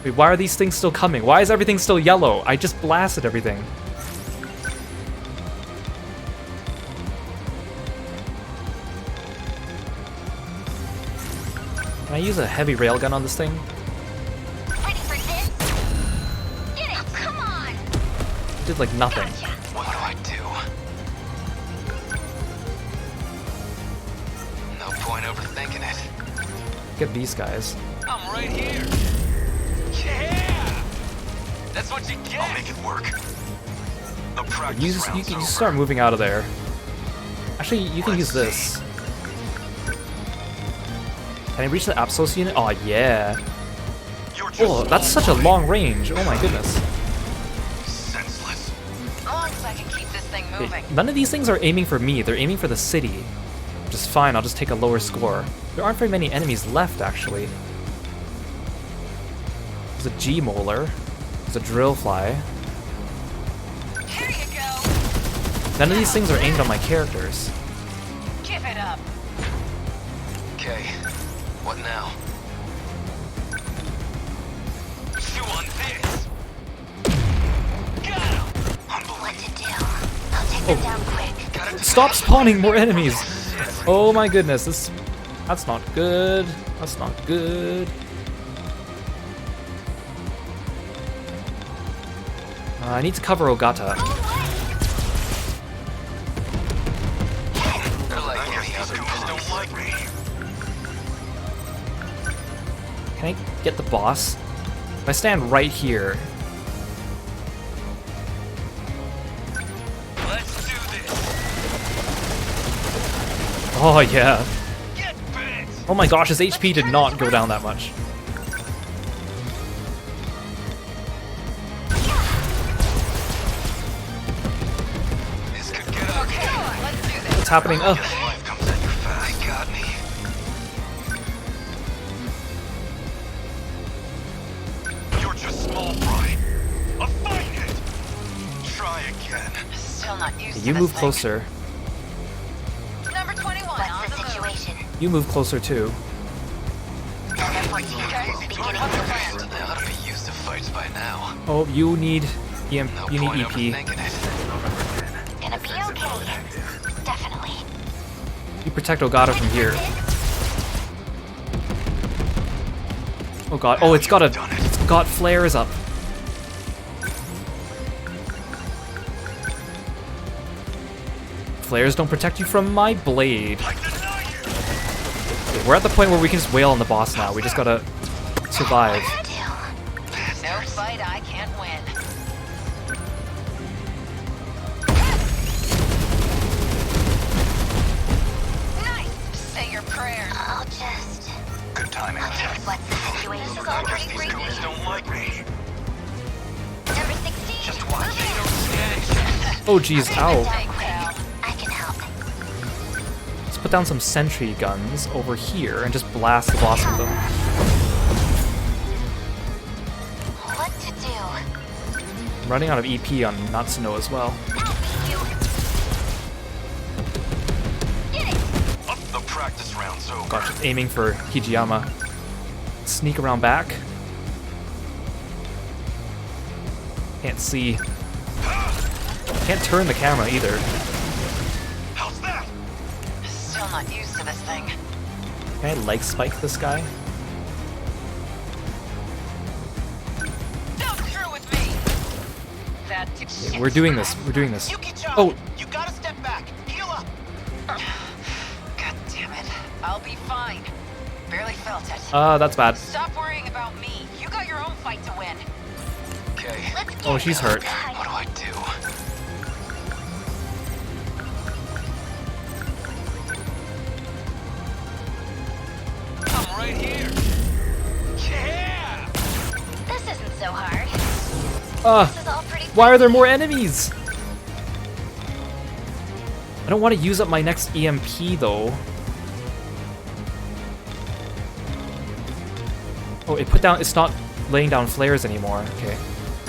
Wait, why are these things still coming? Why is everything still yellow? I just blasted everything. Can I use a heavy railgun on this thing? Ready for this? Get it! Come on! Did like nothing. Gotcha. What do I do? No point overthinking it. Get these guys. I'm right here. Yeah! That's what you get. I'll make it work. The practice You round's can over. start moving out of there. Actually, you can use this. Can I reach the Apsos unit? Oh yeah. You're just Oh, that's such a long range. Oh my goodness. senseless. As long as I can keep this thing Okay, moving. none of these things are aiming for me. They're aiming for the city. Which is fine. I'll just take a lower score. There aren't very many enemies left, actually. There's a G-Molar. There's a drill fly. Here you go. None of these things are aimed on my characters. Give it up. Okay, what now? Chew on this. Got him! What to do? I'll take them down quick. Stop spawning more enemies! Oh my goodness, that's not good. That's not good. I need to cover Ogata. They're like any other Just don't like me. Can I get the boss? If I stand right here. Let's do this. Oh yeah. Get bit. Oh my gosh, his HP did not go down that much. This could get ugly. Let's do this. What's happening? Oh, Life comes at you fast. They got me. You're just small fry. I'll find it. Try again. Still not used to you this move thing. closer. Number 21 on What's the the move. situation? You move closer too. Delta 14, beginning of the plan. They ought to be used to fights by now. Oh, you need EM, No you need point EP. overthinking it. Gonna be okay. Definitely. You protect Ogata from here. Oh god. Oh, it's got flares up. Flares don't protect you from my blade. Okay, we're at the point where we can just wail on the boss now. We just gotta survive. No fight I can't win. Nice. Say your prayers. I'll just... Good timing. What's the situation? This is all pretty These freaky. goons don't like me. Number 16. Just watch. Oh jeez, ow. Take pal. I can help. Let's put down some sentry guns over here and just blast the boss with them. What to do? I'm running out of EP on Natsuno as well. I'll beat you. Get it! The practice round's over. Gosh, just aiming for Hijiyama. Sneak around back. Can't see. Can't turn the camera either. How's that? Still not used to this thing. Can I leg spike this guy? Don't screw with me. That Yeah, we're doing this. We're doing this. Oh, You gotta step back. Heal up. God damn it. I'll be fine. Barely felt it. that's bad. Stop worrying about me. You got your own fight to win. Okay, Let's get Oh, she's hurt. what do I do? I'm right here. Yeah. This isn't so hard. Ah, This is all pretty why are there more enemies? I don't want to use up my next EMP though. Oh, it put down. It's not laying down flares anymore. Okay.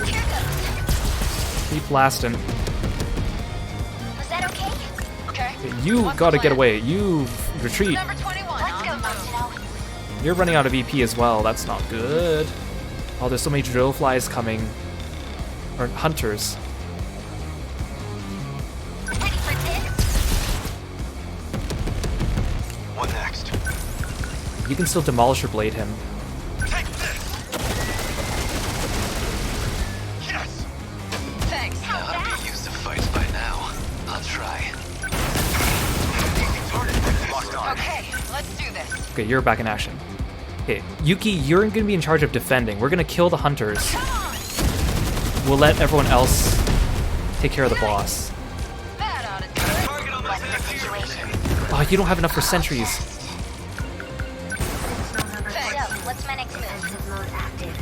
Here goes. Keep blasting. Was that okay? Okay. You What's the gotta get plan? away. You retreat. Number 21 Let's on go, the move. Sentinel. You're running out of EP as well. That's not good. Oh, there's so many drill flies coming. Or hunters. Ready for this? What next? You can still demolish or blade him. Take this! Yes! Thanks. How's I'll that? be used to fights by now. I'll try. Locked on. Okay, let's do this. Okay, you're back in action. Okay, Yuki, you're gonna be in charge of defending. We're gonna kill the hunters. We'll let everyone else take care of the boss. That ought to do it. Target on my What's the situation? Oh, you don't have enough for sentries. So, what's my next move? Defensive mode active.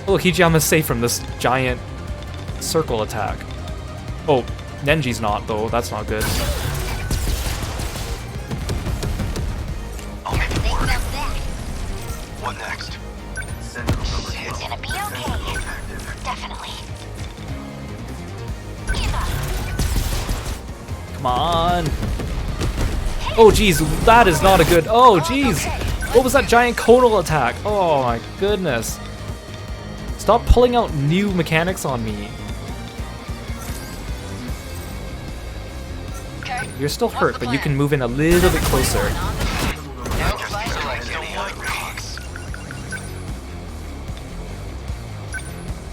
Oh, Hijiyama's safe from this giant circle attack. Oh, Nenji's not, though. That's not good. I'll make it Think work. about that. What next? It's gonna be okay. Definitely. Give up. Come on. Oh, jeez. That is not a good... Oh, jeez. What was that giant conal attack? Oh, my goodness. Stop pulling out new mechanics on me. Okay. You're still What's hurt, the but you plan? can move in a little bit closer. No fight, I can't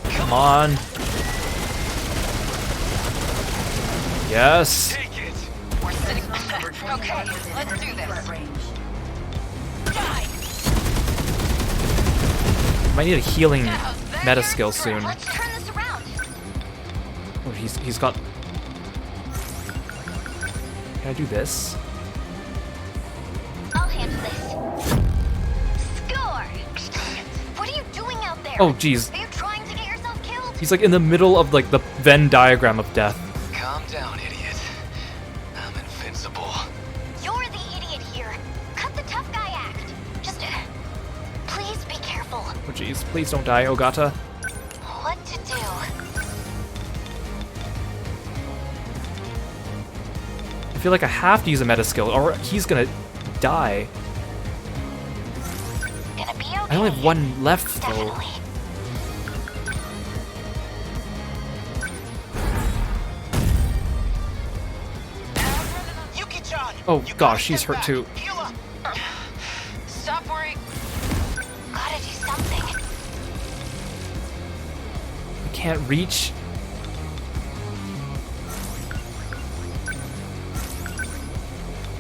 win. Come on. Yes. Take it! We're sitting. Okay, let's do this. Die. Might need a healing How's that? meta skill soon. Let's turn this around. Oh, he's got... Can I do this? I'll handle this. Score! What are you doing out there? Oh, jeez. Are you trying to get yourself killed? He's like in the middle of like the Venn diagram of death. Calm down, idiot. I'm invincible. You're the idiot here. Cut the tough guy act. Just, please be careful. Oh, jeez. Please don't die, Ogata. What to do? I feel like I have to use a meta skill or he's gonna die. Gonna be okay. I only have one left though. Definitely. Yuki-chan! Oh gosh, she's hurt too. Heal up! Stop worrying. Gotta do something. I can't reach.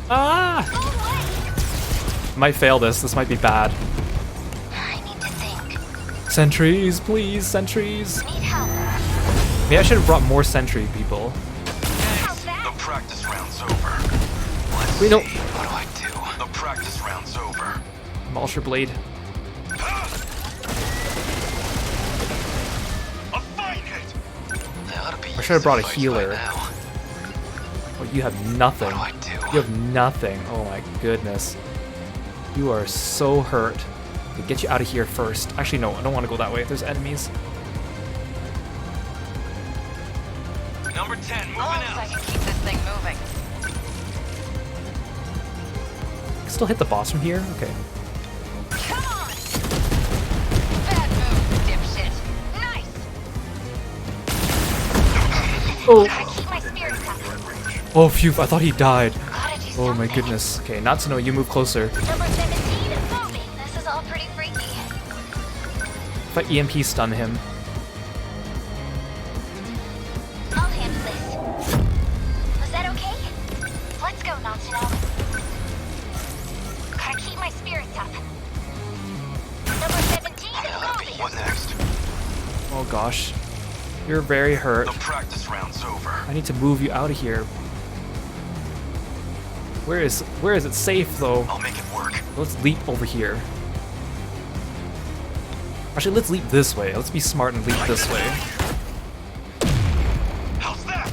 Ah! Might fail this. This might be bad. I need to think. Sentries, please, sentries. Need help. Maybe I should have brought more sentry people. How's The that? practice round's over. Let's Wait, no. see. What do I do? The practice round's over. Malsher Blade. A fine hit! I ought to be I should have brought a used to fights by healer. now. Oh, you have nothing. What do I do? You have nothing. Oh my goodness. You are so hurt. Okay, get you out of here first. Actually, no, I don't want to go that way. There's enemies. Number 10, moving As long as I out. can keep this thing moving. I can still hit the boss from here? Okay. Come on! Bad move, dipshit. Nice! Oh! Gotta keep my spirits up. Oh, phew, I thought he died. Gotta do Oh my something. goodness. Okay, Natsuno, you move closer. Number 17 is zombie. This is all pretty freaky. If I EMP stun him. I'll handle this. Was that okay? Let's go, Natsuno. Gotta keep my spirits up. Number 17 is zombie. What next? Oh gosh. You're very hurt. The practice round's over. I need to move you out of here. Where is it safe though? I'll make it work. Let's leap over here. Actually, let's leap this way. Let's be smart and leap this way. How's that?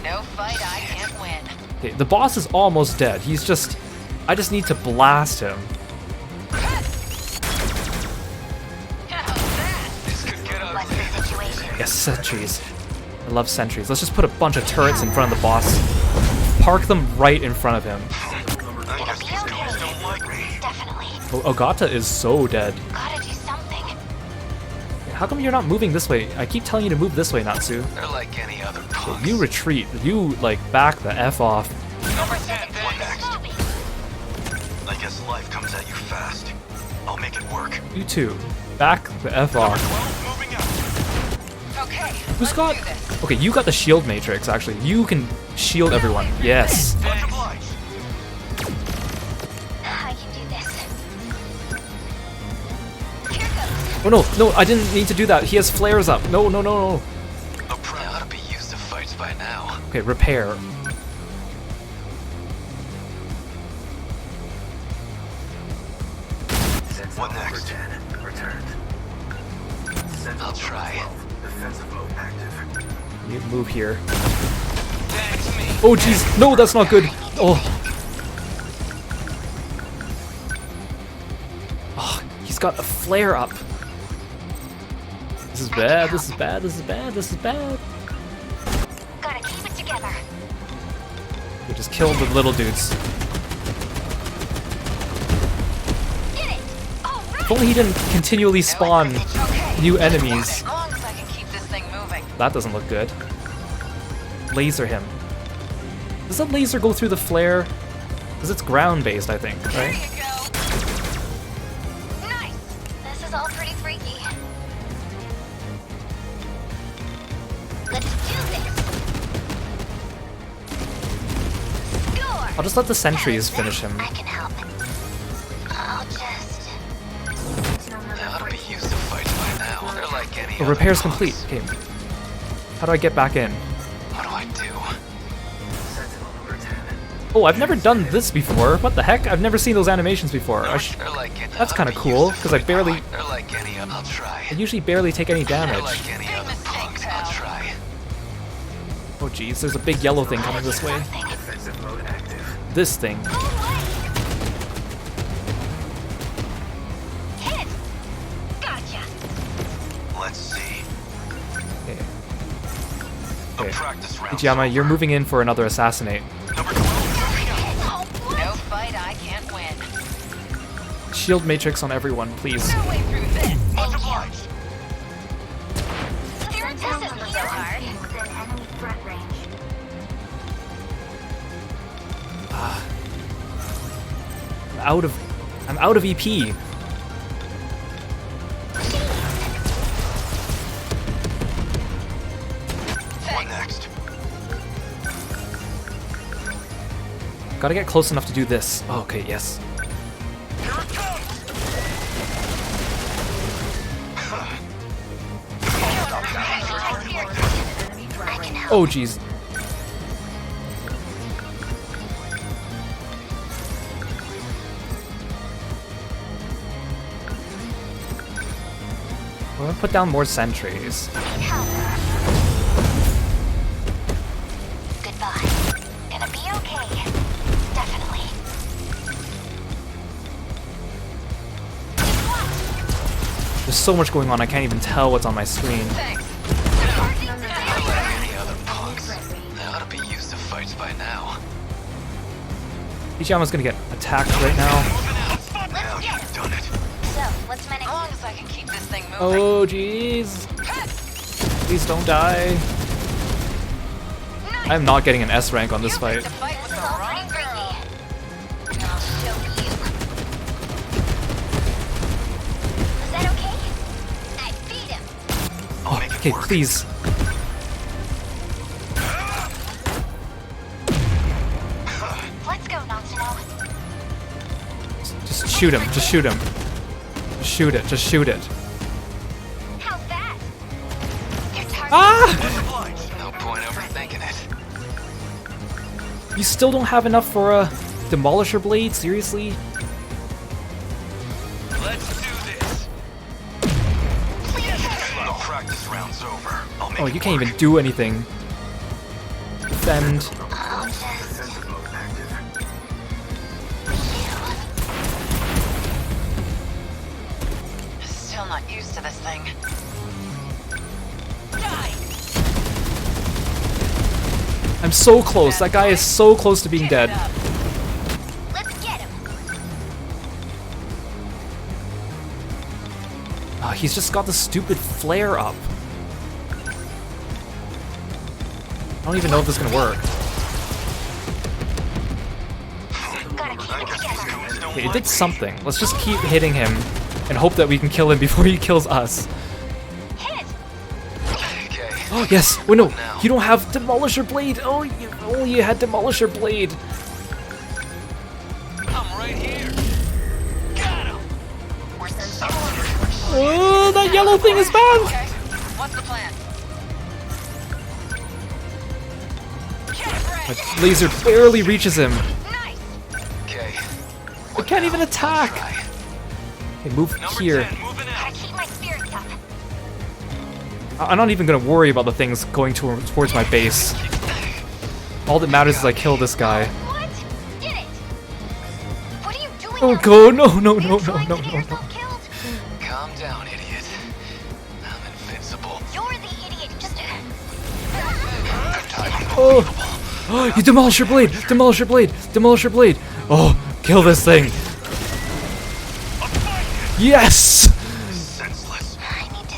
No fight I can't win. Okay, the boss is almost dead. He's just... I just need to blast him. How's that? This could get What's ugly. the situation? Yes, sentries. I love sentries. Let's just put a bunch of turrets in front of the boss. Park them right in front of him. I guess these guys don't like me. Definitely. Oh, Ogata is so dead. Gotta do something. How come you're not moving this way? I keep telling you to move this way, Natsu. They're like any other punks. You retreat. You, like, back the F off. Number 10, what next? I guess life comes at you fast. I'll make it work. You too. Back the F off. Moving out. Okay. Who's got... Okay, you got the shield matrix, actually. You can shield everyone. Yes. Much obliged. I can do this. Oh no, no, I didn't need to do that. He has flares up. No, no, no, no. A pro ought to be used to fights by now. Okay, repair. What next? I'll try. You move here. Oh jeez, no, that's not good. Oh. Oh, he's got a flare up. This is bad, this is bad, this is bad, this is bad. Gotta keep it together. We just killed the little dudes. Get it! All right. If only he didn't continually spawn new enemies. As long as I can keep this thing moving. That doesn't look good. Laser him. Does the laser go through the flare? Because it's ground-based, I think, There right? you go. Nice. This is all pretty freaky. Let's do this. Score. I'll just let the sentries finish him. I can help. I'll just. They ought to be used to fights by now. They're like any Oh, other repair's punks. complete. Okay. How do I get back in? What do I do? Oh, I've never done this before. What the heck? I've never seen those animations before. They're like any- That's kind of ought to be cool, used to because I fight barely... by- They're like any other. I'll try. I usually barely take any They're damage. like any other punks. I'll try. Oh jeez, there's a big yellow thing coming this way. This thing. Hit. Gotcha. Let's see. Okay. The Okay. practice round. Ichiyama, you're moving in for another assassinate. Number 12. No fight I can't win. Shield matrix on everyone, please. No way through this. Much obliged. This isn't so hard. Within enemy threat range. I'm out of EP. What next? Gotta get close enough to do this. Oh, okay, yes. Here it comes. Oh jeez. We're gonna put down more sentries. Goodbye. Gonna be okay. Definitely. There's so much going on, I can't even tell what's on my screen. Thanks. They're like any other punks. They ought to be used to fights by now. Ichiyama's gonna get attacked right now. Now you've done it. So, what's my As next? long as I can keep this thing moving. Oh jeez. Please don't die. I'm not getting an S rank on this fight. To fight with This the is all wrong pretty girl. freaky. I'll show you. Was that okay? I beat him. I'll make it Okay, work. please. Let's go, Natsuno. Just shoot him, just shoot him. Just shoot it, just shoot it. How's that? Your target. Ah! No point overthinking it. You still don't have enough for a Demolisher Blade? Seriously? Let's do this. The practice round's over. I'll make Oh, it you can't work. even do anything. Defend. I'll just. Still not used to this thing. I'm so close. That guy is so close to being dead. Let's get him. He's just got the stupid flare up. I don't even know if this is gonna work. Okay, it did something. Let's just keep hitting him and hope that we can kill him before he kills us. Oh yes! Wait, no! You don't have Demolisher Blade! Oh, you had Demolisher Blade! I'm right here. Got him. Oh, that yellow thing is back! Okay, what's the plan? My laser barely reaches him. Nice. Okay. I can't even attack! Okay, move here. Gotta keep my spirits up. I'm not even gonna worry about the things going towards my base. All that matters is I kill this guy. What? Did it? What are you doing? Oh out god, there? no. Are you trying to get yourself killed? Calm down, idiot. I'm invincible. You're the idiot. Just. Oh, you Demolisher Blade! Demolisher Blade! Demolisher Blade! Oh, kill this thing! Yes! Senseless.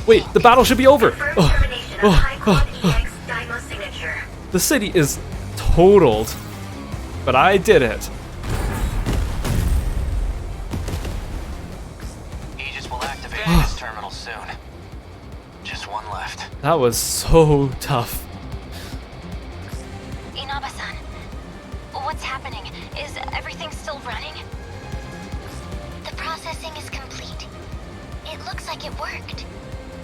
Wait, the battle should be over! Termination of high-quality X Dymo signature. The city is totaled, but I did it. Aegis will activate this terminal soon. Just one left. That was so tough. Inaba-san, what's happening? Is everything still running? The processing is complete. It looks like it worked.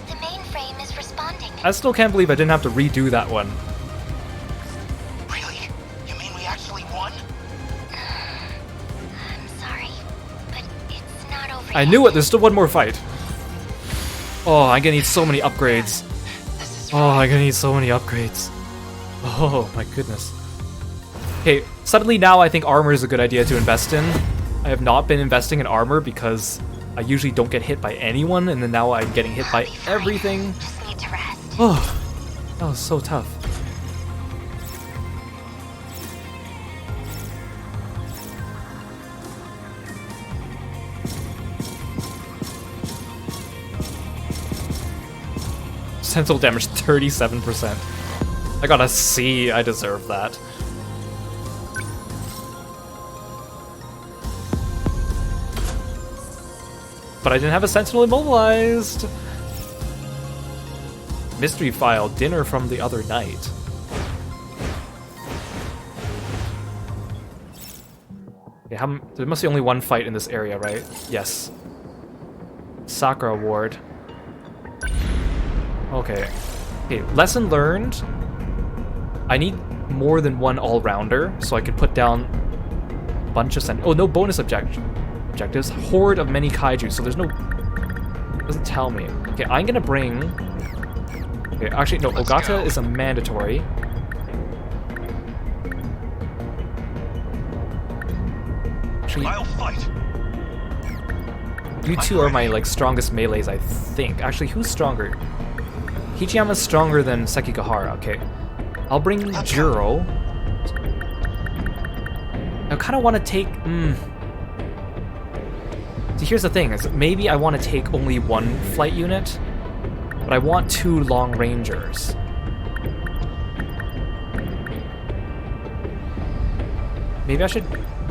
The mainframe is responding. I still can't believe I didn't have to redo that one. Really? You mean we actually won? I'm sorry, but it's not over I yet. knew it, there's still one more fight. Oh, I'm gonna need so many upgrades. Oh, I'm gonna need so many upgrades. Oh my goodness. Okay, suddenly now I think armor is a good idea to invest in. I have not been investing in armor because I usually don't get hit by anyone, and then now I'm getting hit by everything. Just need to rest. Oh, that was so tough. Sentinel damage 37%. I got a C, I deserve that. But I didn't have a Sentinel immobilized! Mystery file, dinner from the other night. Okay, there must be only one fight in this area, right? Yes. Sakura Award. Okay. Okay, lesson learned. I need more than one all-rounder, so I can put down a bunch of oh, no bonus objectives. Horde of many kaiju, so there's no... doesn't tell me. Okay, I'm gonna bring... Okay, actually, no, Ogata is a mandatory. Actually, I'll fight. you two are my, like, strongest melees, I think. Actually, who's stronger? Hichiyama's stronger than Sekigahara, okay. I'll bring Juro. I kind of want to take... See, here's the thing, is maybe I want to take only one flight unit, but I want 2 long rangers. Maybe I should...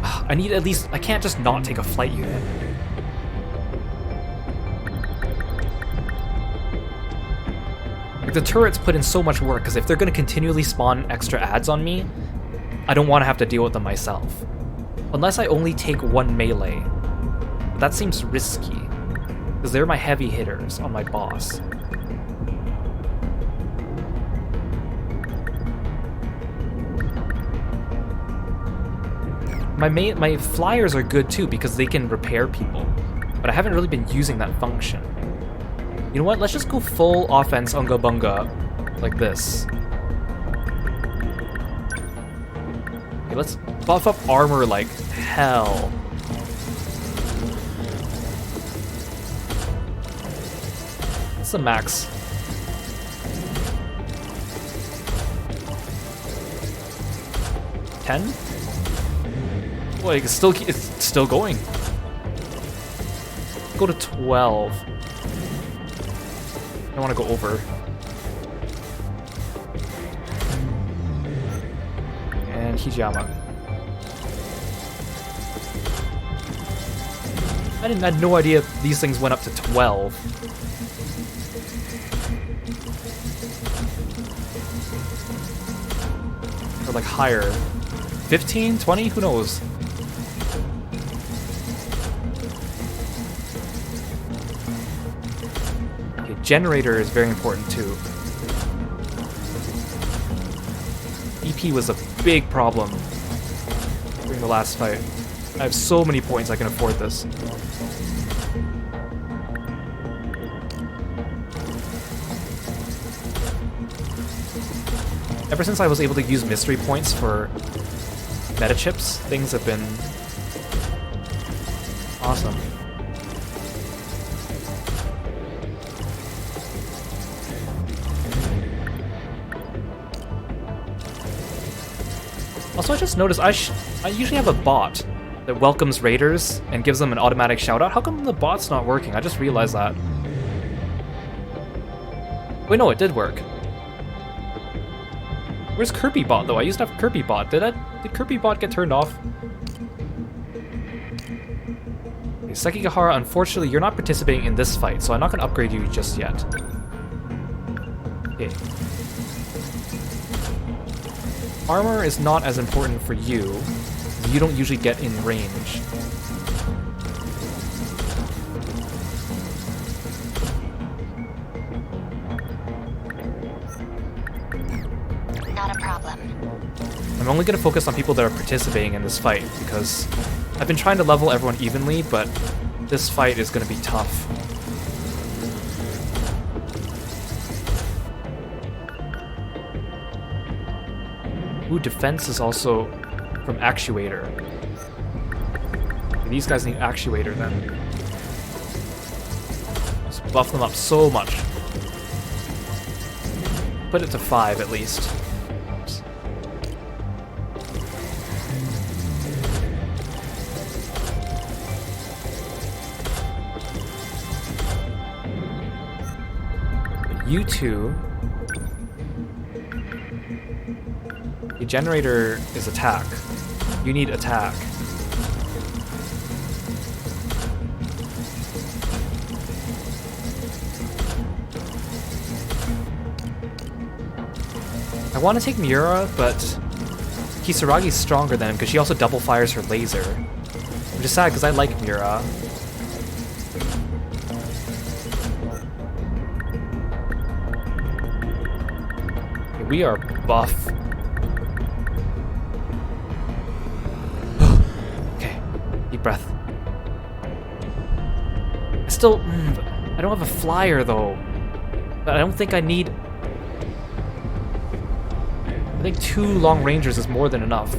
I need at least... I can't just not take a flight unit. Like, the turrets put in so much work, because if they're going to continually spawn extra adds on me, I don't want to have to deal with them myself. Unless I only take 1 melee. But that seems risky, because they're my heavy hitters on my boss. My flyers are good too, because they can repair people, but I haven't really been using that function. You know what? Let's just go full offense Unga Bunga, like this. Okay, let's buff up armor like hell. What's the max? $10? Well, it's still going. Go to 12. don't want to go over. And Hijiyama. I had no idea these things went up to 12. Or like higher. 15, 20, who knows? Okay, generator is very important too. EP was a big problem during the last fight. I have so many points I can afford this. Ever since I was able to use mystery points for meta chips, things have been awesome. Also, I just noticed I usually have a bot that welcomes raiders and gives them an automatic shoutout. How come the bot's not working? I just realized that. Wait, no, it did work. Where's Kirby Bot though? I used to have Kirby Bot. Did Kirby Bot get turned off? Okay, Sekigahara, unfortunately, you're not participating in this fight, so I'm not going to upgrade you just yet. Okay. Armor is not as important for you. You don't usually get in range. Not a problem. I'm only going to focus on people that are participating in this fight, because I've been trying to level everyone evenly, but this fight is going to be tough. Ooh, defense is also from actuator. Okay, these guys need actuator then. Let's buff them up so much. Put it to 5 at least. You two. The generator is attack. You need attack. I want to take Miura, but Kisaragi's stronger than him because she also double fires her laser. I'm just sad because I like Miura. Okay, we are buff. Okay, deep breath. I don't have a flyer though. But I don't think I need. I think 2 long rangers is more than enough.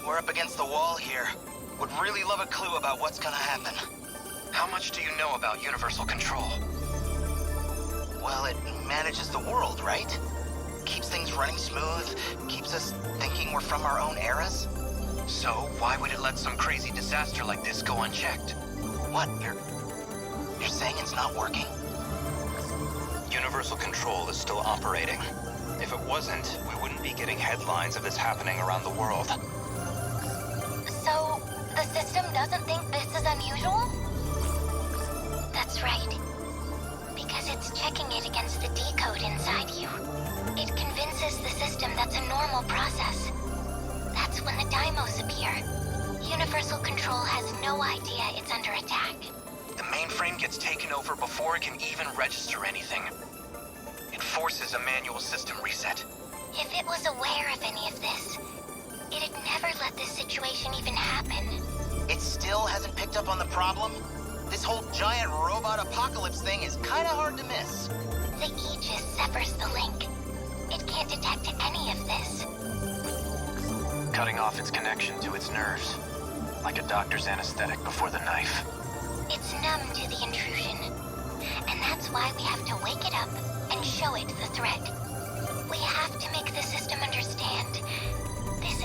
We're up against the wall here. Would really love a clue about what's gonna happen. How much do you know about universal control? Well, it manages the world, right? Keeps things running smooth, keeps us thinking we're from our own eras. So, why would it let some crazy disaster like this go unchecked? What? You're saying it's not working? Universal control is still operating. If it wasn't, we wouldn't be getting headlines of this happening around the world. So, the system doesn't think this is unusual? That's right. Because it's checking it against the decode inside you. It convinces the system that's a normal process. That's when the Daimos appear. Universal Control has no idea it's under attack. The mainframe gets taken over before it can even register anything. It forces a manual system reset. If it was aware of any of this, it'd never let this situation even happen. It still hasn't picked up on the problem? This whole giant robot apocalypse thing is kinda hard to miss. The Aegis severs the link. It can't detect any of this. Cutting off its connection to its nerves, like a doctor's anesthetic before the knife. It's numb to the intrusion, and that's why we have to wake it up and show it the threat. We have to make the system understand this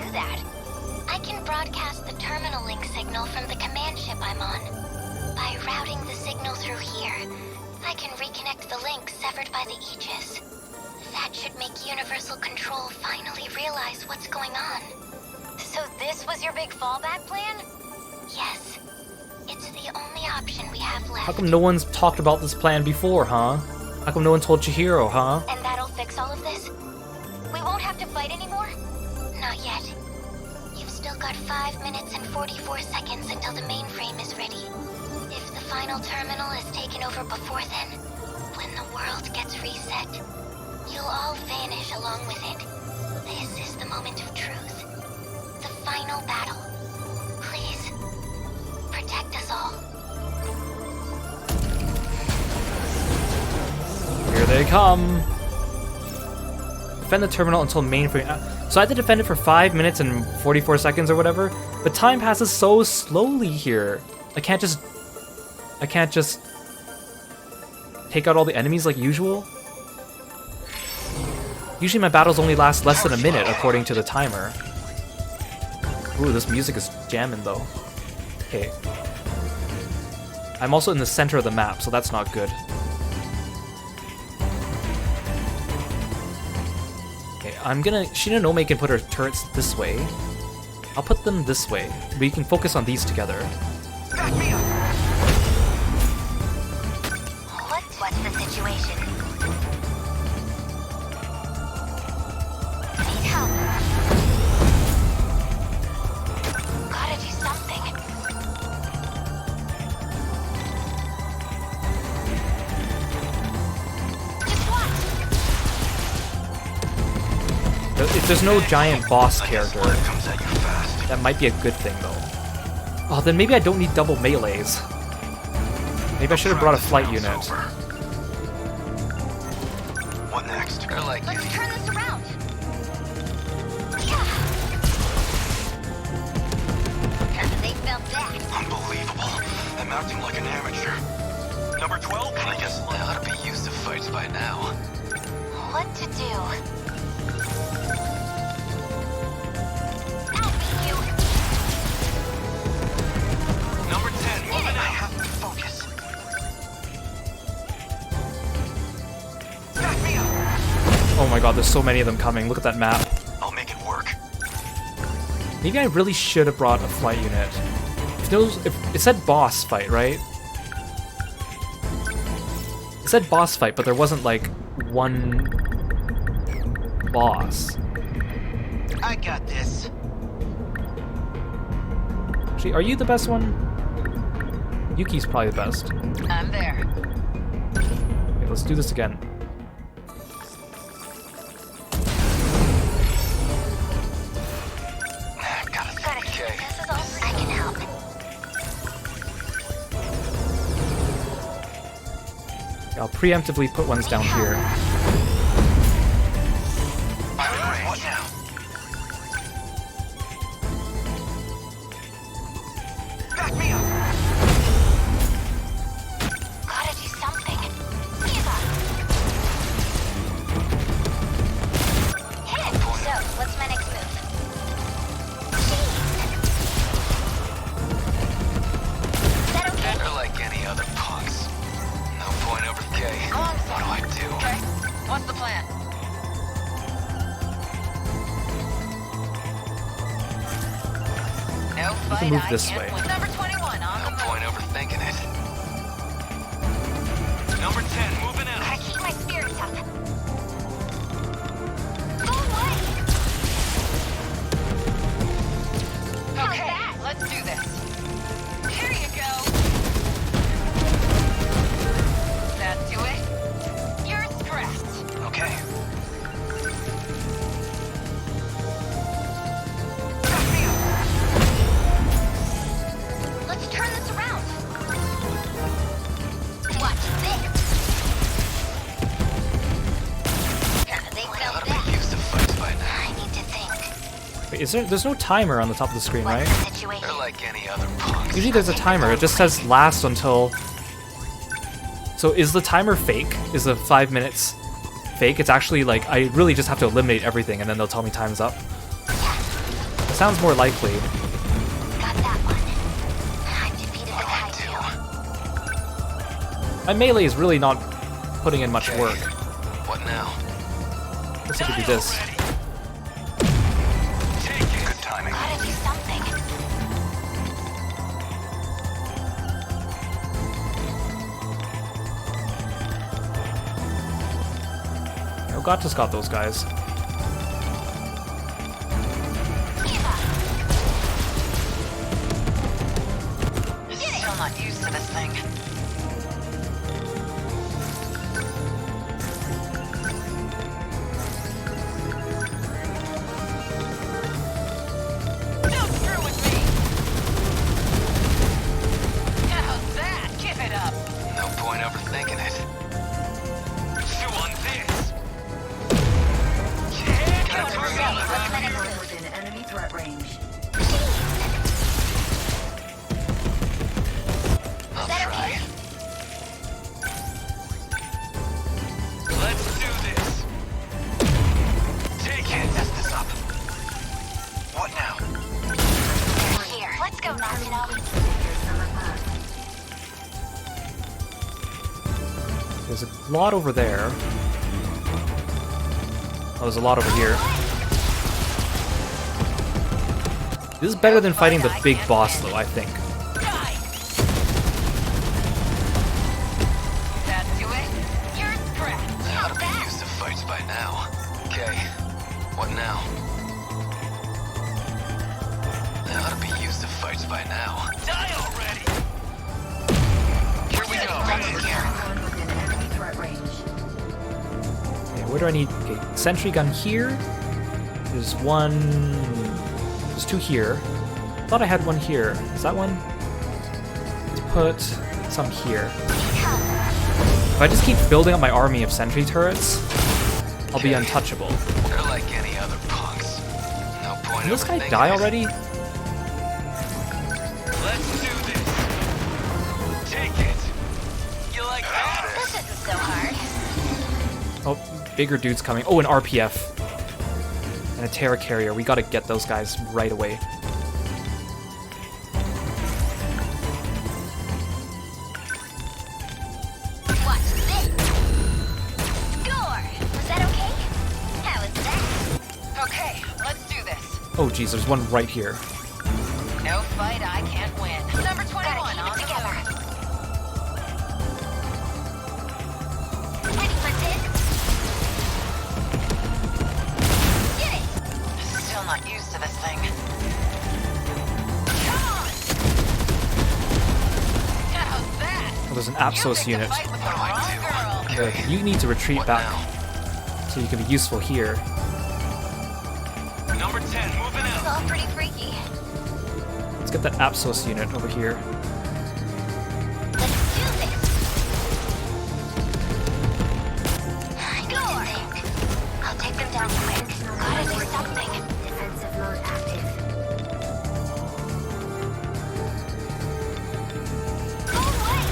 do that? I can broadcast the terminal link signal from the command ship I'm on. By routing the signal through here, I can reconnect the link severed by the Aegis. That should make Universal Control finally realize what's going on. So this was your big fallback plan? Yes. It's the only option we have left. How come no one's talked about this plan before, huh? How come no one told Chihiro, huh? And that'll fix all of this? We won't have to fight anymore? Not yet. You've still got 5 minutes and 44 seconds until the mainframe is ready. If the final terminal is taken over before then, when the world gets reset, you'll all vanish along with it. This is the moment of truth. The final battle. Please, protect us all. Here they come. Defend the terminal until mainframe. So I had to defend it for 5 minutes and 44 seconds or whatever, but time passes so slowly here. I can't just take out all the enemies like usual. Usually my battles only last less than a minute according to the timer. Ooh, this music is jamming though. Okay. I'm also in the center of the map, so that's not good. Okay, I'm gonna... Shinonome can put her turrets this way. I'll put them this way. We can focus on these together. What's the situation? Need help. Gotta do something. Just watch. If there's no giant boss character, that might be a good thing though. Oh, then maybe I don't need double melees. Maybe I should have brought a flight unit. What next? Let's turn this around. They felt that. Unbelievable. I'm acting like an amateur. Number 12? I guess I ought to be used to fights by now. What to do? Number 10, moving out. I have to focus. Back me up. Oh my god, there's so many of them coming. Look at that map. I'll make it work. Maybe I really should have brought a flight unit. If it said boss fight, right? It said boss fight, but there wasn't like one boss. I got this. Actually, are you the best one? Yuki's probably the best. I'm there. Okay, let's do this again. I can help. I'll preemptively put ones down here. What now? Back me up. Gotta do something. Give up. Hit! So, what's my next move? Is that okay? They're like any other punks. No point over K. What do I do? Okay. What's the plan? No We fight. can move I this can't way. win. Number 21 on No the point overthinking it. Number 10, moving out. Gotta keep my spirits up. Go away! Okay, let's do this. Here you go. That do it? You're stressed. Okay. Let's turn this around. Watch this. They I felt ought to that. be used to fights by now. I need to think. Wait, there's no timer on the top of the screen, right? What's the situation? They're like any other punks. Usually there's a timer. It just says last until... So is the timer fake? Is the 5 minutes fake? It's actually like, I really just have to eliminate everything and then they'll tell me time's up. Sounds more likely. Got that one. I've defeated the Kaiju. My melee is really not putting in much work. What now? Guess I could do this. Good timing. Gotta do something. Elgata's got those guys. Still not used to this thing. Still through with me. How's that? Give it up. No point overthinking it. Chew on this. Within enemy threat range. I'll try. Let's do this. Take it. Mess this up. What now? Here, let's go, Sentinel. There's a lot over there. Oh, there's a lot over here. This is better than fighting the big boss, though, I think. That do it? You're scrapped. They ought to be used to fights by now. Okay. What now? They ought to be used to fights by now. Die already! Here we go. Within enemy threat range. Okay, where do I need? Okay, sentry gun here. There's one. There's two here. I thought I had one here. Is that one? Let's put some here. If I just keep building up my army of sentry turrets, I'll be untouchable. They're like any other punks. No point. Can this guy overthinking die it. already? Let's do this. Take it. You like that? This isn't so hard. Oh, bigger dudes coming. Oh, an RPF. And a Terra Carrier. We gotta get those guys right away. Watch this. Score! Was that okay? How was that? Okay, let's do this. Oh, geez, there's one right here. No fight I can't win. Number 21 Gotta on keep the it together. move. Ready for this? Get it! Still not used to this thing. Come on! How's that? Oh, there's an You Apsos picked a unit. fight with the wrong girl. Okay, you need to retreat What back now? so you can be useful here. Number 10, moving It's out. all pretty freaky. Let's get that Apsos unit over here. Let's do this! Score! I'll take them down quick. Gotta do something. Defensive mode active. Go away!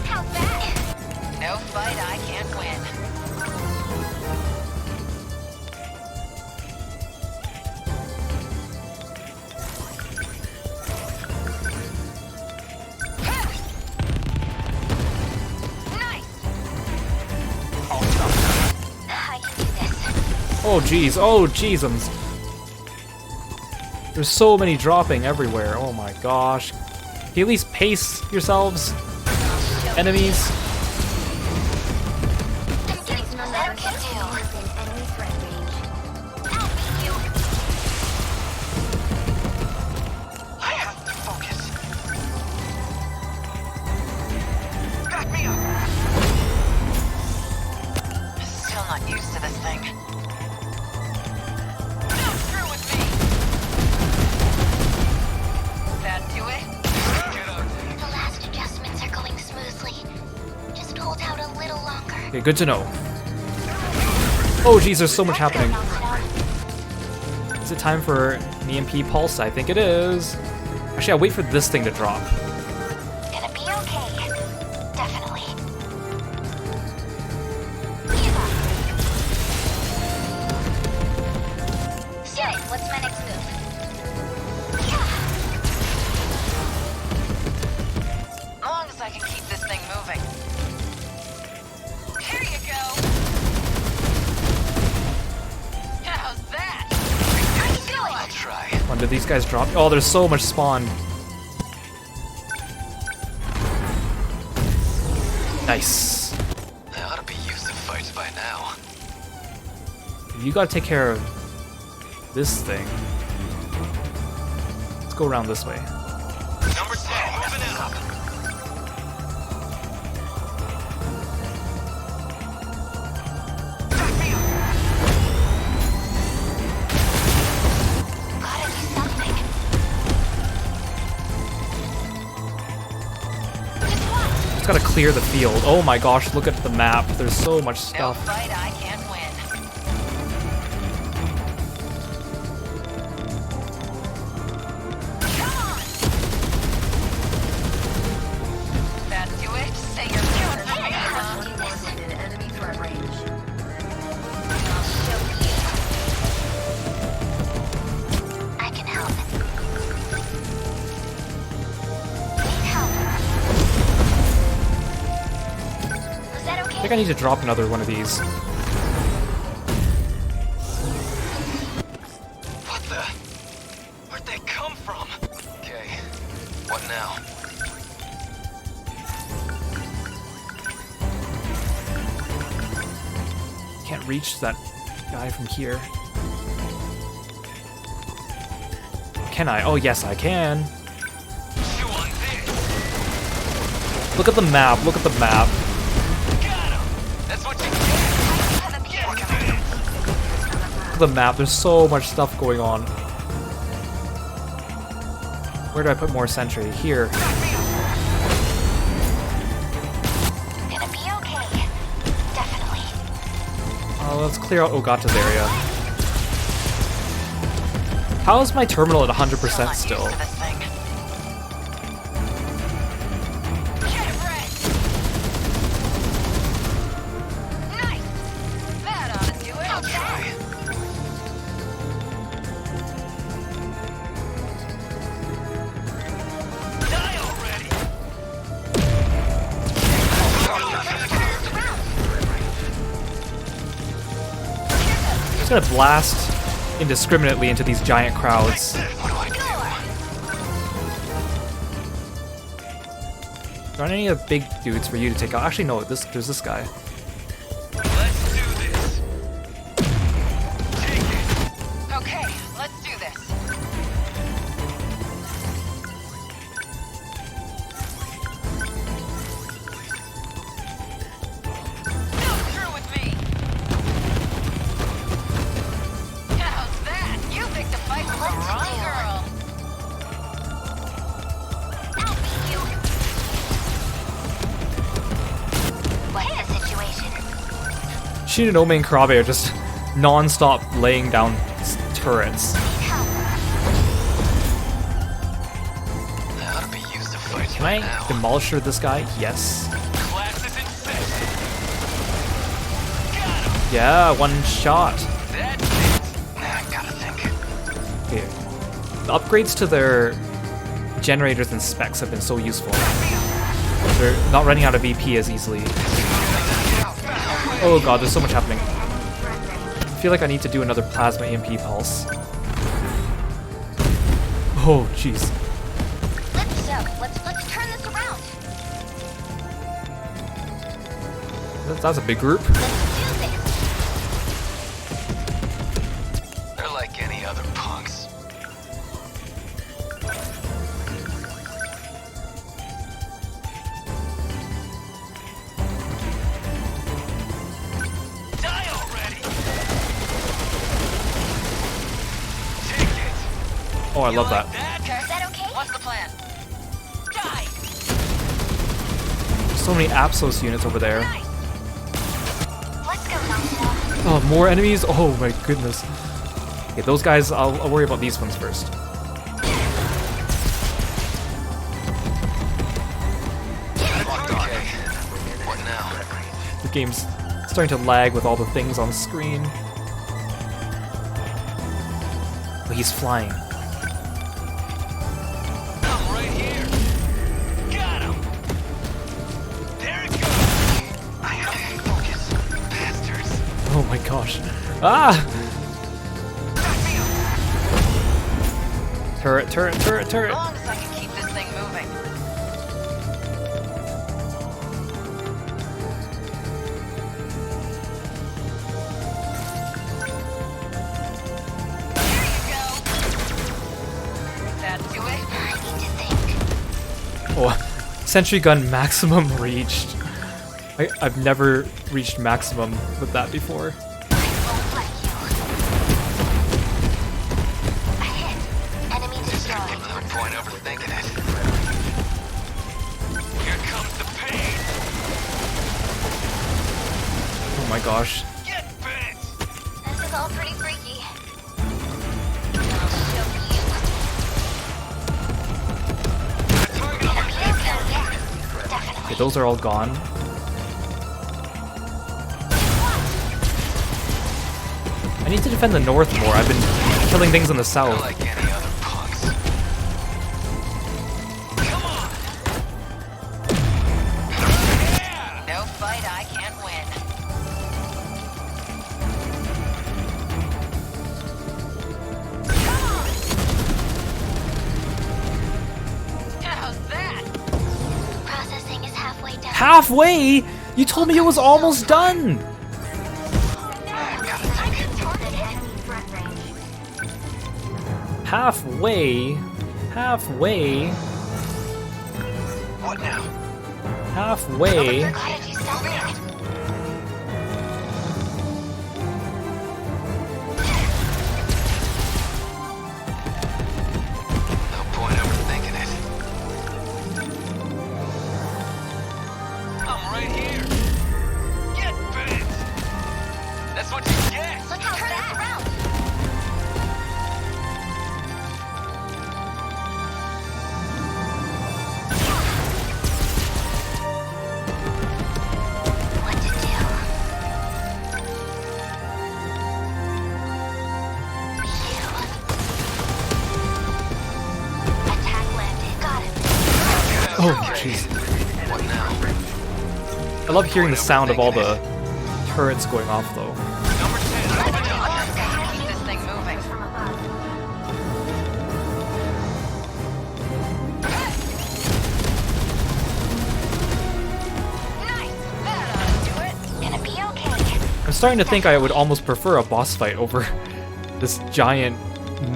How's that? No fight I can't win. Nice! I can do this. Oh, geez. Oh, geez. There's so many dropping everywhere. Oh my gosh. Can you at least pace yourselves, enemies? I'm getting some that can do. Enemy threat range. I'll beat you. I have to focus. Back me up. Still not used to this thing. Not through with me. That do it? The last adjustments are going smoothly. Just hold out a little longer. Okay, good to know. Oh, geez, there's so much happening. Is it time for an EMP pulse? I think it is. Actually, I'll wait for this thing to drop. Gonna be okay. Definitely. these guys drop. Oh, there's so much spawn. Nice. They ought to be used to fights by now. You gotta take care of this thing. Let's go around this way. Number 10, moving out. Just gotta clear the field. Oh my gosh, look at the map. There's so much No stuff. fight I can't win. Come on! That do it? Say you're counter for me, huh? Within enemy threat range. I can help. Need help. Was that I okay? think I need to drop another one of these. What the? Where'd they come from? Okay, what now? Can't reach that guy from here. Can I? Oh yes, I can. Chew on this. Look at the map. Look at the map. Got him. That's what you get. Look at the map. There's so much stuff going on. Where do I put more sentry? Here. Gonna be okay. Definitely. Oh, let's clear out Ogata's area. How is my terminal at 100% still? Used to this thing. Get wrecked! Nice! That ought to do it. I'll try. Die already! Just gonna blast indiscriminately into these giant crowds. What do I do? Aren't any of the big dudes for you to take out? Actually, no. There's this guy. Let's do this. Take it. Okay, let's do this. Go through with me. How's that? You picked a fight with the wrong girl. I'll beat you. What's the situation? Shinonome and Karabe are just non-stop laying down turrets. They ought to be used to fights Can by I now. demolish this guy? Yes. Class is in session. Got him. Yeah, one shot. That's it. Now I gotta think. Okay. The upgrades to their generators and specs have been so useful. They're not running out of BP as easily. Oh god, there's so much happening. I feel like I need to do another plasma EMP pulse. Oh jeez. Let's turn this around. That's a big group. Let's do this. They're like any other punks. Die already! Take it! Oh, I love that. Is that okay? What's the plan? Die! So many Apsos units over there. Let's go, Sentinel. Oh, more enemies? Oh my goodness. Okay, those guys, I'll worry about these ones first. Okay. What now? The game's starting to lag with all the things on screen. Oh, he's flying. I'm right here. Got him. There it goes. I have to focus, bastards. Oh my gosh. Ah! Turret, turret, turret, turret. As long as I can keep this thing moving. There you go. That do it? I need to think. Oh, sentry gun maximum reached. I've never reached maximum with that before. I won't let you. A hit. Enemy destroyed. No point overthinking it. Here comes the pain. Oh my gosh. Get bit. This is all pretty freaky. I'll show you. Target on my Okay, yeah. Definitely. Okay, those are all gone. I need to defend the north more. I've been killing things in the south. like any other punks. Come on. Yeah. No fight I can't win. How's that? Processing is halfway done. Halfway? You told me it was almost done! Halfway? Halfway? What now? Halfway? Kaiju something. No point overthinking it. I'm right here. Get bit. That's what you get. Look how fast around. What to do? You. Attack landed. Got it. Oh, jeez. What now? I love hearing the sound of all the turrets going off, though. Number 10. Keep this thing moving. Nice. That ought to do it. Gonna be okay. I'm starting to think I would almost prefer a boss fight over this giant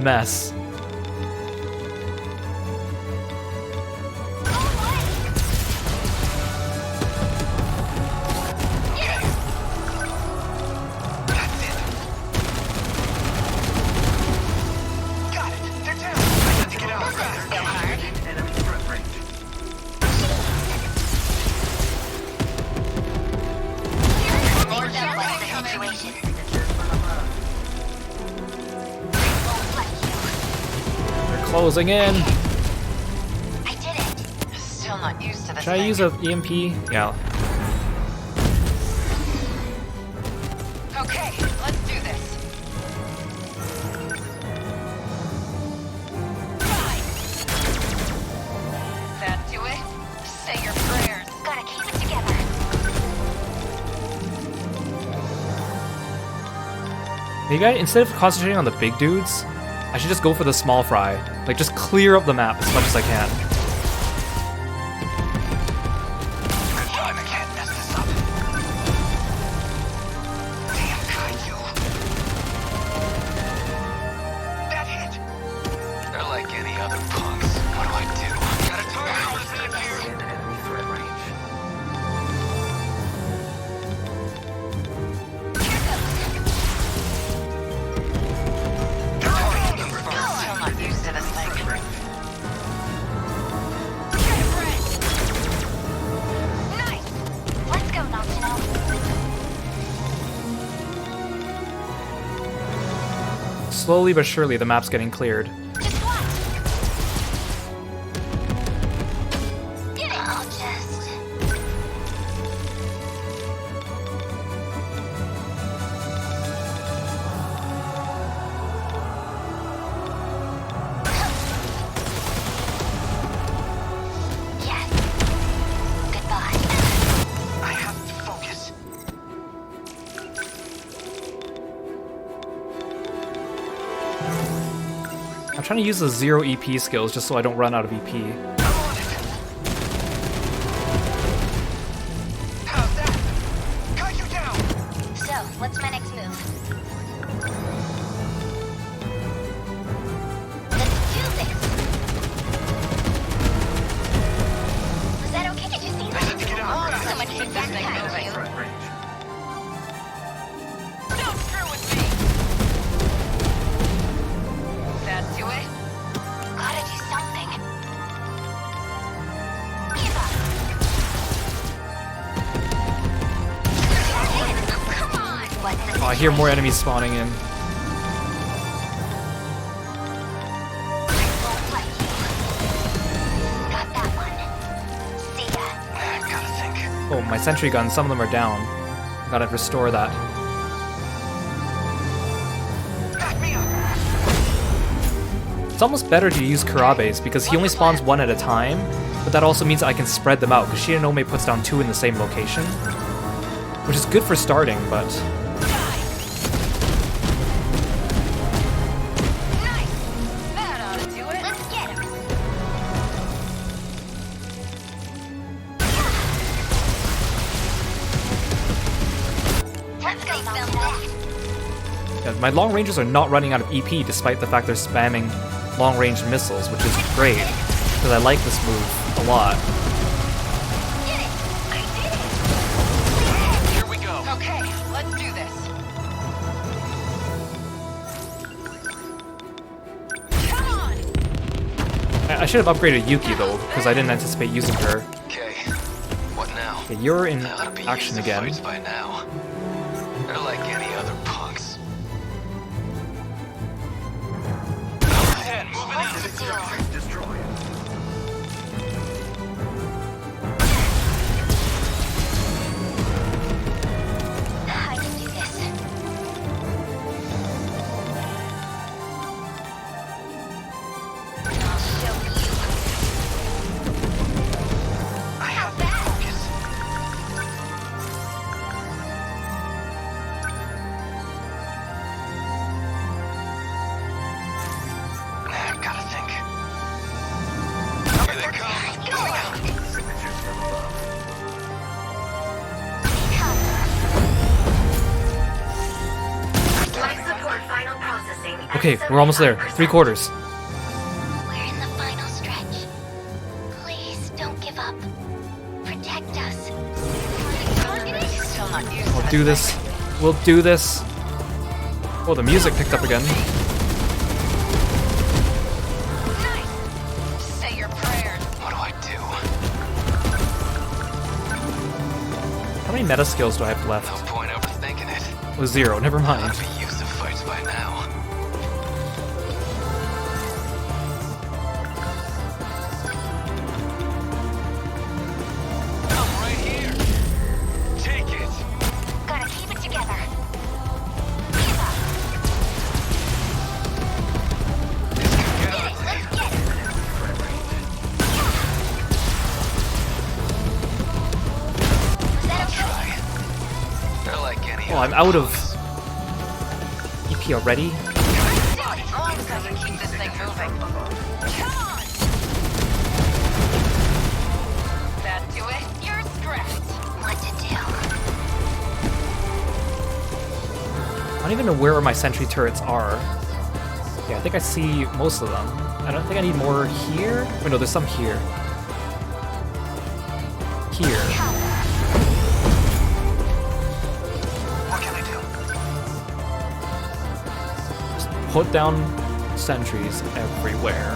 mess. That's it. Got it. They're down. I got to get out fast. More like the situation. They're closing in. I did it. Still not used to this Should I thing. use a EMP? Yeah. Okay, let's do this. Right. That do it? Say your prayers. Gotta keep it together. Maybe instead of concentrating on the big dudes, I should just go for the small fry. Like, just clear up the map as much as I can. Good time I can't mess this up. Damn Kaiju. That hit. They're like any other punks. What do I do? Got a target on his head here. Enemy threat range. Still not used to this thing. Nice. Let's go, Sentinel. Slowly but surely, the map's getting cleared. Just watch. Get it. I'll just. Yes. Goodbye. I have to focus. I'm trying to use the 0 EP skills just so I don't run out of EP. How's that? Kaiju down! So, what's my next move? Let's do this! Was that okay? Did you see that? Get out. So much for that Kaiju. Don't screw with me! That do it? Gotta do something. Come on! What's the Oh, I hear more enemies spawning in. Got that one. See ya. Gotta think. Oh, my sentry guns, some of them are down. Gotta restore that. Back me up! It's almost better to use Kurabe's because he only spawns one at a time, but that also means I can spread them out because Shinonome puts down 2 in the same location, which is good for starting, but Nice! That ought to do it. Let's get him. Let's go film that. yeah, my long rangers are not running out of EP despite the fact they're spamming long range missiles, which is great because I like this move a lot. Did it! I did it! Here we go. Okay, let's do this. Come on! I should have upgraded Yuki though because I didn't anticipate using her. Okay, what now? Okay, you're in I ought to be action used to again. fights by now. They're like any other punks. Ten, moving out. I can do this. I'll show you. I have focus. Gotta think. Here they come. Life support final processing. at Okay, we're almost there. 75%. 3/4. We're in the final stretch. Please don't give up. Protect us. Targeted? Still not used to We'll this do this. We'll do this. Oh, the music picked up again. thing. Nice! Say your prayers. What do I do? How many meta skills do I have No left? point overthinking it. Oh, 0. Never I mind. ought to be used to fights by now. I'm right here. Take it. Gotta keep it together. Get Get out. it, let's get it. Was that okay? They're like any Oh, I'm other out of punks. EP already. As long as I can keep this thing moving. Come on! That do it? You're strapped. What to do? I don't even know where my sentry turrets are. Yeah, I think I see most of them. I don't think I need more here. Wait, no, there's some here. Here. What can I do? Just put down sentries everywhere.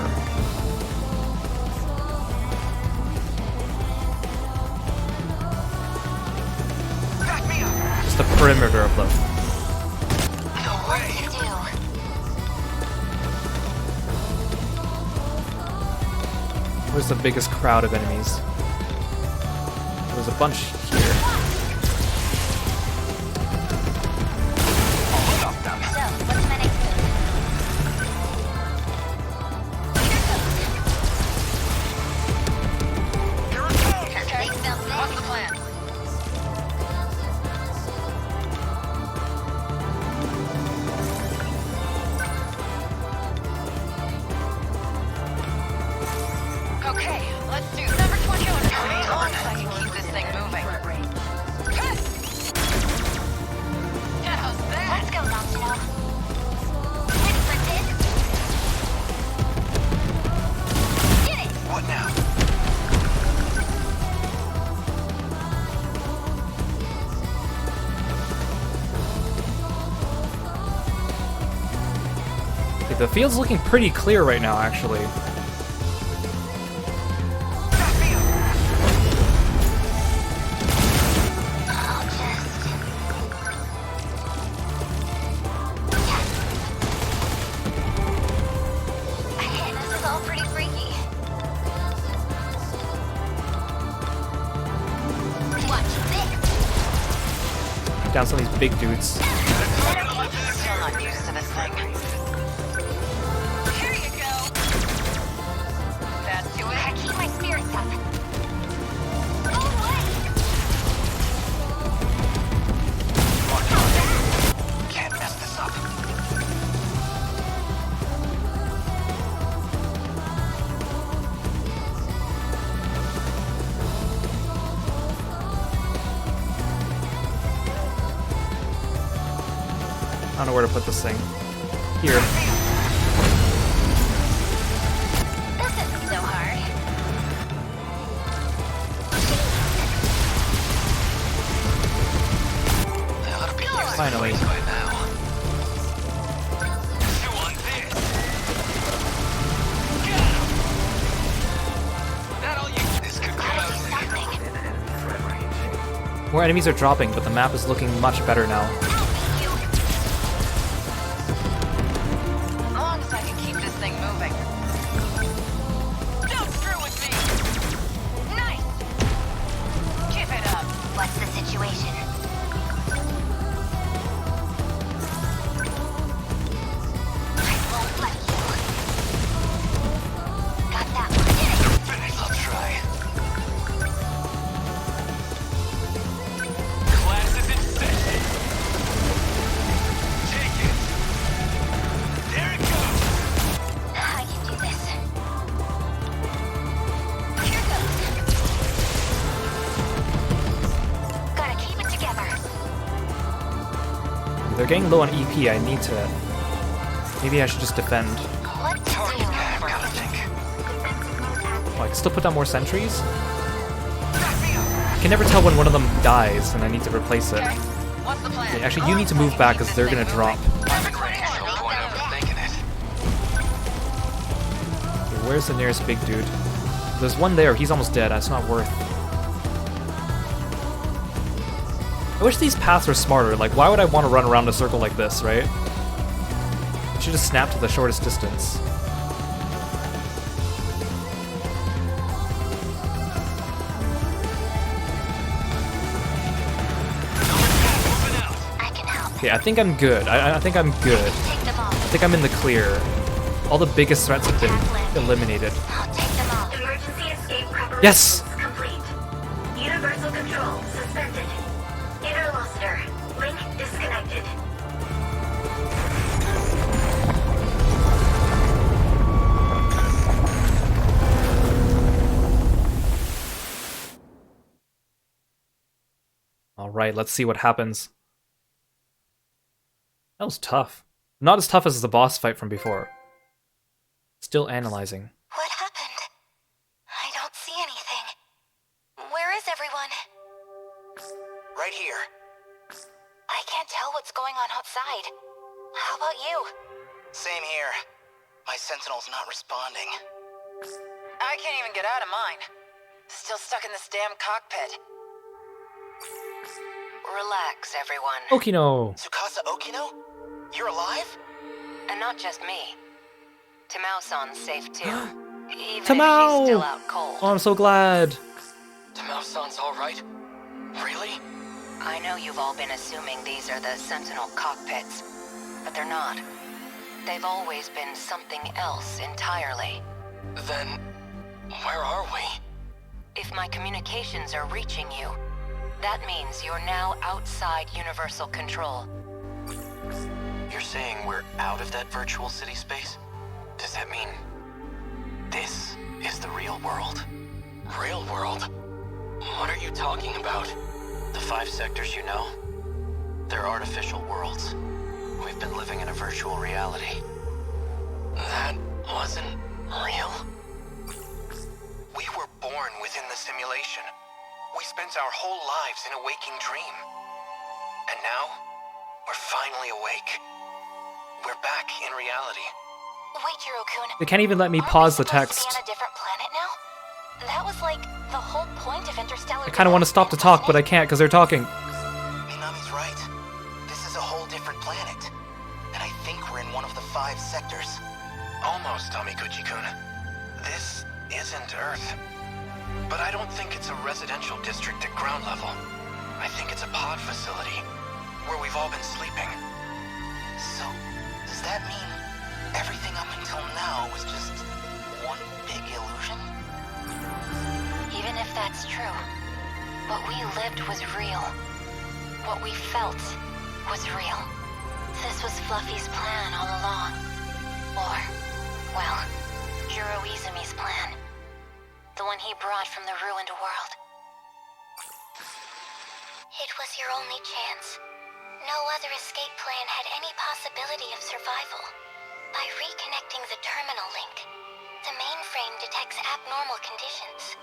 Back me up. Just the perimeter of them. No way. To do. Where's the biggest crowd of enemies? There's a bunch here. So, what's my next move? Here it comes. Okay, film What's the this. plan? Okay, let's do number 20 on as long as I can keep this thing moving. How's that? Let's go, Sentinel. Ready for this? Get it! What now? Okay, the field's looking pretty clear right now, actually. This is all pretty freaky. Watch this. Take down some of these big dudes. Still not used to this thing. Here you go. That do it. Gotta keep my spirits up. Oh, Can't mess this up. I don't know where to put this thing. Here. this isn't so hard. That ought to be used Finally. by now. You want this? Got him! That'll use this could go. More enemies are dropping, but the map is looking much better now. As long as I can keep this thing moving. Don't screw with me! Nice! Keep it up. What's the situation? I won't let you. Got that one. I'll try. Class is in session. Take it. There it goes. I can do this. Here goes. Gotta keep it together. They're getting low on EP. I need to. Maybe I should just defend. What to do? Gotta think. Oh, I can still put down more sentries? I can never tell when one of them dies and I need to replace it. Okay. What's the plan? Okay, actually, you need to move back because they're gonna drop. I'm in range. No point overthinking it. Okay, where's the nearest big dude? There's one there. He's almost dead. That's not worth. I wish these paths were smarter. Like, why would I want to run around a circle like this, right? I should just snap to the shortest distance. I can help. Okay, I think I'm good. I think I'm good. Take them all. I think I'm in the clear. All the biggest threats have been eliminated. I'll take them all. Emergency escape preparations Yes! complete. Universal control suspended. Interlocutor link disconnected. Alright, let's see what happens. That was tough. Not as tough as the boss fight from before. Still analyzing. What happened? I don't see anything. Where is everyone? Right here. I can't tell what's going on outside. How about you? Same here. My Sentinel's not responding. I can't even get out of mine. Still stuck in this damn cockpit. Relax, everyone. Okino! Tsukasa Okino? You're alive? And not just me. Tamao-san's safe too. Even Tamao! if he's still out cold. Oh, I'm so glad. Tamao-san's all right? Really? I know you've all been assuming these are the Sentinel cockpits, but they're not. They've always been something else entirely. Then, where are we? If my communications are reaching you, that means you're now outside Universal Control. You're saying we're out of that virtual city space? Does that mean this is the real world. Real world? What are you talking about? The 5 sectors you know? They're artificial worlds. We've been living in a virtual reality. That wasn't real? We were born within the simulation. We spent our whole lives in a waking dream. And now, we're finally awake. We're back in reality. Wait, Jiro-kun. They can't even let me pause the Are we supposed text. to be on a different planet now? That was like the whole point of Interstellar. I kind of want to stop to talk, but I can't because they're talking. Minami's right. This is a whole different planet. And I think we're in one of the 5 sectors. Almost, Tamiguchi-kun. This isn't Earth. But I don't think it's a residential district at ground level. I think it's a pod facility, where we've all been sleeping. So, does that mean everything up until now was just one big illusion? Even if that's true, what we lived was real. What we felt was real. This was Fluffy's plan all along. Or, well, Jiro Izumi's plan. The one he brought from the ruined world. It was your only chance. No other escape plan had any possibility of survival. By reconnecting the terminal link, the mainframe detects abnormal conditions.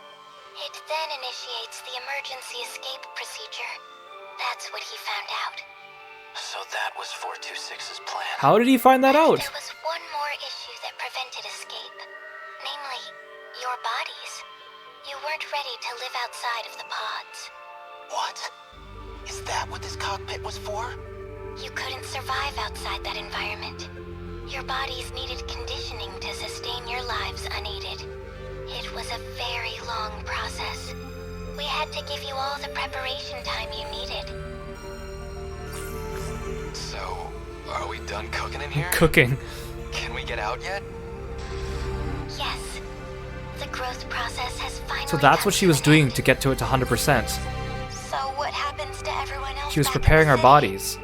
It then initiates the emergency escape procedure. That's what he found out. So that was 426's plan. How did he find that out? There was one more issue that prevented escape. Namely, your bodies. You weren't ready to live outside of the pods. What? Is that what this cockpit was for? You couldn't survive outside that environment. Your bodies needed conditioning to sustain your lives unaided. It was a very long process. We had to give you all the preparation time you needed. So, are we done cooking in here? Cooking. Can we get out yet? Yes. The growth process has finally So that's what come she to was an doing end. to get to it to 100%. So what happens to everyone else? She was back in preparing the our city? bodies.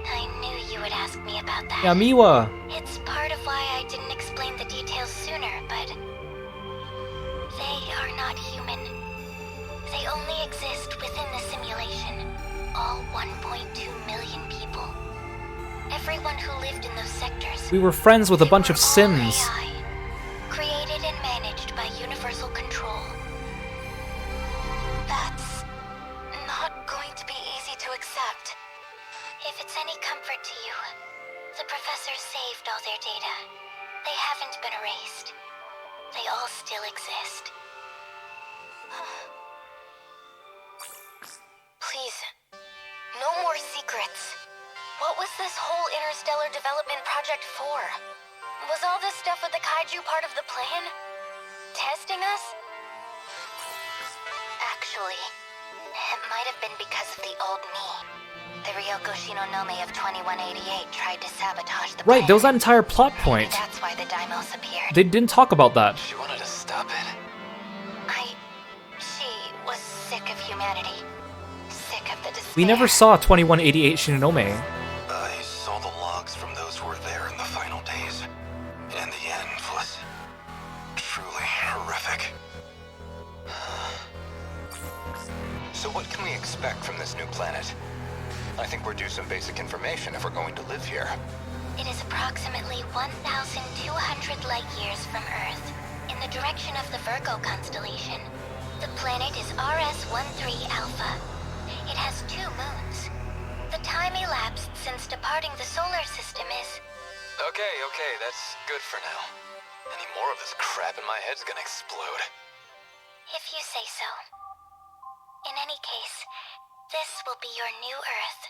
I knew you would ask me about that. Yeah, Miwa. It's part of why I didn't explain the details sooner, but they are not human. They only exist within the simulation. All 1.2 million people. Everyone who lived in those sectors. We were friends with a They bunch were of all Sims. AI, created and managed by Universal Control. That's not going to be easy to accept. If it's any comfort to you, the professor saved all their data. They haven't been erased. They all still exist. Please, no more secrets. What was this whole interstellar development project for? Was all this stuff with the Kaiju part of the plan? Testing us? Actually, it might have been because of the old me. The Ryoko Shinonome of 2188 tried to sabotage the plan. Right, there was that entire plot point. Maybe that's why the Deimos appeared. They didn't talk about that. She wanted to stop it. She was sick of humanity. Sick of the despair. We never saw 2188 Shinonome. I saw the logs from those who were there in the final days. And the end was truly horrific. So what can we expect from this new planet? I think we're due some basic information if we're going to live here. It is approximately 1,200 light years from Earth, in the direction of the Virgo constellation. The planet is RS-13 Alpha. It has 2 moons. The time elapsed since departing the solar system is... Okay, that's good for now. Any more of this crap in my head's gonna explode. If you say so. In any case, this will be your new Earth.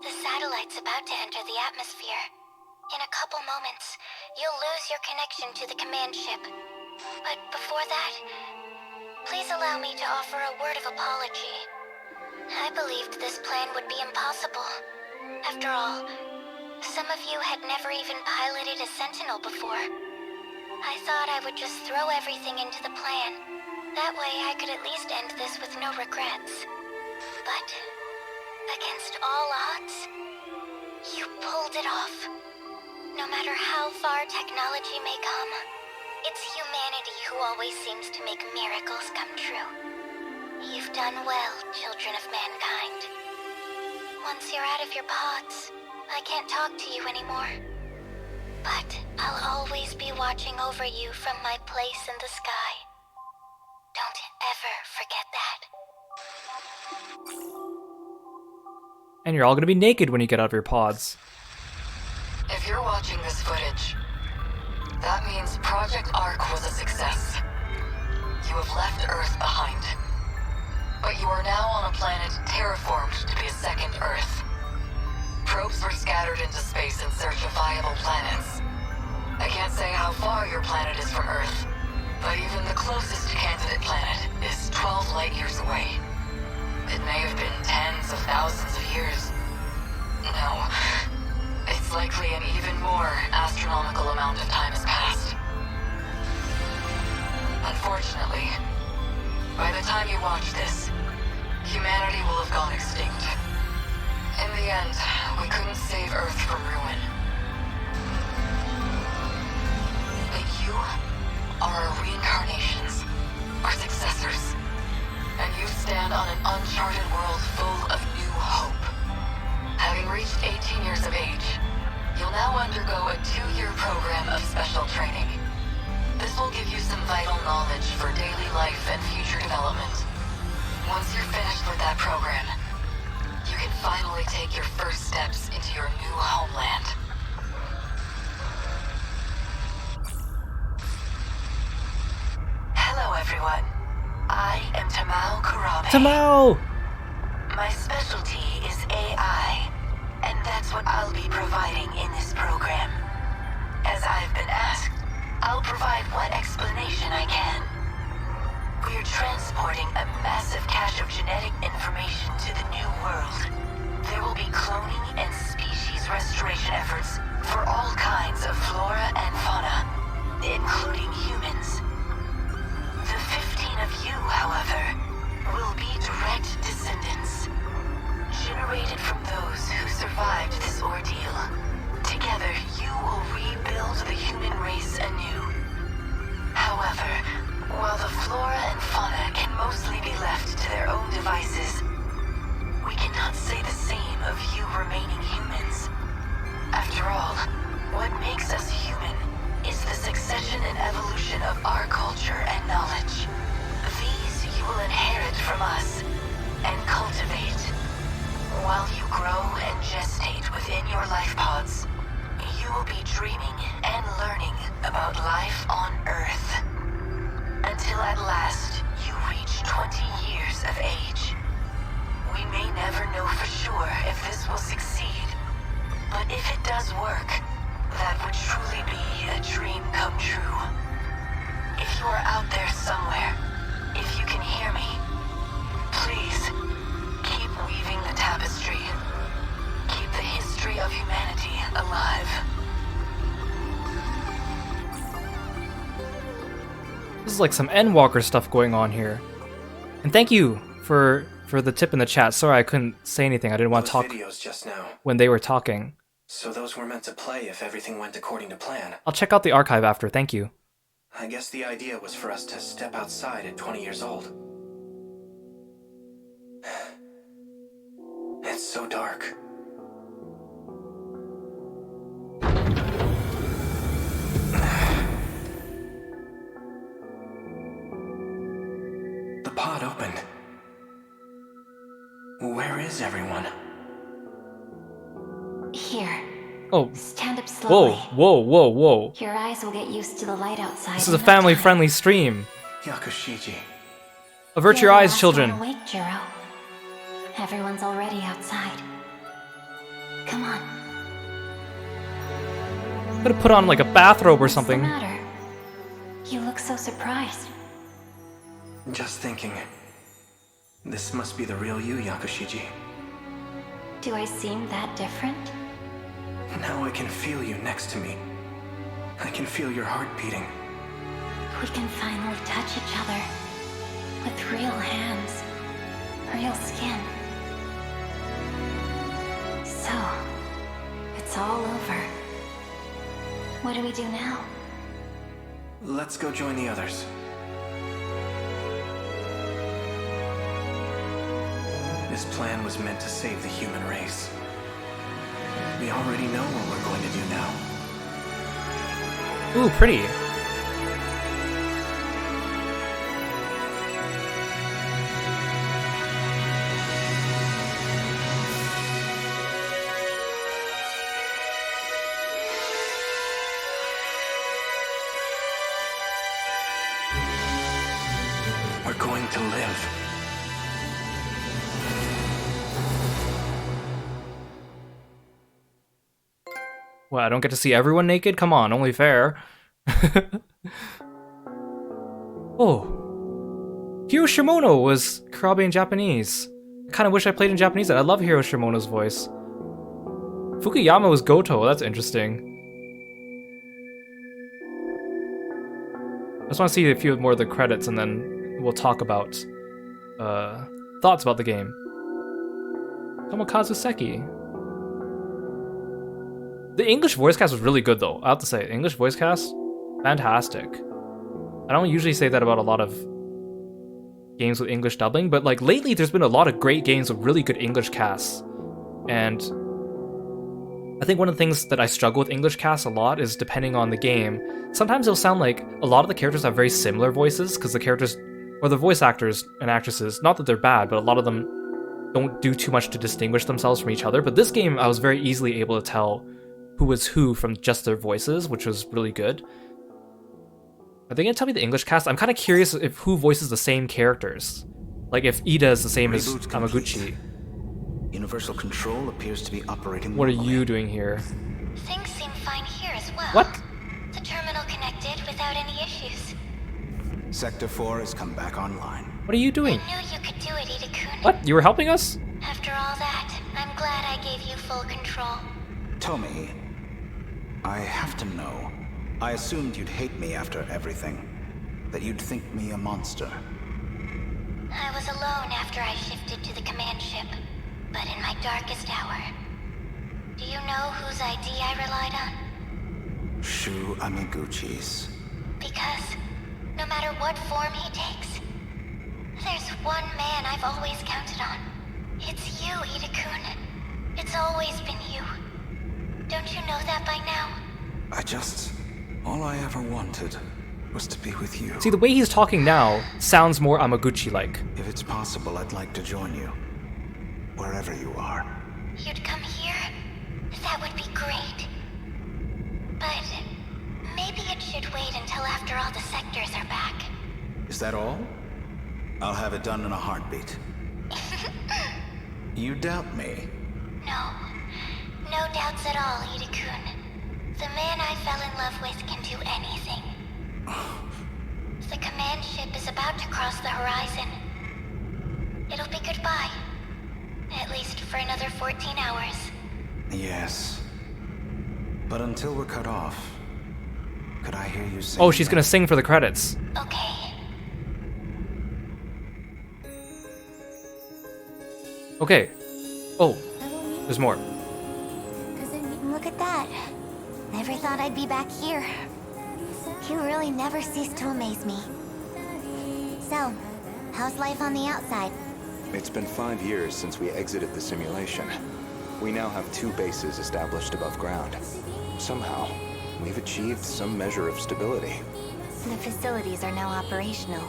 The satellite's about to enter the atmosphere. In a couple moments, you'll lose your connection to the command ship. But before that, please allow me to offer a word of apology. I believed this plan would be impossible. After all, some of you had never even piloted a Sentinel before. I thought I would just throw everything into the plan. That way I could at least end this with no regrets. But, against all odds, you pulled it off. No matter how far technology may come, It's humanity who always seems to make miracles come true. You've done well, children of mankind. Once you're out of your pods, I can't talk to you anymore. But I'll always be watching over you from my place in the sky. Don't ever forget that. And you're all gonna be naked when you get out of your pods. If you're watching this footage, that means Project Ark was a success. You have left Earth behind. But you are now on a planet terraformed to be a second Earth. Probes were scattered into space in search of viable planets. I can't say how far your planet is from Earth, but even the closest candidate planet is 12 light years away. It may have been tens of thousands of years. No, it's likely an even more astronomical amount of time has passed. Unfortunately, by the time you watch this, humanity will have gone extinct. In the end, we couldn't save Earth from ruin. But you are our reincarnations, our successors. And you stand on an uncharted world full of new hope. Having reached 18 years of age, you'll now undergo a 2-year program of special training. This will give you some vital knowledge for daily life and future development. Once you're finished with that program, you can finally take your first steps into your new homeland. Hello, everyone. I am Tamao Kurabe. Tamao! My specialty is AI, and that's what I'll be providing in this program. As I've been asked, I'll provide what explanation I can. We're transporting a massive cache of genetic information to the new world. There will be cloning and species restoration efforts for all kinds of flora and fauna, including humans. The 15 of you, however, will be direct descendants, generated from those who survived this ordeal. Together, you will rebuild the human race anew. However, while the flora and fauna can mostly be left to their own devices, we cannot say the same of you remaining humans. After all, what makes us human is the succession and evolution of our culture and knowledge. These you will inherit from us and cultivate. While you grow and gestate within your life pods, you will be dreaming and learning about life on Earth. Until at last, you reach 20 years of age. We may never know for sure if this will succeed, but if it does work, that would truly be a dream come true. If you are out there somewhere, if you can hear me, please, keep weaving the tapestry. Keep the history of humanity alive. This is like some Endwalker stuff going on here. And thank you for the tip in the chat. Sorry I couldn't say anything. I didn't want to talk videos just now. when they were talking. So those were meant to play if everything went according to plan. I'll check out the archive after. Thank you. I guess the idea was for us to step outside at 20 years old. It's so dark. The pod opened. Where is everyone? Here. Oh. Stand up slowly. Whoa. Your eyes will get used to the light outside. This is a family-friendly stream. Yakushiji. Avert your eyes, children. Awake, Kiro. Everyone's already outside. Come on. I'm gonna put on like a bathrobe or something. What's the matter? You look so surprised. Just thinking. This must be the real you, Yakushiji. Do I seem that different? Now I can feel you next to me. I can feel your heart beating. We can finally touch each other. With real hands. Real skin. So, it's all over. What do we do now? Let's go join the others. This plan was meant to save the human race. We already know what we're going to do now. Ooh, pretty. We're going to live. What, I don't get to see everyone naked? Come on, only fair. Oh. Hiro Shimono was Karabe in Japanese. I kind of wish I played in Japanese. I love Hiro Shimono's voice. Fukuyama was Goto. That's interesting. I just want to see a few more of the credits and then we'll talk about thoughts about the game. Tomokazu Seki. The English voice cast was really good though, I have to say. English voice cast, fantastic. I don't usually say that about a lot of games with English dubbing, but like lately there's been a lot of great games with really good English casts. And I think one of the things that I struggle with English casts a lot is depending on the game. Sometimes it'll sound like a lot of the characters have very similar voices because the characters, or the voice actors and actresses, not that they're bad, but a lot of them don't do too much to distinguish themselves from each other. But this game, I was very easily able to tell who was who from just their voices, which was really good. Are they gonna tell me the English cast? I'm kind of curious if who voices the same characters. Like if Ida is the same as Hamaguchi. Universal control appears to be operating. What are you doing here? Things seem fine here as well. What? The terminal connected without any issues. Sector 4 has come back online. What are you doing? I knew you could do it, Ida-kun. What? You were helping us? After all that, I'm glad I gave you full control. Tommy, I have to know. I assumed you'd hate me after everything. That you'd think me a monster. I was alone after I shifted to the command ship. But in my darkest hour, do you know whose ID I relied on? Shu Amiguchi's. Because no matter what form he takes, there's one man I've always counted on. It's you, Ida-kun. It's always been you. Don't you know that by now? All I ever wanted was to be with you. See, the way he's talking now sounds more Amaguchi-like. If it's possible, I'd like to join you. Wherever you are. You'd come here? That would be great. But maybe it should wait until after all the sectors are back. Is that all? I'll have it done in a heartbeat. You doubt me? No. No doubts at all, Ida-kun. The man I fell in love with can do anything. The command ship is about to cross the horizon. It'll be goodbye. At least for another 14 hours. Yes. But until we're cut off, could I hear you sing? Oh, she's gonna sing for the credits. Okay. Okay. Oh, there's more. Look at that. Never thought I'd be back here. You really never cease to amaze me. So, how's life on the outside? It's been 5 years since we exited the simulation. We now have 2 bases established above ground. Somehow, we've achieved some measure of stability. The facilities are now operational.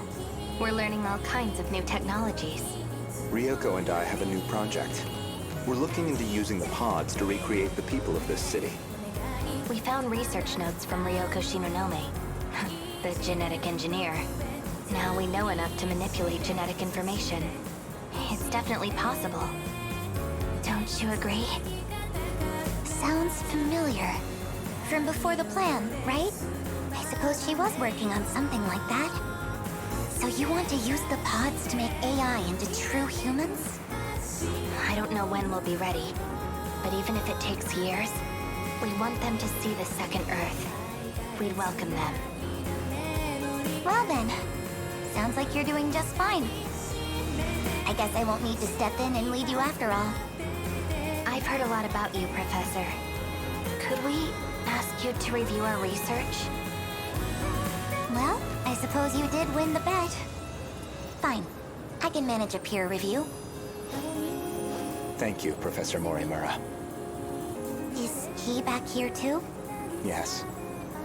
We're learning all kinds of new technologies. Ryoko and I have a new project. We're looking into using the pods to recreate the people of this city. We found research notes from Ryoko Shinonome, the genetic engineer. Now we know enough to manipulate genetic information. It's definitely possible. Don't you agree? Sounds familiar. From before the plan, right? I suppose she was working on something like that. So you want to use the pods to make AI into true humans? I don't know when we'll be ready, but even if it takes years, we want them to see the second Earth. We'd welcome them. Well then, sounds like you're doing just fine. I guess I won't need to step in and lead you after all. I've heard a lot about you, Professor. Could we ask you to review our research? suppose you did win the bet. Fine. I can manage a peer review. Thank you, Professor Morimura. Is he back here too? Yes.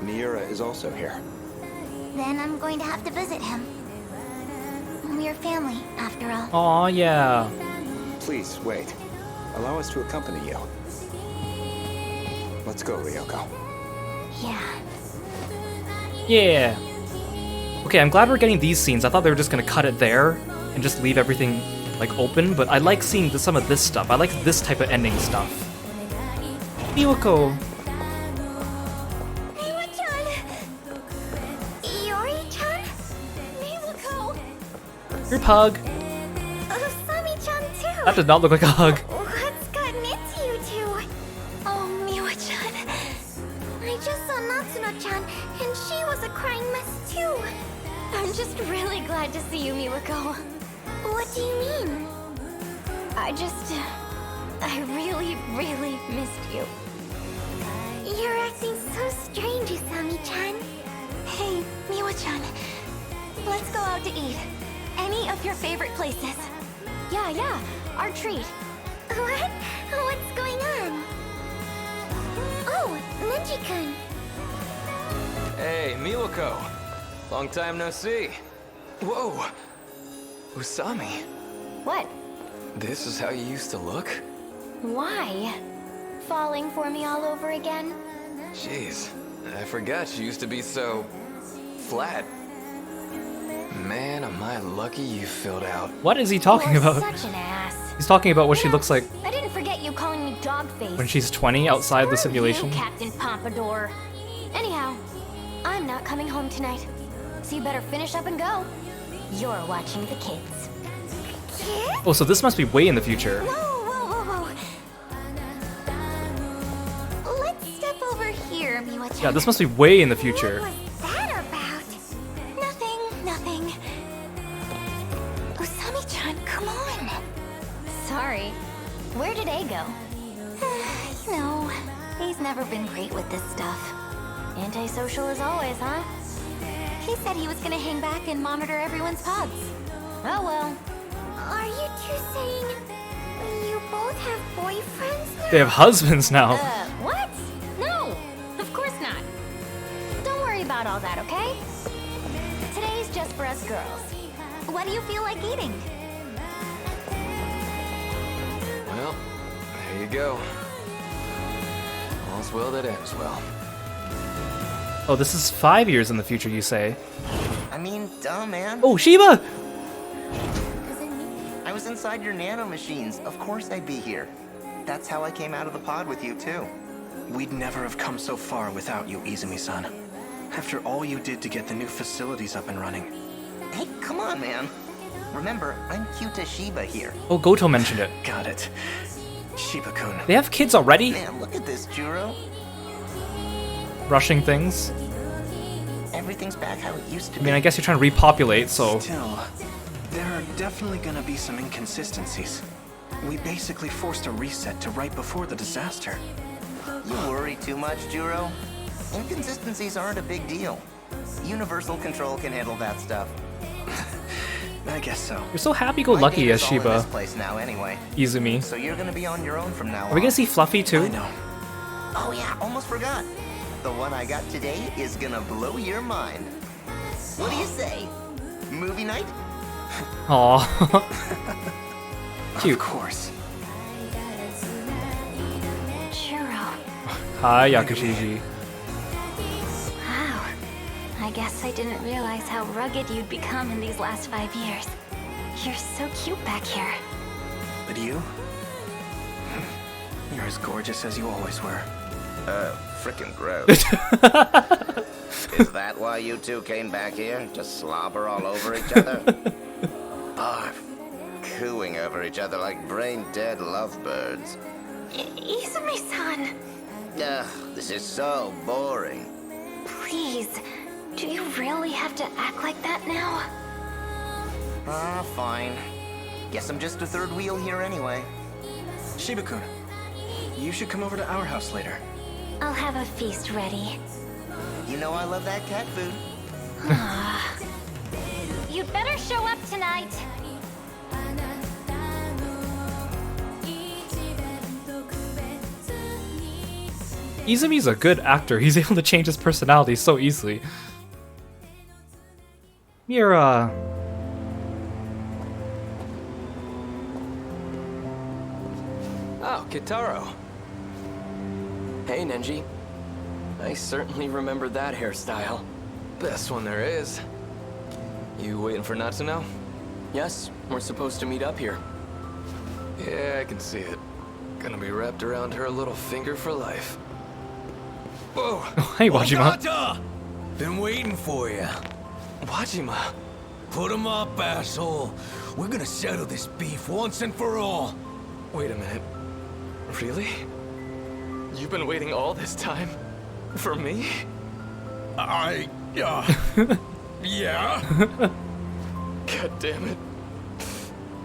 Miura is also here. Then I'm going to have to visit him. We're family, after all. Aw, yeah. Please, wait. Allow us to accompany you. Let's go, Ryoko. Yeah. Yeah. Okay, I'm glad we're getting these scenes. I thought they were just gonna cut it there and just leave everything like open, but I like seeing some of this stuff. I like this type of ending stuff. Miwako. Miwa-chan! Iori-chan? Miwako! Your pug. Sami-chan too! That did not look like a hug. What's gotten into you two? Oh, Miwa-chan. I just saw Natsuno-chan, and she was a crying mess too. I'm just really glad to see you, Miwako. What do you mean? I really, really missed you. You're acting so strange, Usami-chan. Hey, Miwa-chan. Let's go out to eat. Any of your favorite places. Yeah, our treat. What? What's going on? Oh, Nenji-kun. Hey, Miwako. Long time no see. Whoa. Usami. What? This is how you used to look? Why? Falling for me all over again? Jeez, I forgot you used to be so... flat. Man, am I lucky you filled out. What is he talking about? Such an ass. He's talking about what she looks like I didn't forget you calling me dog-faced. when she's 20 outside the simulation. You, Captain Pompadour. Anyhow, I'm not coming home tonight, so you better finish up and go. You're watching the kids. Kids? Oh, so this must be way in the future. Whoa. Let's step over here, Miwa-chan. Yeah, this must be way in the future. What was that about? Nothing. Usami-chan, come on. Sorry. Where did A go? You know, he's never been great with this stuff. Antisocial as always, huh? He said he was gonna hang back and monitor everyone's pods. Oh well. Are you two saying you both have boyfriends now? They have husbands now. What? No, of course not. Don't worry about all that, okay? Today's just for us girls. What do you feel like eating? Well, there you go. All's well that ends well. Oh, this is 5 years in the future, you say? I mean, duh, man. Oh, Shiba! I was inside your nano machines. Of course I'd be here. That's how I came out of the pod with you, too. We'd never have come so far without you, Izumi-san. After all you did to get the new facilities up and running. Hey, come on, man. Remember, I'm Kyuta Shiba here. Oh, Goto mentioned it. Got it. Shiba-kun. They have kids already? Man, look at this, Juro. Rushing things. Everything's back how it used to I be. mean, I guess you're trying to repopulate, so... Still, there are definitely gonna be some inconsistencies. We basically forced a reset to right before the disaster. You worry too much, Juro. Inconsistencies aren't a big deal. Universal Control can handle that stuff. I guess so. You're so happy-go-lucky as All in Shiba, this place now anyway. Izumi. So you're gonna be on your own from now on. Are we gonna see Fluffy too? I know. Oh yeah, almost forgot. The one I got today is gonna blow your mind. What do you say? Movie night? Aww. Cute. Of course. Churro. Hi, Yakushiji. Wow. I guess I didn't realize how rugged you'd become in these last 5 years. You're so cute back here. But you? You're as gorgeous as you always were. Frickin' gross. Is that why you two came back here? To slobber all over each other? Barf. Cooing over each other like brain-dead lovebirds. Izumi-san. Ugh, this is so boring. Please. Do you really have to act like that now? Fine. Guess I'm just a third wheel here anyway. Shiba-kun, you should come over to our house later. I'll have a feast ready. You know I love that cat food. Aww. You'd better show up tonight. Izumi's a good actor. He's able to change his personality so easily. Mira. Oh, Kitaro. Hey, Nenji. I certainly remember that hairstyle. Best one there is. You waiting for Natsuno? Yes, we're supposed to meet up here. Yeah, I can see it. Gonna be wrapped around her little finger for life. Whoa! Oh, hey, Wajima. Ogata! Been waiting for you. Wajima. Put him up, asshole. We're gonna settle this beef once and for all. Wait a minute. Really? You've been waiting all this time? For me? Yeah. God damn it.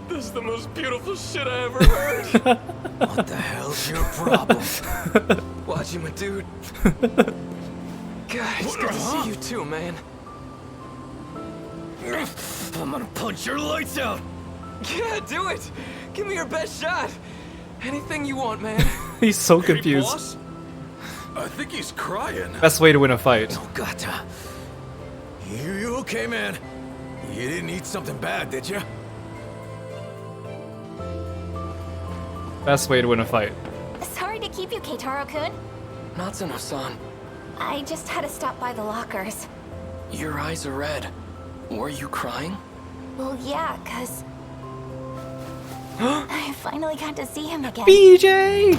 This is the most beautiful shit I ever heard. What the hell's your problem? Wajima, dude. God, it's good to see you too, man. I'm gonna punch your lights out. Yeah, do it. Give me your best shot. Anything you want, man. He's so Hey, confused. boss? I think he's crying. Best way to win a fight. Ogata. You okay, man? You didn't eat something bad, did you? Best way to win a fight. Sorry to keep you, Keitaro-kun. Natsuno-san, I just had to stop by the lockers. your eyes are red. Were you crying? Well, yeah, 'cause I finally got to see him again. BJ!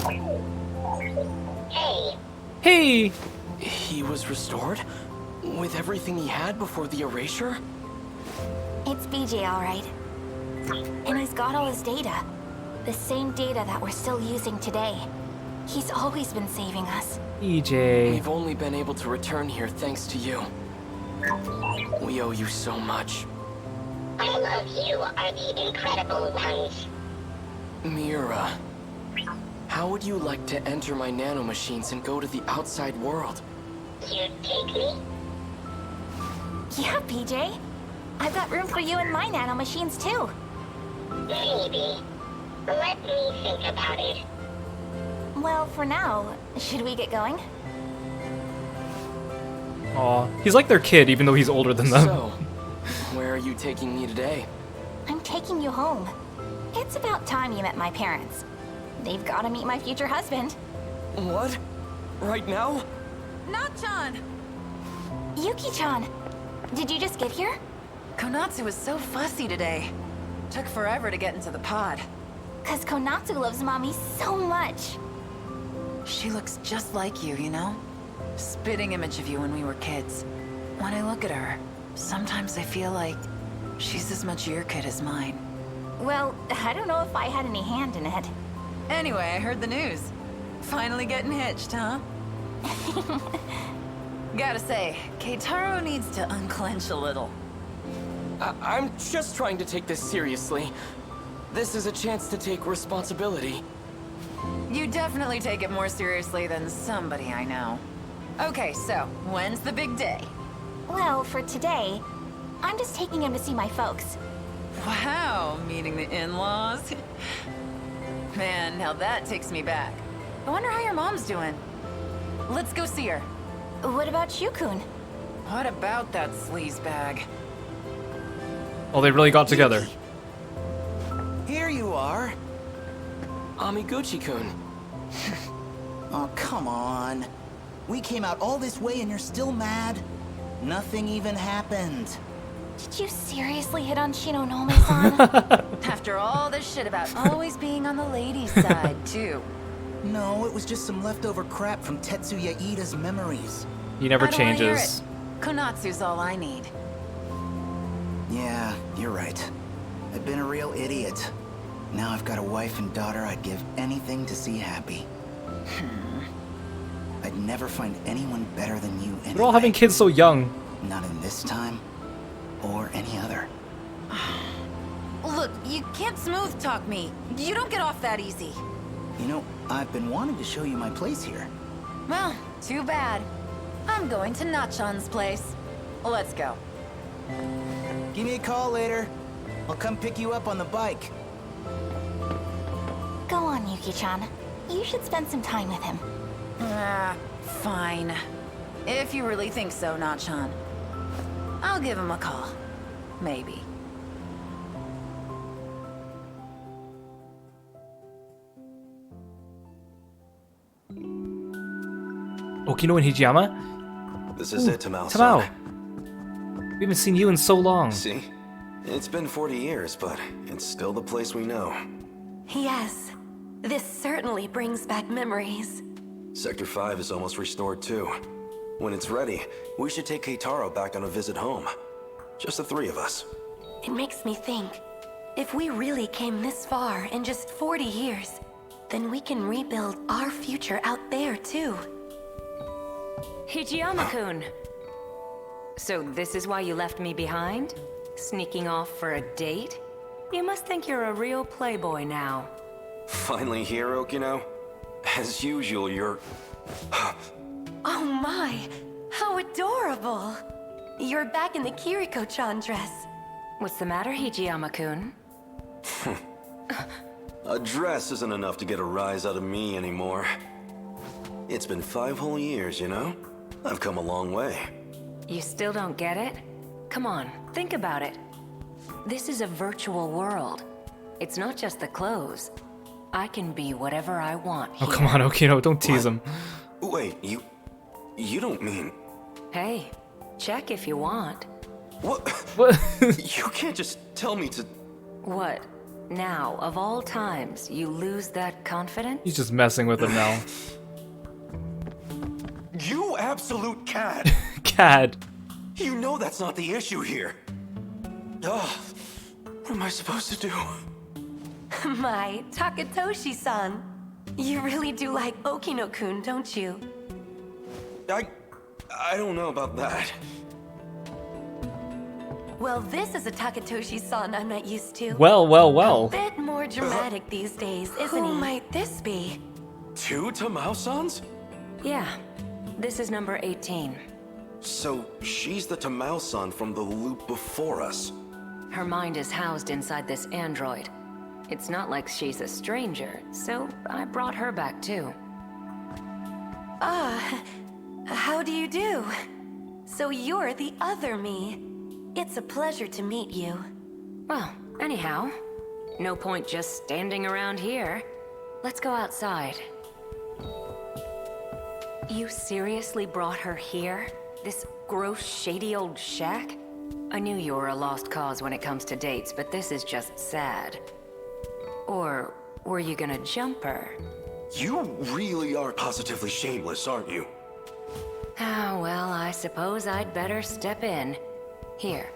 Hey, Hey! He was restored? With everything he had before the erasure? It's BJ, all right. And he's got all his data. The same data that we're still using today. He's always been saving us. BJ. We've only been able to return here thanks to you. We owe you so much. I love you are the incredible ones. Mira, how would you like to enter my nanomachines and go to the outside world? You'd take me? Yeah, BJ. I've got room for you in my nanomachines, too. Maybe. Let me think about it. Well, for now, should we get going? Aw, he's like their kid, even though he's older than them. So, where are you taking me today? I'm taking you home. It's about time you met my parents. They've got to meet my future husband. What? Right now? Not-chan! Yuki-chan, did you just get here? Konatsu was so fussy today. Took forever to get into the pod. 'Cause Konatsu loves Mommy so much. She looks just like you, you know? Spitting image of you when we were kids. When I look at her, sometimes I feel like she's as much your kid as mine. Well, I don't know if I had any hand in it. Anyway, I heard the news. Finally getting hitched, huh? Gotta say, Keitaro needs to unclench a little. I'm just trying to take this seriously. This is a chance to take responsibility. You definitely take it more seriously than somebody I know. Okay, so, when's the big day? Well, for today, I'm just taking him to see my folks. Wow, meeting the in-laws? Man, now that takes me back. I wonder how your mom's doing. Let's go see her. What about you, Kun? What about that sleazebag? Oh, they really got together. Here you are. Amiguchi-kun. Oh, come on. We came out all this way and you're still mad? Nothing even happened. Did you seriously hit on Shinonome-san? After all this shit about always being on the ladies' side, too. No, it was just some leftover crap from Tetsuya Ida's memories. He never I don't wanna hear changes. it. Konatsu's all I need. Yeah, you're right. I've been a real idiot. Now I've got a wife and daughter I'd give anything to see happy. I'd never find anyone better than you anyway. They're all having kids so young. Not in this time, or any other. Look, you can't smooth talk me. You don't get off that easy. You know, I've been wanting to show you my place here. Well, too bad. I'm going to Nachan's place. Let's go. Give me a call later. I'll come pick you up on the bike. Go on, Yuki-chan. You should spend some time with him. Fine. If you really think so, Nachan. I'll give him a call. Maybe. Okino and Hijiyama? This is it, Tamao. Tamao! We haven't seen you in so long. See? It's been 40 years, but it's still the place we know. Yes. This certainly brings back memories. Sector 5 is almost restored too. When it's ready, we should take Keitaro back on a visit home. Just the three of us. It makes me think, if we really came this far in just 40 years, then we can rebuild our future out there too. Hijiyama-kun! So this is why you left me behind? Sneaking off for a date? You must think you're a real playboy now. Finally here, Okino? As usual, you're... Oh my! How adorable! You're back in the Kiriko-chan dress. What's the matter, Hijiyama-kun? A dress isn't enough to get a rise out of me anymore. It's been 5 whole years, you know? I've come a long way. You still don't get it? Come on, think about it. This is a virtual world. It's not just the clothes. I can be whatever I want here. Oh, come on, Okino, don't tease him. Wait, you don't mean... Hey, check if you want. What? What? You can't just tell me to... What? Now, of all times, you lose that confidence? He's just messing with him now. You absolute cad! Cad. You know that's not the issue here. Ugh. What am I supposed to do? My, Takatoshi-san. You really do like Okino-kun, don't you? I don't know about that. Well, this is a Takatoshi-san I'm not used to. Well. A bit more dramatic these days, isn't he? Who might this be? 2 Tamao-sans? Yeah. This is number 18. So, she's the Tamao-san from the loop before us. Her mind is housed inside this android. It's not like she's a stranger, so I brought her back too. How do you do? So you're the other me. It's a pleasure to meet you. Well, anyhow, no point just standing around here. Let's go outside. You seriously brought her here? This gross, shady old shack? I knew you were a lost cause when it comes to dates, but this is just sad. Or were you gonna jump her? You really are positively shameless, aren't you? Ah, well, I suppose I'd better step in. Here,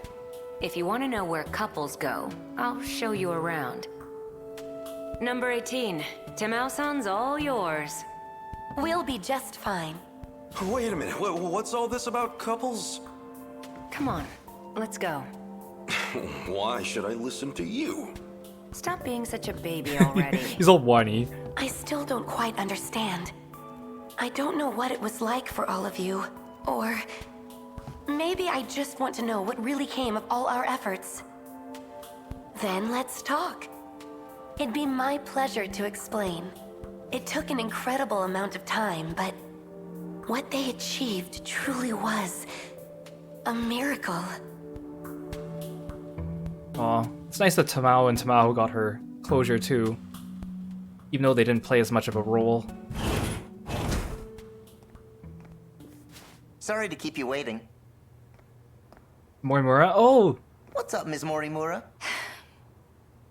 if you want to know where couples go, I'll show you around. Number 18, Tamao-san's all yours. We'll be just fine. Wait a minute, what's all this about couples? Come on, let's go. Why should I listen to you? Stop being such a baby already. He's all whiny. I still don't quite understand. I don't know what it was like for all of you. Or maybe I just want to know what really came of all our efforts. Then let's talk. It'd be my pleasure to explain. It took an incredible amount of time, but what they achieved truly was a miracle. Aw, it's nice that Tamao and Tamao got her closure too. Even though they didn't play as much of a role. Sorry to keep you waiting. Morimura? Oh! What's up, Ms. Morimura?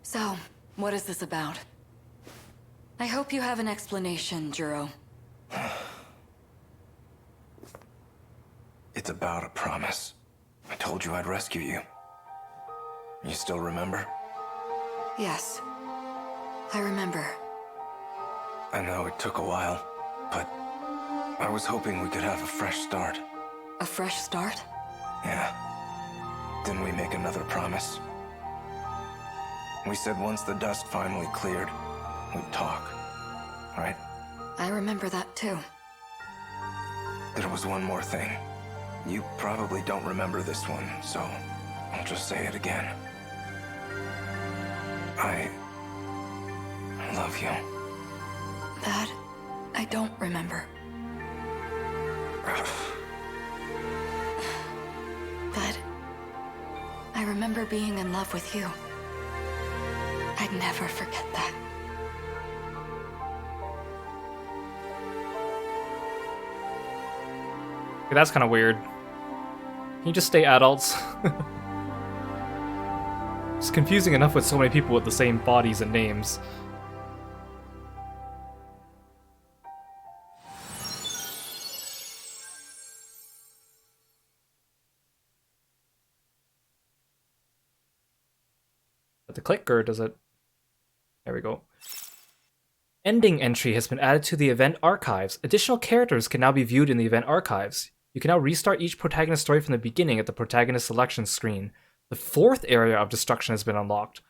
So, what is this about? I hope you have an explanation, Juro. It's about a promise. I told you I'd rescue you. You still remember? Yes. I remember. I know it took a while, but I was hoping we could have a fresh start. A fresh start? Yeah. Didn't we make another promise? We said once the dust finally cleared, we'd talk, right? I remember that too. There was one more thing. You probably don't remember this one, so I'll just say it again. I love you. That I don't remember. But I remember being in love with you. I'd never forget that. Okay, that's kind of weird. Can you just stay adults? It's confusing enough with so many people with the same bodies and names. The click, or does it? There we go. Ending entry has been added to the event archives. Additional characters can now be viewed in the event archives. You can now restart each protagonist story from the beginning at the protagonist selection screen. The 4th area of destruction has been unlocked.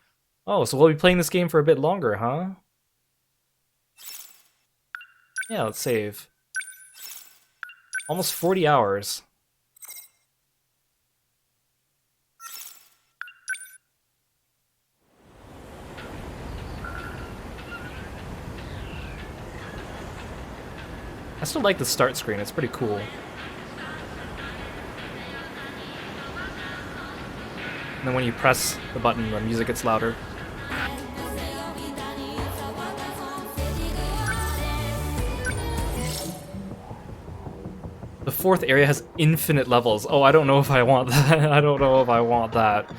Oh, so we'll be playing this game for a bit longer, huh? Yeah, let's save. Almost 40 hours. I still like the start screen, it's pretty cool. And then when you press the button, the music gets louder. The 4th area has infinite levels. Oh, I don't know if I want that. I don't know if I want that.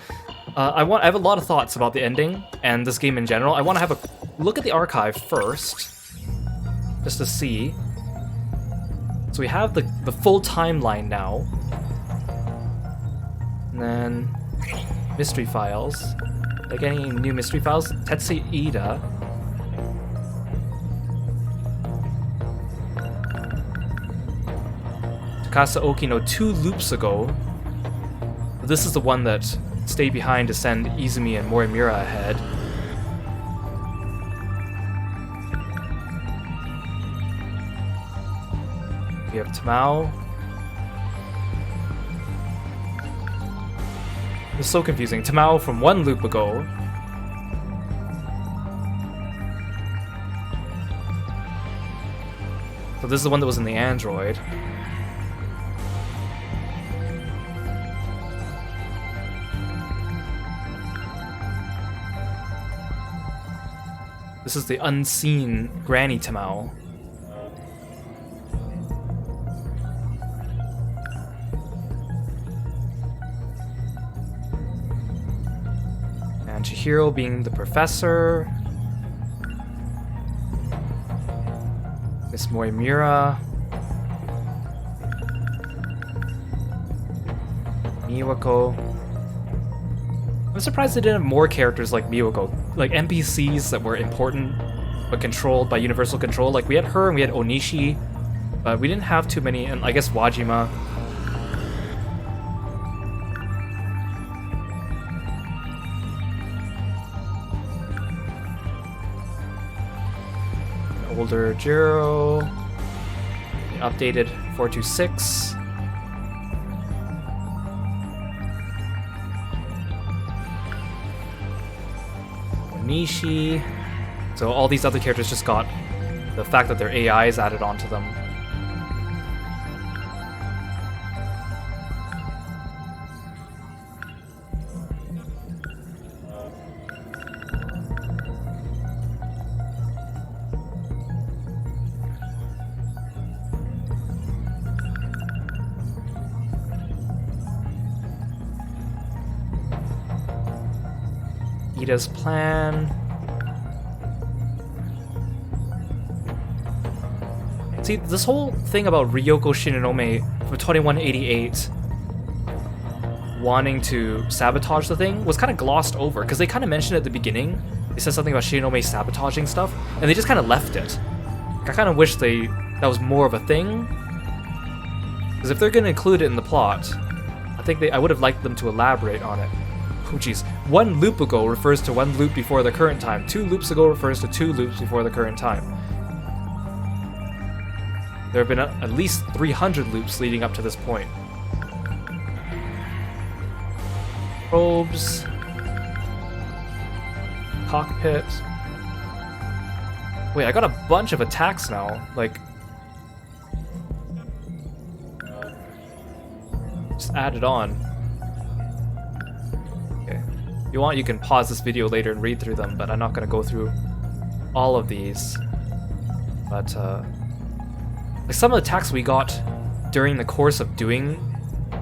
I have a lot of thoughts about the ending and this game in general. I want to have a look at the archive first, just to see. So we have the full timeline now. And then mystery files. Like any new mystery files? Tetsu Ida. Takasa Okino 2 loops ago. This is the one that stayed behind to send Izumi and Morimura ahead. We have Tamao. It's so confusing. Tamao from 1 loop ago. So this is the one that was in the android. This is the unseen Granny Tamao. And Chihiro being the professor. Miss Morimura. Miwako. I'm surprised they didn't have more characters like Miwako. Like NPCs that were important but controlled by universal control. Like we had her and we had Onishi, but we didn't have too many, and I guess Wajima. An older Jiro. The updated 426. Nishi. So all these other characters just got the fact that their AI is added onto them. Ida's plan. See, this whole thing about Ryoko Shinonome from 2188 wanting to sabotage the thing was kind of glossed over, because they kind of mentioned it at the beginning. They said something about Shinonome sabotaging stuff, and they just kind of left it. I kind of wish that was more of a thing, because if they're going to include it in the plot, I would have liked them to elaborate on it. Oh jeez. 1 loop ago refers to 1 loop before the current time. 2 loops ago refers to 2 loops before the current time. There have been at least 300 loops leading up to this point. probes, cockpit. Wait, I got a bunch of attacks now. Like, just added on. Okay. If you want, you can pause this video later and read through them, but I'm not going to go through all of these. But, like some of the attacks we got during the course of doing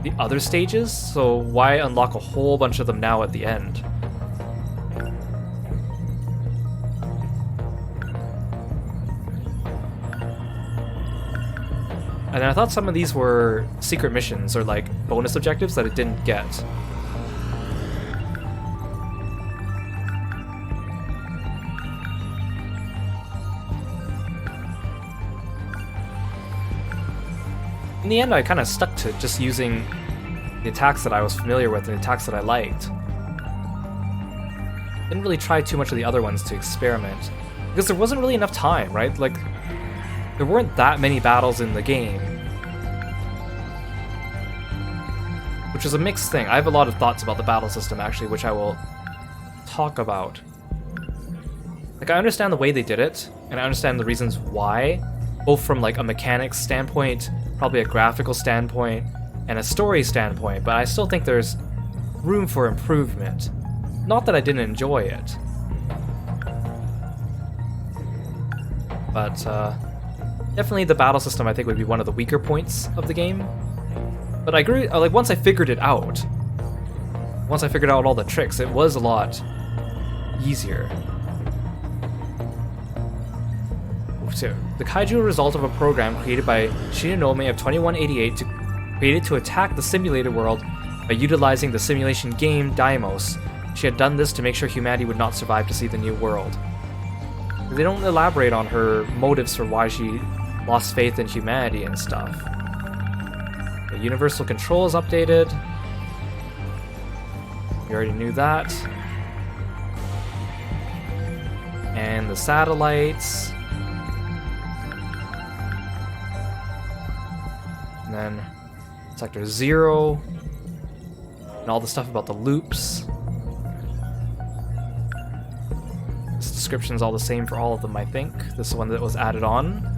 the other stages, so why unlock a whole bunch of them now at the end? And I thought some of these were secret missions or like bonus objectives that it didn't get. In the end, I kind of stuck to just using the attacks that I was familiar with and the attacks that I liked. Didn't really try too much of the other ones to experiment. Because there wasn't really enough time, right? Like, there weren't that many battles in the game. Which is a mixed thing. I have a lot of thoughts about the battle system, actually, which I will talk about. Like, I understand the way they did it, and I understand the reasons why, both from, like, a mechanics standpoint, probably a graphical standpoint, and a story standpoint, but I still think there's room for improvement. Not that I didn't enjoy it. But, definitely the battle system, I think, would be one of the weaker points of the game. But I agree, like, once I figured it out, once I figured out all the tricks, it was a lot easier. So, the Kaiju are a result of a program created by Shinonome of 2188 created to attack the simulated world by utilizing the simulation game Deimos. She had done this to make sure humanity would not survive to see the new world. They don't elaborate on her motives for why she lost faith in humanity and stuff. The universal control is updated. We already knew that. And the satellites. And then Sector 0. And all the stuff about the loops. This description's all the same for all of them, I think. This is one that was added on.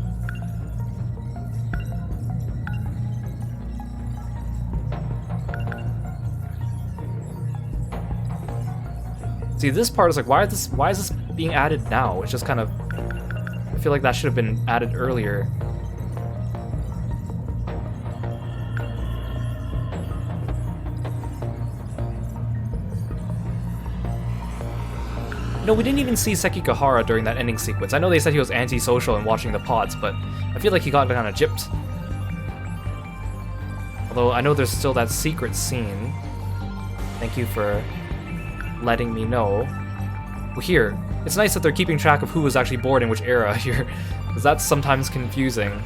See, this part is like, why is this being added now? It's just kind of, I feel like that should have been added earlier. No, we didn't even see Sekigahara during that ending sequence. I know they said he was antisocial and watching the pods, but I feel like he got kind of gypped. Although I know there's still that secret scene. Thank you for letting me know. Well, here, it's nice that they're keeping track of who was actually born in which era here, because that's sometimes confusing.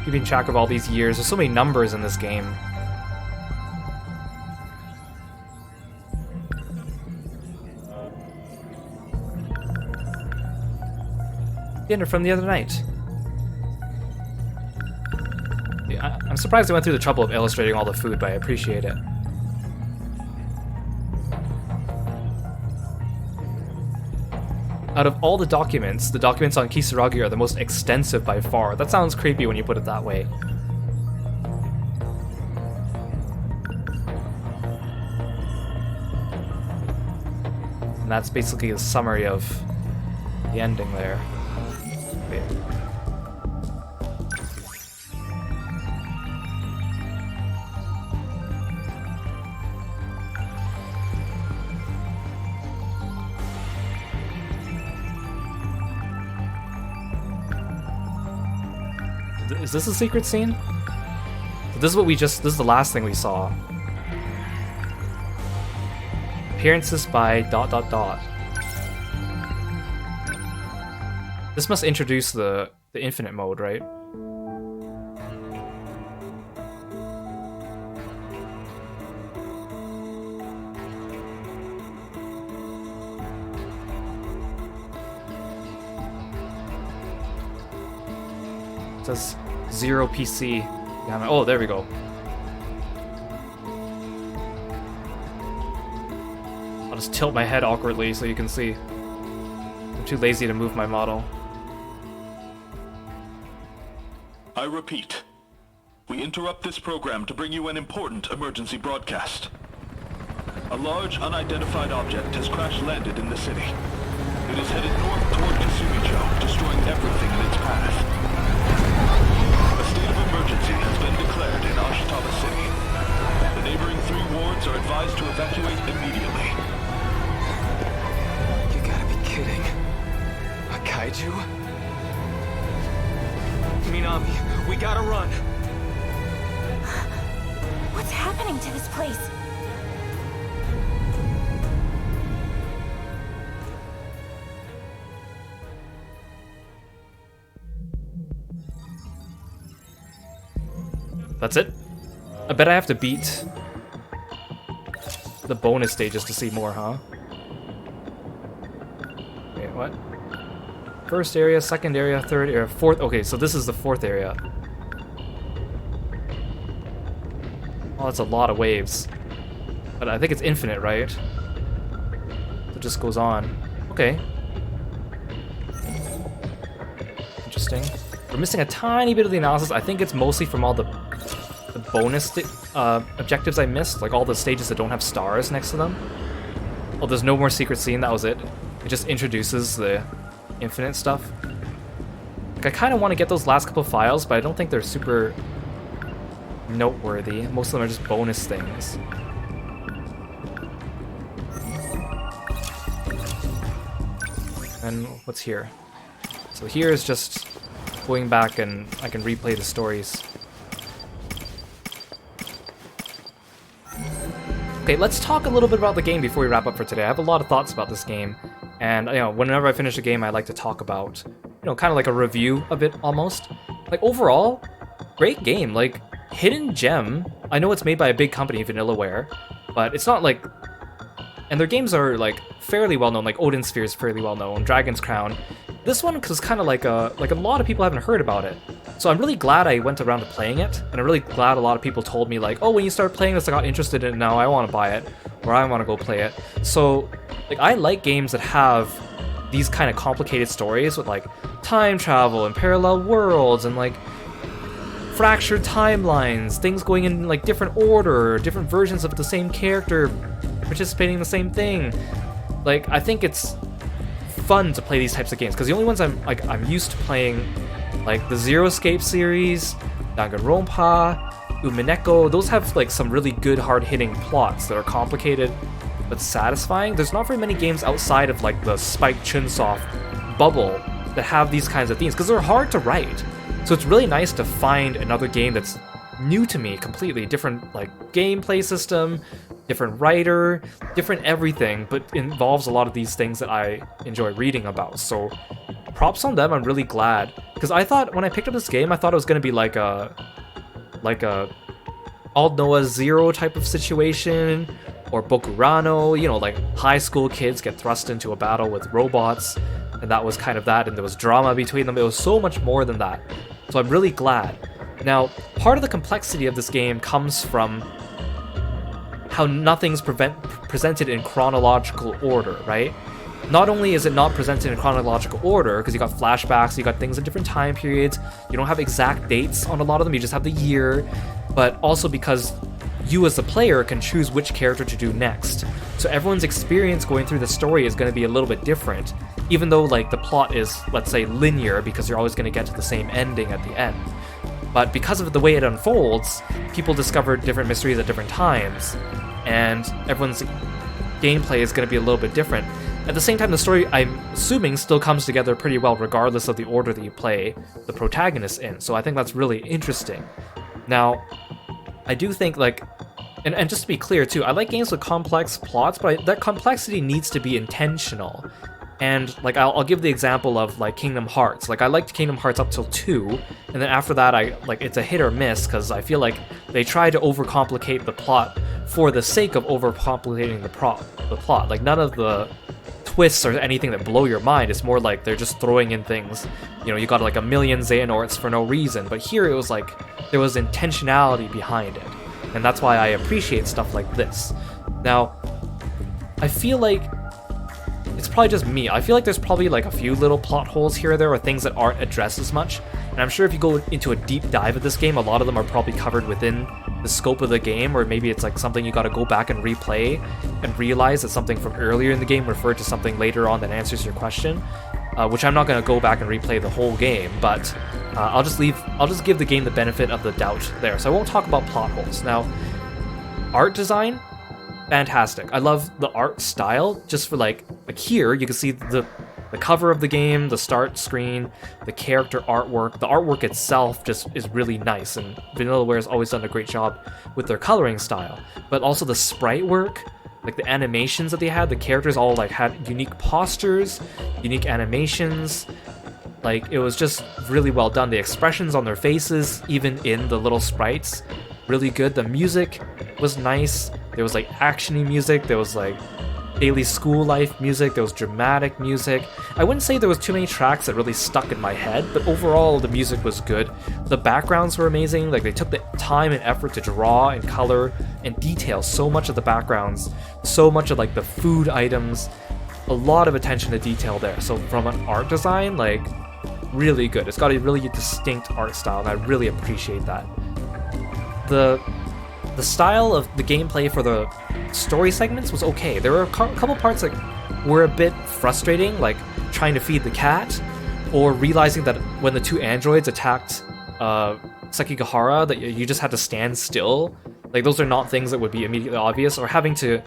Keeping track of all these years. There's so many numbers in this game. Dinner from the other night. Yeah, I'm surprised they went through the trouble of illustrating all the food, but I appreciate it. Out of all the documents on Kisaragi are the most extensive by far. That sounds creepy when you put it that way. And that's basically a summary of the ending there. Wait. Is this a secret scene? So this is what this is the last thing we saw. Appearances by ... This must introduce the infinite mode, right? It says Zero PC. Oh, there we go. I'll just tilt my head awkwardly so you can see. I'm too lazy to move my model. I repeat, we interrupt this program to bring you an important emergency broadcast. A large, unidentified object has crash-landed in the city. It is headed north toward Kasumicho, destroying everything in its path. A state of emergency has been declared in Ashitaba City. The neighboring 3 wards are advised to evacuate immediately. You gotta be kidding. A kaiju? Minami, we gotta run. What's happening to this place? That's it? I bet I have to beat the bonus stages to see more, huh? Wait, what? First area, second area, third area, fourth. Okay, so this is the 4th area. Oh, that's a lot of waves. But I think it's infinite, right? It just goes on. Okay. Interesting. We're missing a tiny bit of the analysis. I think it's mostly from all the bonus objectives I missed, like all the stages that don't have stars next to them. Oh, there's no more secret scene, that was it. It just introduces the infinite stuff. Like, I kind of want to get those last couple files, but I don't think they're super noteworthy. Most of them are just bonus things. And what's here? So here is just going back and I can replay the stories. Okay, let's talk a little bit about the game before we wrap up for today. I have a lot of thoughts about this game, and whenever I finish a game, I like to talk about, kind of like a review of it almost. Like overall, great game. Like Hidden Gem, I know it's made by a big company, Vanillaware, but it's not like, and their games are like fairly well known. Like Odin Sphere is fairly well known. Dragon's Crown. This one is kind of like a lot of people haven't heard about it. So I'm really glad I went around to playing it, and I'm really glad a lot of people told me like, oh, when you start playing this, I got interested in it now, I want to buy it, or I want to go play it. So like I like games that have these kind of complicated stories with like time travel and parallel worlds and like fractured timelines, things going in like different order, different versions of the same character participating in the same thing. Like I think it's fun to play these types of games because the only ones I'm used to playing, like the Zero Escape series, Danganronpa, Umineko, those have like some really good hard-hitting plots that are complicated but satisfying. There's not very many games outside of like the Spike Chunsoft bubble that have these kinds of themes because they're hard to write. So it's really nice to find another game that's new to me, completely different like gameplay system, different writer, different everything, but involves a lot of these things that I enjoy reading about. So props on them. I'm really glad, because I thought when I picked up this game, I thought it was going to be like a Old Noah Zero type of situation, or Bokurano, like high school kids get thrust into a battle with robots, and that was kind of that, and there was drama between them. It was so much more than that. So I'm really glad. Now, part of the complexity of this game comes from how nothing's presented in chronological order, right? Not only is it not presented in chronological order, because you got flashbacks, you got things in different time periods, you don't have exact dates on a lot of them, you just have the year, but also because you as the player can choose which character to do next. So everyone's experience going through the story is going to be a little bit different, even though like the plot is, let's say, linear, because you're always going to get to the same ending at the end. But because of the way it unfolds, people discover different mysteries at different times, and everyone's gameplay is going to be a little bit different. At the same time, the story, I'm assuming, still comes together pretty well regardless of the order that you play the protagonist in, so I think that's really interesting. Now, I do think, like, and just to be clear too, I like games with complex plots, but that complexity needs to be intentional. And like I'll give the example of like Kingdom Hearts. Like I liked Kingdom Hearts up till 2, and then after that it's a hit or miss, because I feel like they try to overcomplicate the plot for the sake of overcomplicating the plot. Like none of the twists or anything that blow your mind. It's more like they're just throwing in things. You know, you got like a million Xehanorts for no reason, but here it was like there was intentionality behind it. And that's why I appreciate stuff like this. Now, I feel like it's probably just me. I feel like there's probably like a few little plot holes here or there, or things that aren't addressed as much. And I'm sure if you go into a deep dive of this game, a lot of them are probably covered within the scope of the game, or maybe it's like something you got to go back and replay and realize that something from earlier in the game referred to something later on that answers your question. Which I'm not going to go back and replay the whole game, but I'll just give the game the benefit of the doubt there. So I won't talk about plot holes. Now, art design, fantastic. I love the art style. Just for like here, you can see the cover of the game, the start screen, the character artwork. The artwork itself just is really nice, and Vanillaware has always done a great job with their coloring style. But also the sprite work, like the animations that they had, the characters all like had unique postures, unique animations. Like, it was just really well done. The expressions on their faces, even in the little sprites, really good. The music was nice. There was like actiony music, there was like daily school life music, there was dramatic music. I wouldn't say there was too many tracks that really stuck in my head, but overall the music was good. The backgrounds were amazing. Like, they took the time and effort to draw and color and detail so much of the backgrounds, so much of like the food items, a lot of attention to detail there. So from an art design, like, really good. It's got a really distinct art style, and I really appreciate that. The style of the gameplay for the story segments was okay. There were a couple parts that were a bit frustrating, like trying to feed the cat, or realizing that when the two androids attacked Sekigahara, that you just had to stand still. Like, those are not things that would be immediately obvious, or having to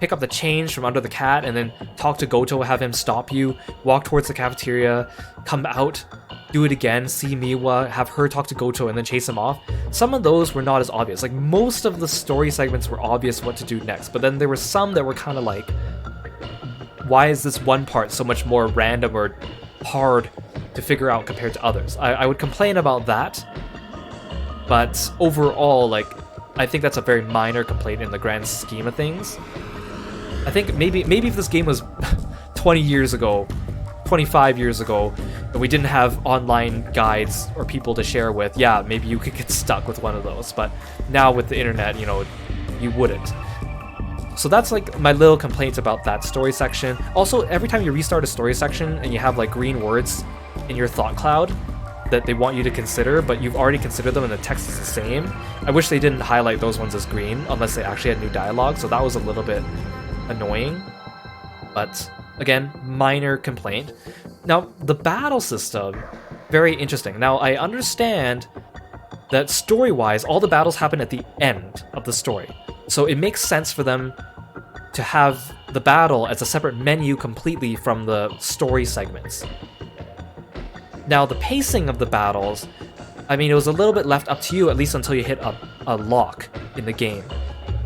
pick up the change from under the cat and then talk to Goto, have him stop you, walk towards the cafeteria, come out, do it again, see Miwa, have her talk to Goto, and then chase him off. Some of those were not as obvious. Like, most of the story segments were obvious what to do next, but then there were some that were kind of like, why is this one part so much more random or hard to figure out compared to others? I would complain about that, but overall, like, I think that's a very minor complaint in the grand scheme of things. I think maybe if this game was 20 years ago, 25 years ago, and we didn't have online guides or people to share with, yeah, maybe you could get stuck with one of those. But now with the internet, you know, you wouldn't. So that's like my little complaints about that story section. Also, every time you restart a story section and you have like green words in your thought cloud that they want you to consider, but you've already considered them and the text is the same, I wish they didn't highlight those ones as green unless they actually had new dialogue. So that was a little bit annoying, but again, minor complaint. Now, the battle system, very interesting. Now, I understand that story-wise, all the battles happen at the end of the story, so it makes sense for them to have the battle as a separate menu completely from the story segments. Now, the pacing of the battles, I mean, it was a little bit left up to you, at least until you hit a lock in the game.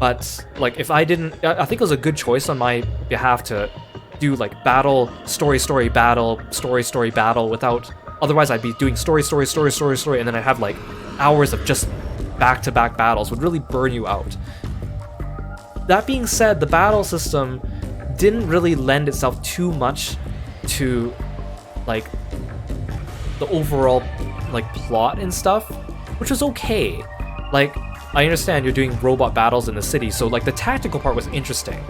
But, like, if I didn't... I think it was a good choice on my behalf to do, like, battle, story, battle, story, battle, without... Otherwise, I'd be doing story, and then I'd have, like, hours of just back-to-back battles. Would really burn you out. That being said, the battle system didn't really lend itself too much to, like, the overall, like, plot and stuff, which was okay. Like, I understand you're doing robot battles in the city, so like the tactical part was interesting.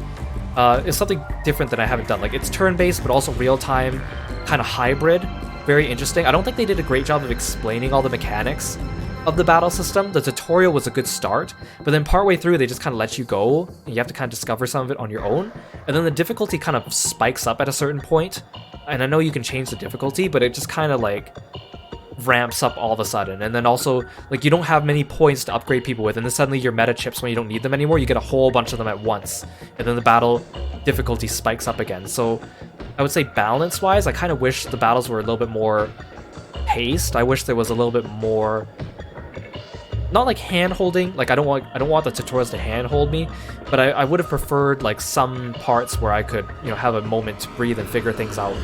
It's something different that I haven't done. Like, it's turn-based, but also real-time, kind of hybrid. Very interesting. I don't think they did a great job of explaining all the mechanics of the battle system. The tutorial was a good start, but then partway through they just kind of let you go, and you have to kind of discover some of it on your own. And then the difficulty kind of spikes up at a certain point, and I know you can change the difficulty, but it just kind of like ramps up all of a sudden. And then also, like, you don't have many points to upgrade people with, and then suddenly your meta chips, when you don't need them anymore, you get a whole bunch of them at once, and then the battle difficulty spikes up again. So I would say balance wise, I kind of wish the battles were a little bit more paced. I wish there was a little bit more, not like hand holding, like I don't want the tutorials to hand hold me, but I would have preferred like some parts where I could, you know, have a moment to breathe and figure things out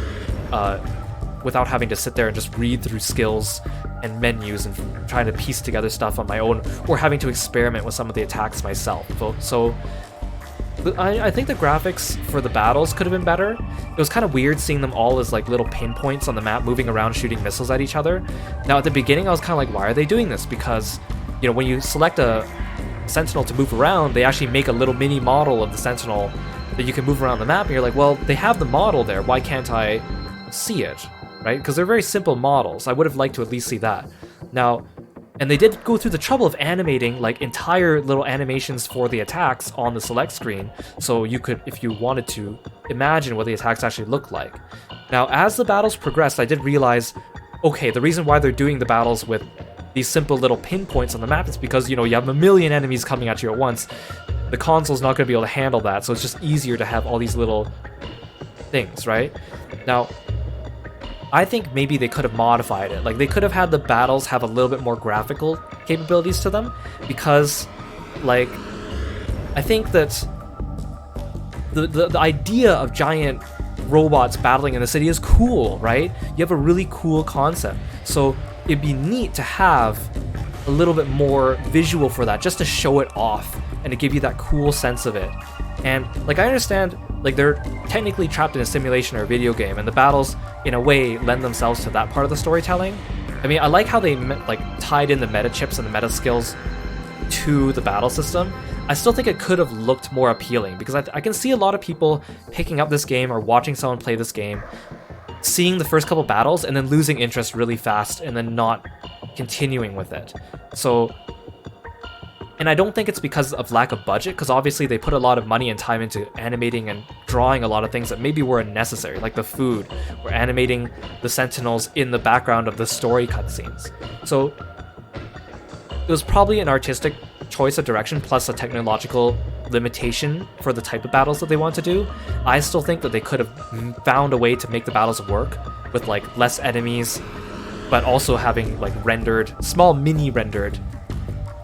without having to sit there and just read through skills and menus and trying to piece together stuff on my own, or having to experiment with some of the attacks myself. So I think the graphics for the battles could have been better. It was kind of weird seeing them all as like little pinpoints on the map moving around shooting missiles at each other. Now at the beginning I was kind of like, why are they doing this? Because, you know, when you select a Sentinel to move around, they actually make a little mini model of the Sentinel that you can move around the map, and you're like, well, they have the model there, why can't I see it, right? Because they're very simple models. I would have liked to at least see that. Now, and they did go through the trouble of animating like entire little animations for the attacks on the select screen, so you could, if you wanted to, imagine what the attacks actually look like. Now, as the battles progressed, I did realize, okay, the reason why they're doing the battles with these simple little pinpoints on the map is because, you know, you have a million enemies coming at you at once. The console's not going to be able to handle that, so it's just easier to have all these little things, right? Now, I think maybe they could have modified it. Like, they could have had the battles have a little bit more graphical capabilities to them, because, like, I think that the idea of giant robots battling in the city is cool, right? You have a really cool concept. So it'd be neat to have a little bit more visual for that, just to show it off and to give you that cool sense of it. And, like, I understand, like, they're technically trapped in a simulation or a video game, and the battles, in a way, lend themselves to that part of the storytelling. I mean, I like how they, like, tied in the meta chips and the meta skills to the battle system. I still think it could have looked more appealing, because I can see a lot of people picking up this game or watching someone play this game, seeing the first couple battles, and then losing interest really fast, and then not continuing with it. So... And I don't think it's because of lack of budget, because obviously they put a lot of money and time into animating and drawing a lot of things that maybe were unnecessary, like the food, or animating the Sentinels in the background of the story cutscenes. So it was probably an artistic choice of direction plus a technological limitation for the type of battles that they want to do. I still think that they could have found a way to make the battles work with like less enemies, but also having like rendered, small mini rendered,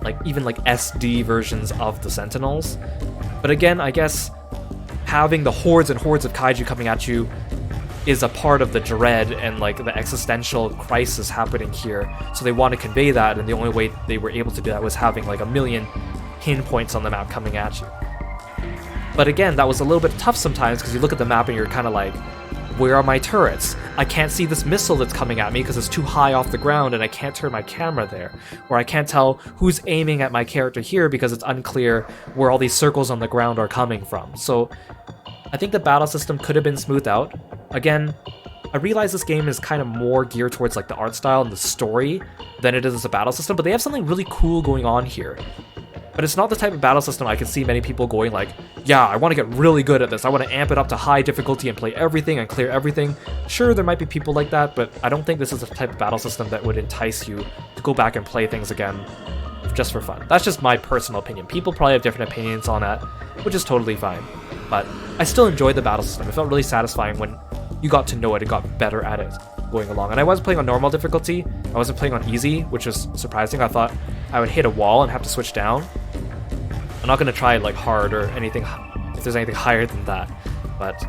like even like SD versions of the Sentinels. But again, I guess having the hordes and hordes of kaiju coming at you is a part of the dread and like the existential crisis happening here. So they want to convey that, and the only way they were able to do that was having like a million pinpoints on the map coming at you. But again, that was a little bit tough sometimes, because you look at the map and you're kind of like, where are my turrets? I can't see this missile that's coming at me because it's too high off the ground and I can't turn my camera there. Or I can't tell who's aiming at my character here because it's unclear where all these circles on the ground are coming from. So I think the battle system could have been smoothed out. Again, I realize this game is kind of more geared towards like the art style and the story than it is as a battle system, but they have something really cool going on here. But it's not the type of battle system I can see many people going like, yeah, I want to get really good at this. I want to amp it up to high difficulty and play everything and clear everything. Sure, there might be people like that, but I don't think this is the type of battle system that would entice you to go back and play things again just for fun. That's just my personal opinion. People probably have different opinions on that, which is totally fine. But I still enjoyed the battle system. It felt really satisfying when you got to know it and got better at it going along. And I was playing on normal difficulty. I wasn't playing on easy, which was surprising. I thought I would hit a wall and have to switch down. I'm not going to try like hard or anything if there's anything higher than that, but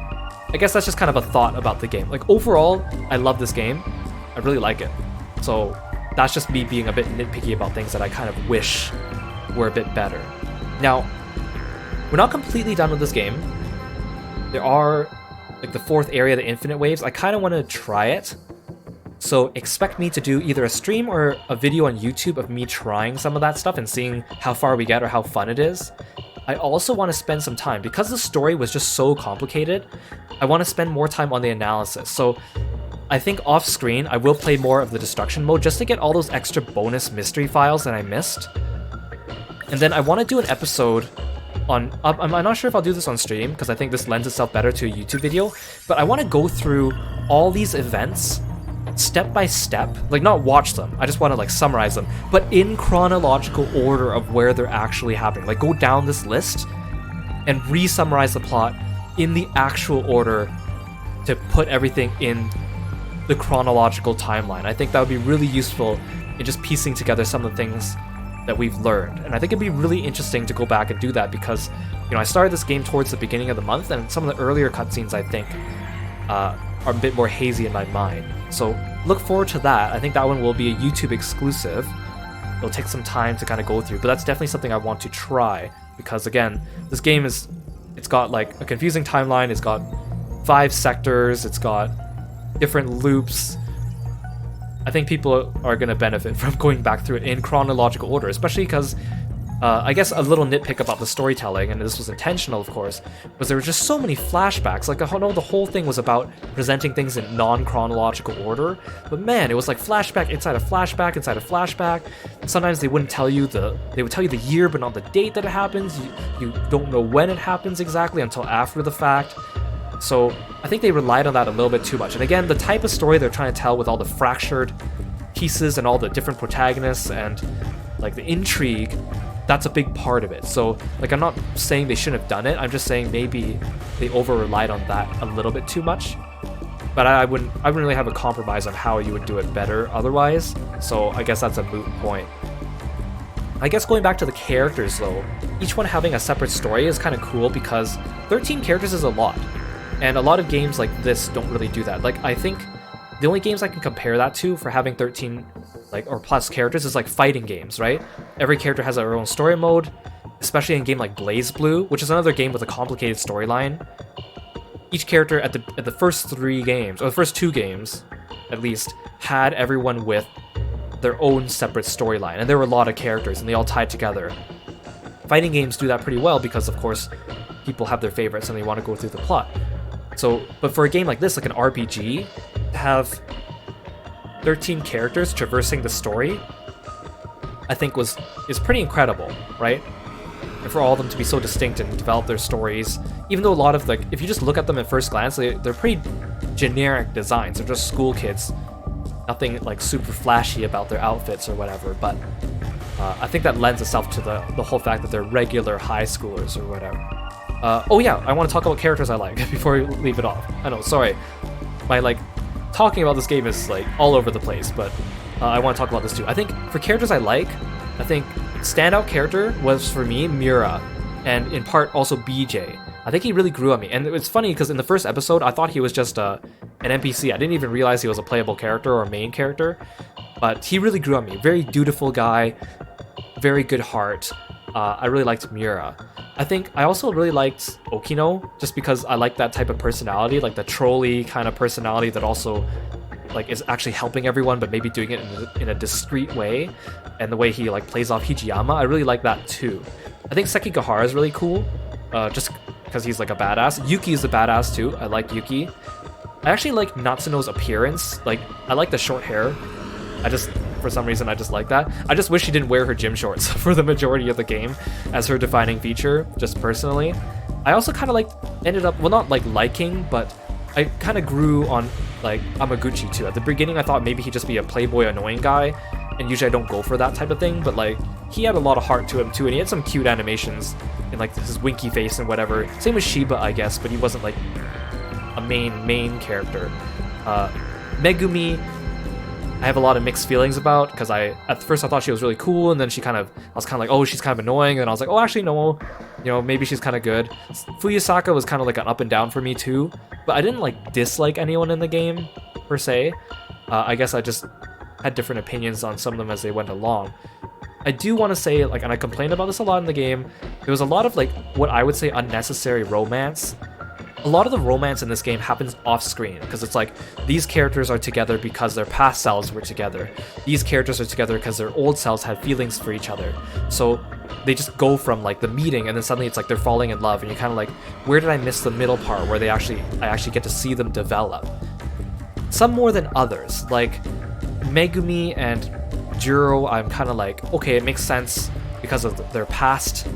I guess that's just kind of a thought about the game. Like overall, I love this game. I really like it. So that's just me being a bit nitpicky about things that I kind of wish were a bit better. Now, we're not completely done with this game. There are like the fourth area, the infinite waves. I kind of want to try it. So expect me to do either a stream or a video on YouTube of me trying some of that stuff and seeing how far we get or how fun it is. I also want to spend some time, because the story was just so complicated, I want to spend more time on the analysis. So I think off screen, I will play more of the destruction mode just to get all those extra bonus mystery files that I missed. And then I want to do an episode on, I'm not sure if I'll do this on stream, because I think this lends itself better to a YouTube video, but I want to go through all these events step by step, like not watch them, I just want to like summarize them, but in chronological order of where they're actually happening. Like go down this list and re-summarize the plot in the actual order to put everything in the chronological timeline. I think that would be really useful in just piecing together some of the things that we've learned. And I think it'd be really interesting to go back and do that, because, you know, I started this game towards the beginning of the month, and some of the earlier cutscenes I think are a bit more hazy in my mind. So look forward to that. I think that one will be a YouTube exclusive. It'll take some time to kind of go through, but that's definitely something I want to try, because again, this game is It's got like a confusing timeline, it's got 5 sectors, it's got different loops. I think people are going to benefit from going back through it in chronological order, especially because I guess a little nitpick about the storytelling, and this was intentional of course, was there were just so many flashbacks. Like I know the whole thing was about presenting things in non-chronological order, but man, it was like flashback inside a flashback inside a flashback. Sometimes they wouldn't tell you they would tell you the year but not the date that it happens. You don't know when it happens exactly until after the fact. So I think they relied on that a little bit too much. And again, the type of story they're trying to tell with all the fractured pieces and all the different protagonists and like the intrigue, that's a big part of it. So like I'm not saying they shouldn't have done it, I'm just saying maybe they over relied on that a little bit too much. But I wouldn't really have a compromise on how you would do it better otherwise. So I guess that's a moot point. I guess going back to the characters though, each one having a separate story is kind of cool because 13 characters is a lot. And a lot of games like this don't really do that. Like I think the only games I can compare that to for having 13 like or plus characters is like fighting games, right? Every character has their own story mode, especially in a game like BlazBlue, which is another game with a complicated storyline. Each character at the first 3 games, or the first 2 games at least, had everyone with their own separate storyline, and there were a lot of characters and they all tied together. Fighting games do that pretty well because of course people have their favorites and they want to go through the plot. So, but for a game like this, like an RPG, to have 13 characters traversing the story, I think is pretty incredible, right? And for all of them to be so distinct and develop their stories, even though a lot of like, if you just look at them at first glance, they're pretty generic designs. They're just school kids, nothing like super flashy about their outfits or whatever. But I think that lends itself to the whole fact that they're regular high schoolers or whatever. Oh yeah, I want to talk about characters I like before we leave it off. I know, sorry. My like talking about this game is like all over the place, but I want to talk about this too. I think for characters I like, I think standout character was for me Mura, and in part also BJ. I think he really grew on me, and it's funny because in the first episode I thought he was just an NPC. I didn't even realize he was a playable character or a main character, but he really grew on me. Very dutiful guy, very good heart. I really liked Mura. I think I also really liked Okino, just because I like that type of personality, like the trolley kind of personality that also like is actually helping everyone, but maybe doing it in a discreet way, and the way he like plays off Hijiyama, I really like that too. I think Sekigahara is really cool, just because he's like a badass. Yuki is a badass too. I like Yuki. I actually like Natsuno's appearance. Like I like the short hair. For some reason, I just like that. I just wish she didn't wear her gym shorts for the majority of the game as her defining feature, just personally. I also kind of ended up, well, not like liking, but I kind of grew on like Amaguchi too. At the beginning, I thought maybe he'd just be a playboy annoying guy, and usually I don't go for that type of thing, but like he had a lot of heart to him too, and he had some cute animations in like his winky face and whatever. Same with Shiba, I guess, but he wasn't like a main character. Megumi, I have a lot of mixed feelings about, because at first I thought she was really cool, and then I was kind of like, oh, she's kind of annoying, and I was like, oh, actually no, maybe she's kind of good. Fuyusaka was kind of like an up and down for me too, but I didn't like dislike anyone in the game per se. I guess I just had different opinions on some of them as they went along. I do want to say, like, and I complained about this a lot in the game, there was a lot of like what I would say unnecessary romance. A lot of the romance in this game happens off-screen, because it's like, these characters are together because their past selves were together. These characters are together because their old selves had feelings for each other. So they just go from like the meeting, and then suddenly it's like they're falling in love, and you're kind of like, where did I miss the middle part where I actually get to see them develop? Some more than others, like Megumi and Jiro, I'm kind of like, okay, it makes sense because of their past,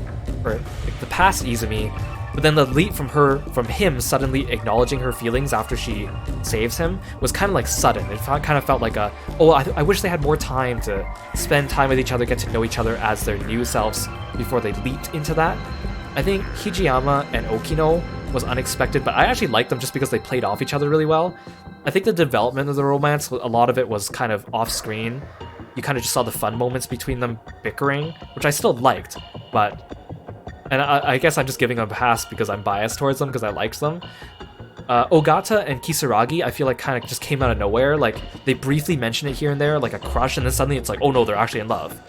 or like the past Izumi. But then the leap from him suddenly acknowledging her feelings after she saves him was kind of like sudden. It kind of felt like I wish they had more time to spend time with each other, get to know each other as their new selves before they leaped into that. I think Hijiyama and Okino was unexpected, but I actually liked them just because they played off each other really well. I think the development of the romance, a lot of it was kind of off-screen. You kind of just saw the fun moments between them bickering, which I still liked, but... And I guess I'm just giving them a pass because I'm biased towards them because I liked them. Ogata and Kisaragi, I feel like kind of just came out of nowhere. Like, they briefly mention it here and there, like a crush, and then suddenly it's like, oh no, they're actually in love.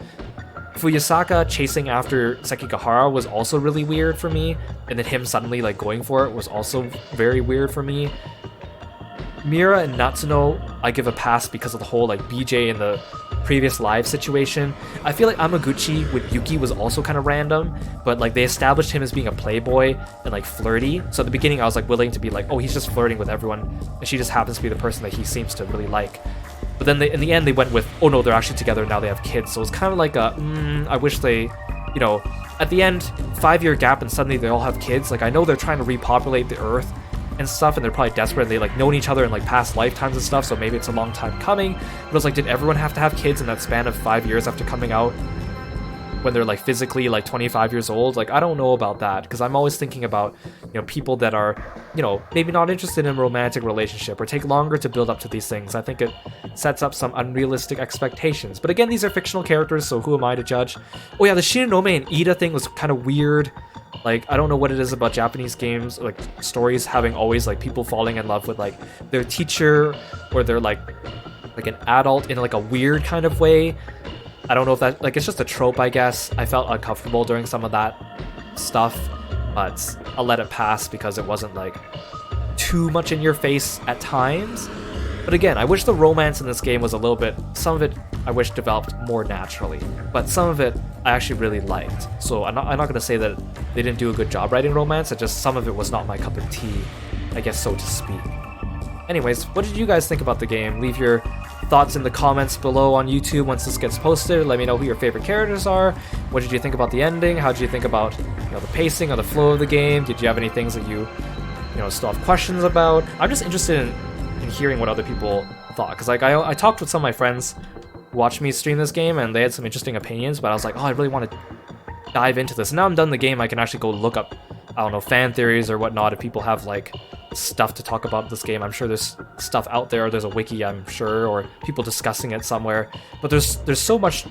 Fuyusaka chasing after Sekigahara was also really weird for me, and then him suddenly like going for it was also very weird for me. Mira and Natsuno, I give a pass because of the whole like BJ in the previous live situation. I feel like Amaguchi with Yuki was also kind of random, but like they established him as being a playboy and like flirty. So at the beginning I was like willing to be like, oh, he's just flirting with everyone, and she just happens to be the person that he seems to really like. But then in the end they went with, oh no, they're actually together now, they have kids. So it's kind of like a, I wish they, you know, at the end, 5-year gap and suddenly they all have kids. Like I know they're trying to repopulate the Earth and stuff, and they're probably desperate, and they like known each other in like past lifetimes and stuff, so maybe it's a long time coming. But it was like, did everyone have to have kids in that span of 5 years after coming out when they're like physically like 25 years old? Like I don't know about that, because I'm always thinking about, you know, people that are, you know, maybe not interested in a romantic relationship or take longer to build up to these things. I think it sets up some unrealistic expectations. But again, these are fictional characters, so who am I to judge? Oh yeah, the Shinonome and Ida thing was kind of weird. Like, I don't know what it is about Japanese games, like, stories having always, like, people falling in love with, like, their teacher, or they're, like an adult in, like, a weird kind of way. I don't know if that, like, it's just a trope, I guess. I felt uncomfortable during some of that stuff, but I'll let it pass because it wasn't, like, too much in your face at times. But again, I wish the romance in this game was a little bit, some of it I wish developed more naturally, but some of it I actually really liked. So I'm not going to say that they didn't do a good job writing romance, it just some of it was not my cup of tea, I guess, so to speak. Anyways, what did you guys think about the game? Leave your thoughts in the comments below on YouTube once this gets posted. Let me know who your favorite characters are. What did you think about the ending? How did you think about, you know, the pacing or the flow of the game? Did you have any things that you know, still have questions about? I'm just interested in hearing what other people thought, because like I talked with some of my friends who watched me stream this game, and they had some interesting opinions, but I was like, oh, I really want to dive into this. Now I'm done the game, I can actually go look up, I don't know, fan theories or whatnot if people have like stuff to talk about this game. I'm sure there's stuff out there, there's a wiki, I'm sure, or people discussing it somewhere, but there's so much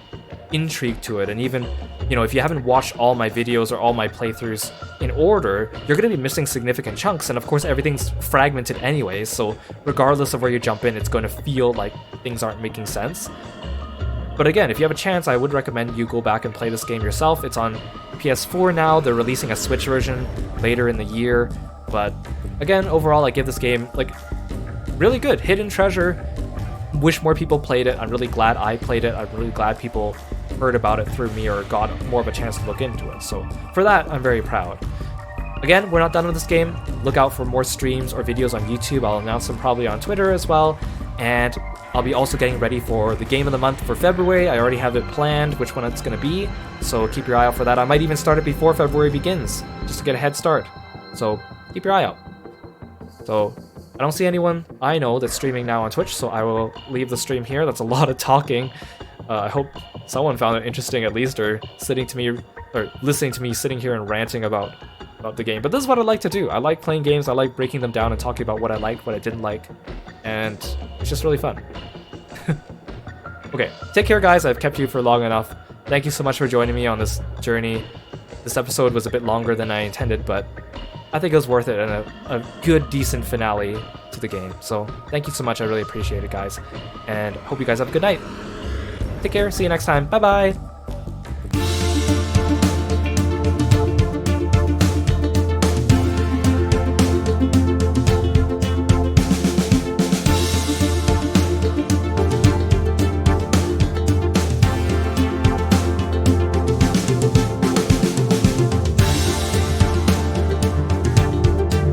intrigue to it. And even, you know, if you haven't watched all my videos or all my playthroughs in order, you're going to be missing significant chunks, and of course everything's fragmented anyways, so regardless of where you jump in, it's going to feel like things aren't making sense. But again, if you have a chance, I would recommend you go back and play this game yourself. It's on PS4 now, they're releasing a Switch version later in the year, but again, overall I give this game, like, really good. Hidden treasure. Wish more people played it. I'm really glad I played it. I'm really glad people heard about it through me or got more of a chance to look into it. So for that, I'm very proud. Again, we're not done with this game. Look out for more streams or videos on YouTube. I'll announce them probably on Twitter as well. And I'll be also getting ready for the game of the month for February. I already have it planned, which one it's going to be. So keep your eye out for that. I might even start it before February begins, just to get a head start. So keep your eye out. So I don't see anyone I know that's streaming now on Twitch, so I will leave the stream here. That's a lot of talking. I hope someone found it interesting at least, or listening to me sitting here and ranting about the game. But this is what I like to do. I like playing games. I like breaking them down and talking about what I liked, what I didn't like, and it's just really fun. Okay, take care, guys. I've kept you for long enough. Thank you so much for joining me on this journey. This episode was a bit longer than I intended, but I think it was worth it, and a good, decent finale to the game. So thank you so much. I really appreciate it, guys, and hope you guys have a good night. Take care. See you next time. Bye-bye.